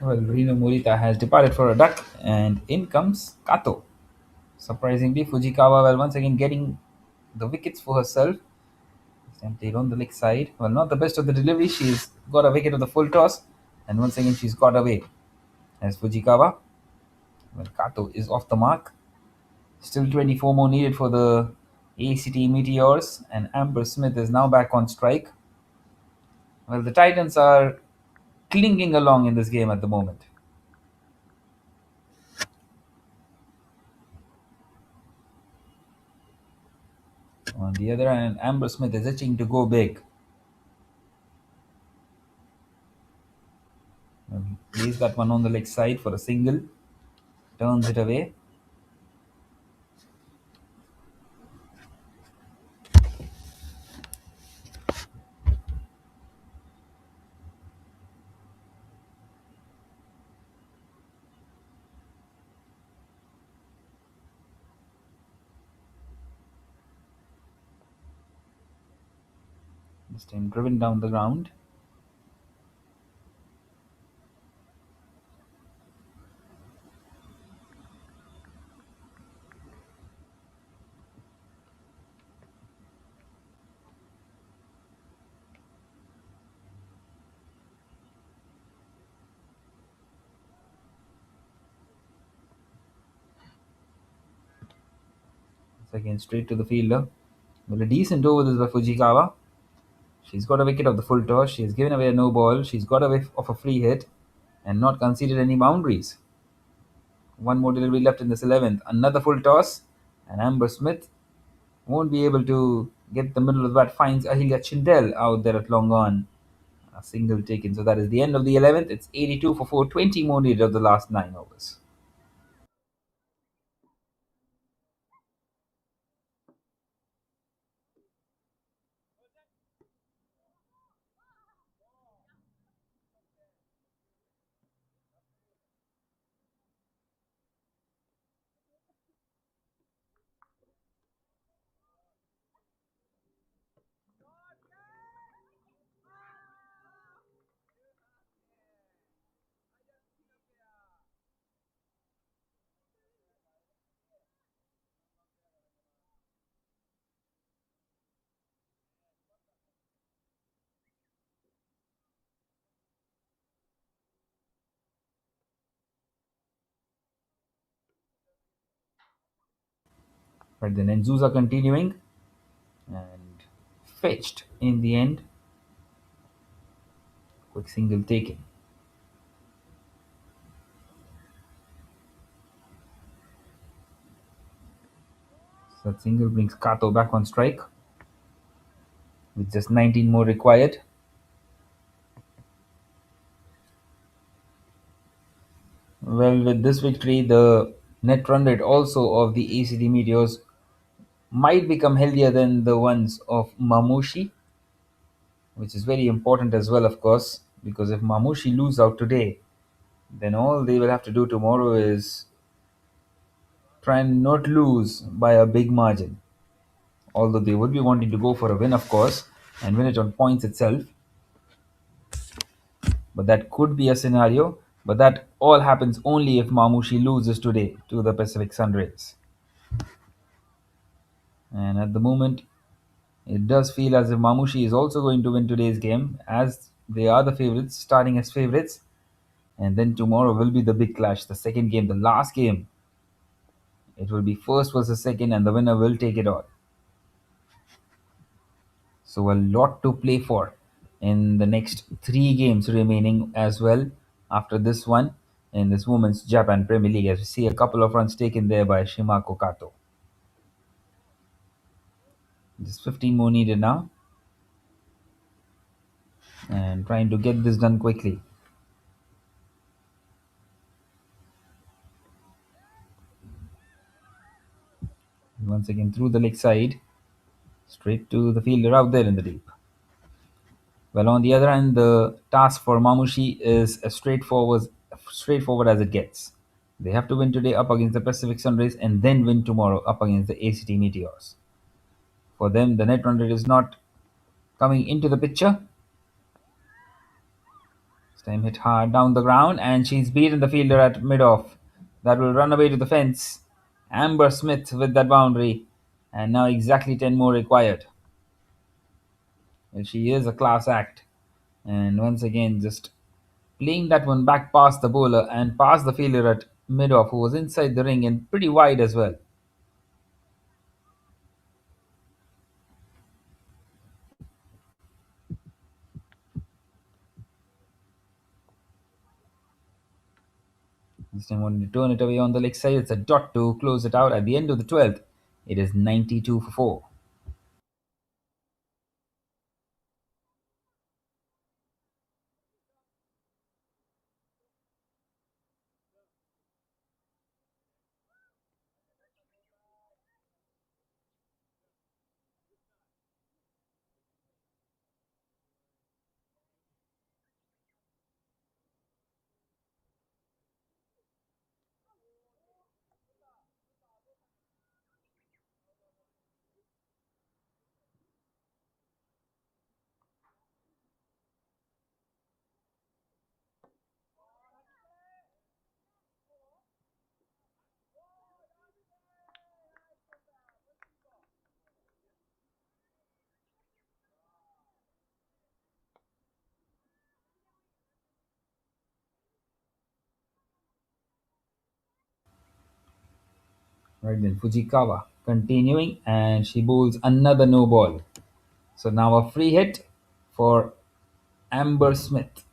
Well, Rino Morita has departed for a duck, and in comes Kato. Surprisingly, Fujikawa, well, once again getting the wickets for herself. Played on the leg side. Well, not the best of the delivery. She's got a wicket of the full toss, and once again she's got away. As Fujikawa, well, Kato is off the mark. Still 24 more needed for the ACT Meteors, and Amber Smith is now back on strike. Well, the Titans are clinging along in this game at the moment. On the other hand, Amber Smith is itching to go big. He's got one on the leg side for a single. Turns it away. This time driven down the ground. Again, straight to the fielder. Well, a decent over this by Fujikawa. She's got a wicket of the full toss. She has given away a no ball. She's got away of a free hit and not conceded any boundaries. One more delivery left in this 11th. Another full toss. And Amber Smith won't be able to get the middle of the bat. Finds Ahilya Chindel out there at long on. A single taken. So that is the end of the 11th. It's 82 for 4. 20 more needed of the last 9 overs. Right then, Enzusa continuing and fetched in the end. Quick single taken. So that single brings Kato back on strike with just 19 more required. Well, with this victory, the net run rate also of the ACT Meteors might become healthier than the ones of Mamushi, which is very important as well, of course, because if Mamushi lose out today, then all they will have to do tomorrow is try and not lose by a big margin. Although they would be wanting to go for a win, of course, and win it on points itself. But that could be a scenario. But that all happens only if Mamushi loses today to the Pacific Sunrays. And at the moment, it does feel as if Mamushi is also going to win today's game, as they are the favorites, starting as favorites. And then tomorrow will be the big clash, the second game, the last game. It will be first versus second, and the winner will take it all. So, a lot to play for in the next 3 games remaining as well after this one in this Women's Japan Premier League, as we see a couple of runs taken there by Shimako Kato. Just 15 more needed now. And trying to get this done quickly. Once again through the leg side, straight to the fielder out there in the deep. Well, on the other hand, the task for Mamushi is as straightforward as it gets. They have to win today up against the Pacific Sunrays and then win tomorrow up against the ACT Meteors. For them, the net run rate is not coming into the picture. Time hit hard down the ground, and she's beaten the fielder at mid-off. That will run away to the fence. Amber Smith with that boundary, and now exactly 10 more required. Well, she is a class act, and once again just playing that one back past the bowler and past the fielder at mid-off, who was inside the ring and pretty wide as well. This time wanting to turn it away on the leg side. It's a dot to close it out at the end of the 12th. It is 92 for 4. Right then, Fujikawa continuing, and she bowls another no ball. So now a free hit for Amber Smith.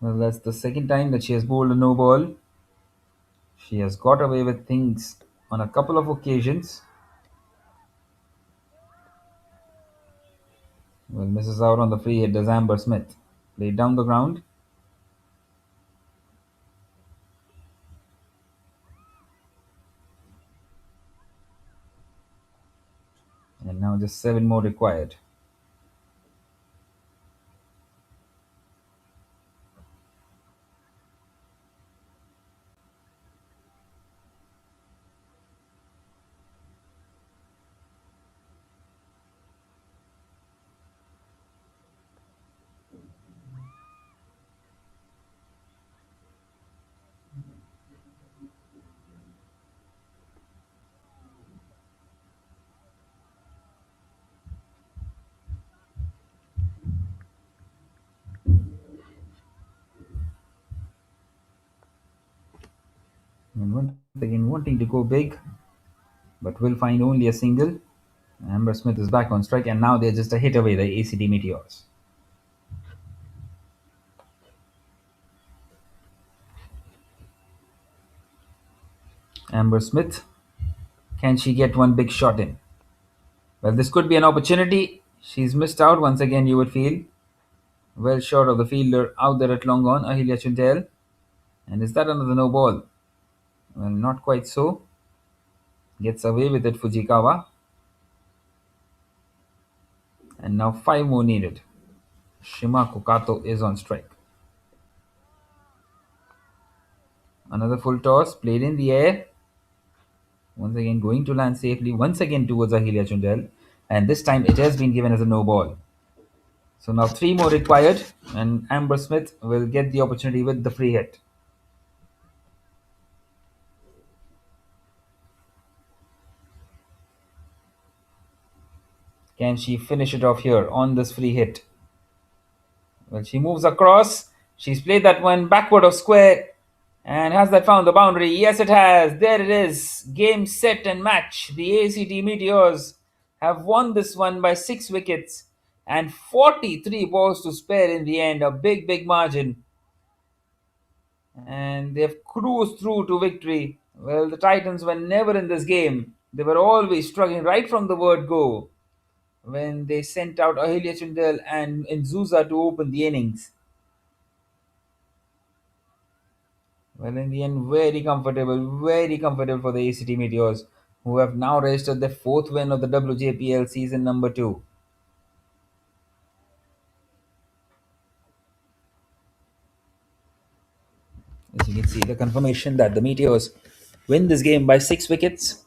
Well, that's the second time that she has bowled a no ball. She has got away with things on a couple of occasions. Well, misses out on the free hit does Amber Smith. Played down the ground. And now just 7 more required. And once again wanting to go big, but will find only a single. Amber Smith is back on strike, and now they're just a hit away, the ACT Meteors. Amber Smith, can she get one big shot in? Well, this could be an opportunity. She's missed out once again, you would feel. Well short of the fielder out there at long on, Ahilya Chundel. And is that another no ball? Well, not quite so. Gets away with it, Fujikawa. And now 5 more needed. Shima Kokato is on strike. Another full toss, played in the air. Once again going to land safely, once again towards Ahilya Chundel. And this time it has been given as a no ball. So now 3 more required, and Amber Smith will get the opportunity with the free hit. Can she finish it off here on this free hit? Well, she moves across. She's played that one backward of square. And has that found the boundary? Yes, it has. There it is. Game, set, and match. The ACT Meteors have won this one by 6 wickets and 43 balls to spare in the end. A big, big margin. And they've cruised through to victory. Well, the Titans were never in this game. They were always struggling right from the word go when they sent out Ahilya Chundel and Nzuza to open the innings. Well, in the end, very comfortable for the ACT Meteors, who have now registered their 4th win of the WJPL season number 2. As you can see, the confirmation that the Meteors win this game by 6 wickets.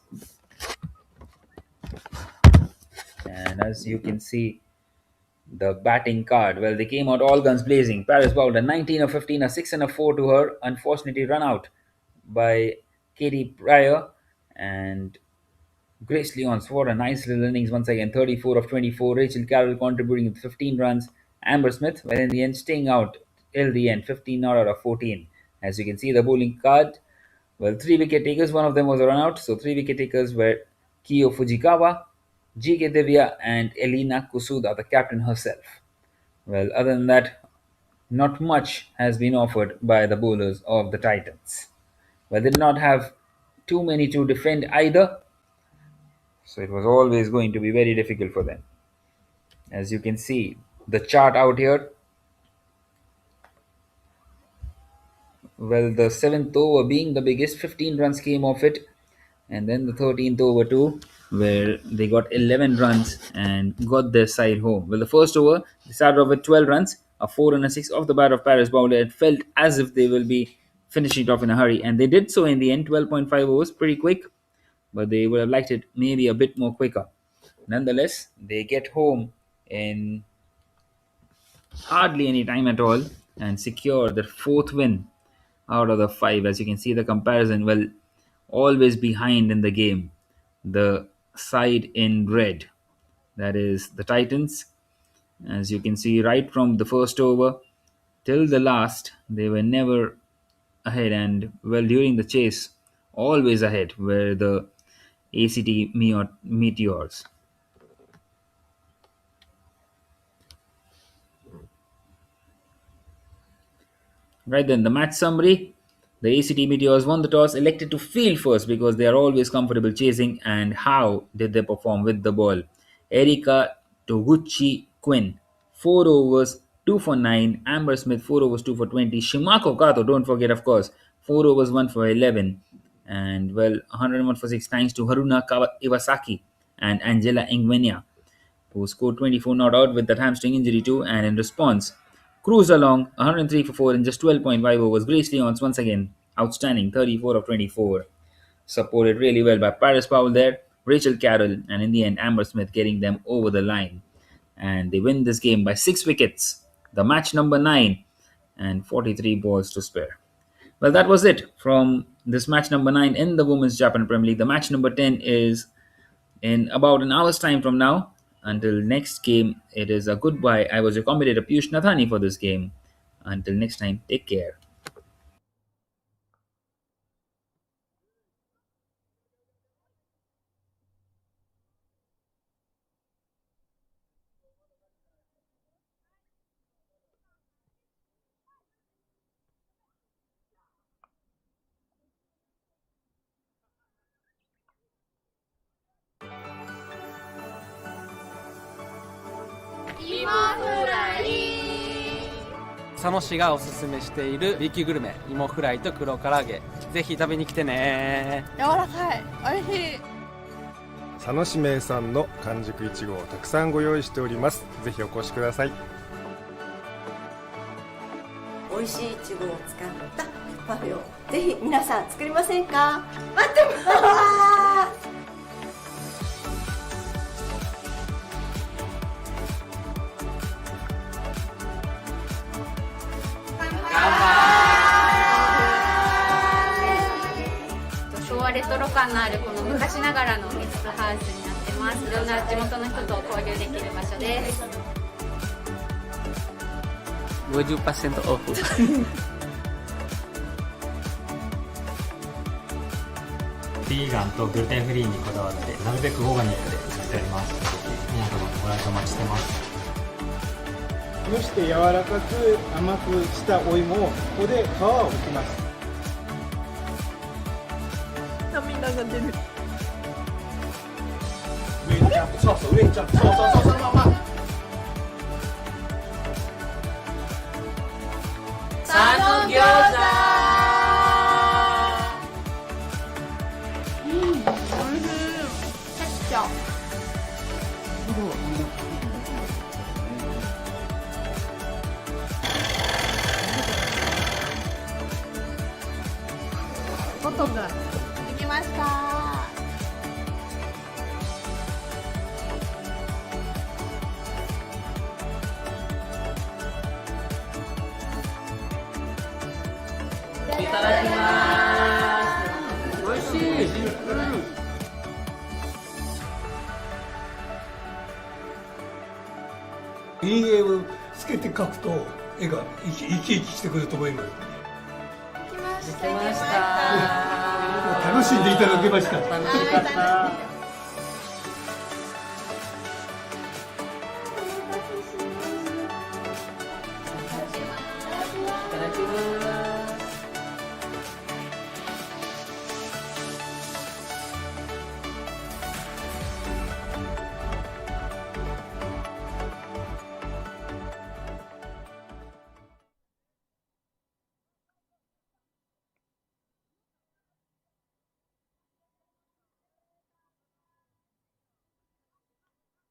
And as you can see, The batting card, well, they came out all guns blazing. Paris bowled a 19 of 15, a 6 and a 4 to her, unfortunately run out by Katie Pryor. And Grace Leon scored a nice little innings once again, 34 of 24. Rachel Carroll contributing with 15 runs. Amber Smith, well, in the end, staying out till the end, 15 not out of 14. As you can see, the bowling card, well, 3 wicket takers. One of them was a run out. So 3 wicket takers were Kiyo Fujikawa, G.K. Divya, and Elena Kusuda, the captain herself. Well, other than that, not much has been offered by the bowlers of the Titans. Well, they did not have too many to defend either, so it was always going to be very difficult for them. As you can see, the chart out here, well, the 7th over being the biggest, 15 runs came off it, and then the 13th over too, where they got 11 runs and got their side home. Well, the first over, they started off with 12 runs, a 4 and a 6 off the bat of Paris bowler. It felt as if they will be finishing it off in a hurry, and they did so in the end. 12.5 overs, pretty quick, but they would have liked it maybe a bit more quicker. Nonetheless, they get home in hardly any time at all and secure their 4th win out of the 5. As you can see, the comparison, well, always behind in the game. The side in red, that is the Titans. As you can see, right from the first over till the last, they were never ahead, and well, during the chase, always ahead were the ACT Meteors. Right then, the match summary. The ACT Meteors won the toss, elected to field first because they are always comfortable chasing. And how did they perform with the ball? Erika Toguchi Quinn, 4 overs, 2 for 9. Amber Smith, 4 overs, 2 for 20. Shimako Kato, don't forget, of course, 4 overs, 1 for 11. And well, 101 for 6 thanks to Haruna Iwasaki and Angela Ingwenya, who scored 24 not out with that hamstring injury too. And in response, cruised along 103 for 4 in just 12.5 overs. Grace Leons once again outstanding, 34 of 24. Supported really well by Paris Powell there, Rachel Carroll, and in the end Amber Smith getting them over the line. And they win this game by 6 wickets, the match number 9, and 43 balls to spare. Well, that was it from this match number 9 in the Women's Japan Premier League. The match number 10 is in about an hour's time from now. Until next game, it is a goodbye. I was your commentator Piyush Nathani for this game. Until next time, take care.佐野市がおすすめしている B 級グルメ、芋フライと黒唐揚げ、ぜひ食べに来てね。柔らかい、おいしい。佐野市名産の完熟いちごをたくさんご用意しております。ぜひお越しください。美味しいいちごを使ったパフェをぜひ皆さん作りませんか？待ってます。昭和レトロ感のあるこの昔ながらのゲストハウスになってます。いろんな地元の人と交流できる場所です。50% オフ。ビーガンとグルテンフリーにこだわってなるべくオーガニックで作っております。皆様のご来場お待ちしてます。蒸して柔らかく甘くしたお芋をここで皮を剥きます。涙が出る。上にジャンプ、そうそう上にジャンプ、そうそうそうそのまま。佐野餃子。おいしい。シャキシャ。音ができました。描くと絵が生き生きしてくると思います。できました。楽しんでいただけました。楽しかった。いただきます。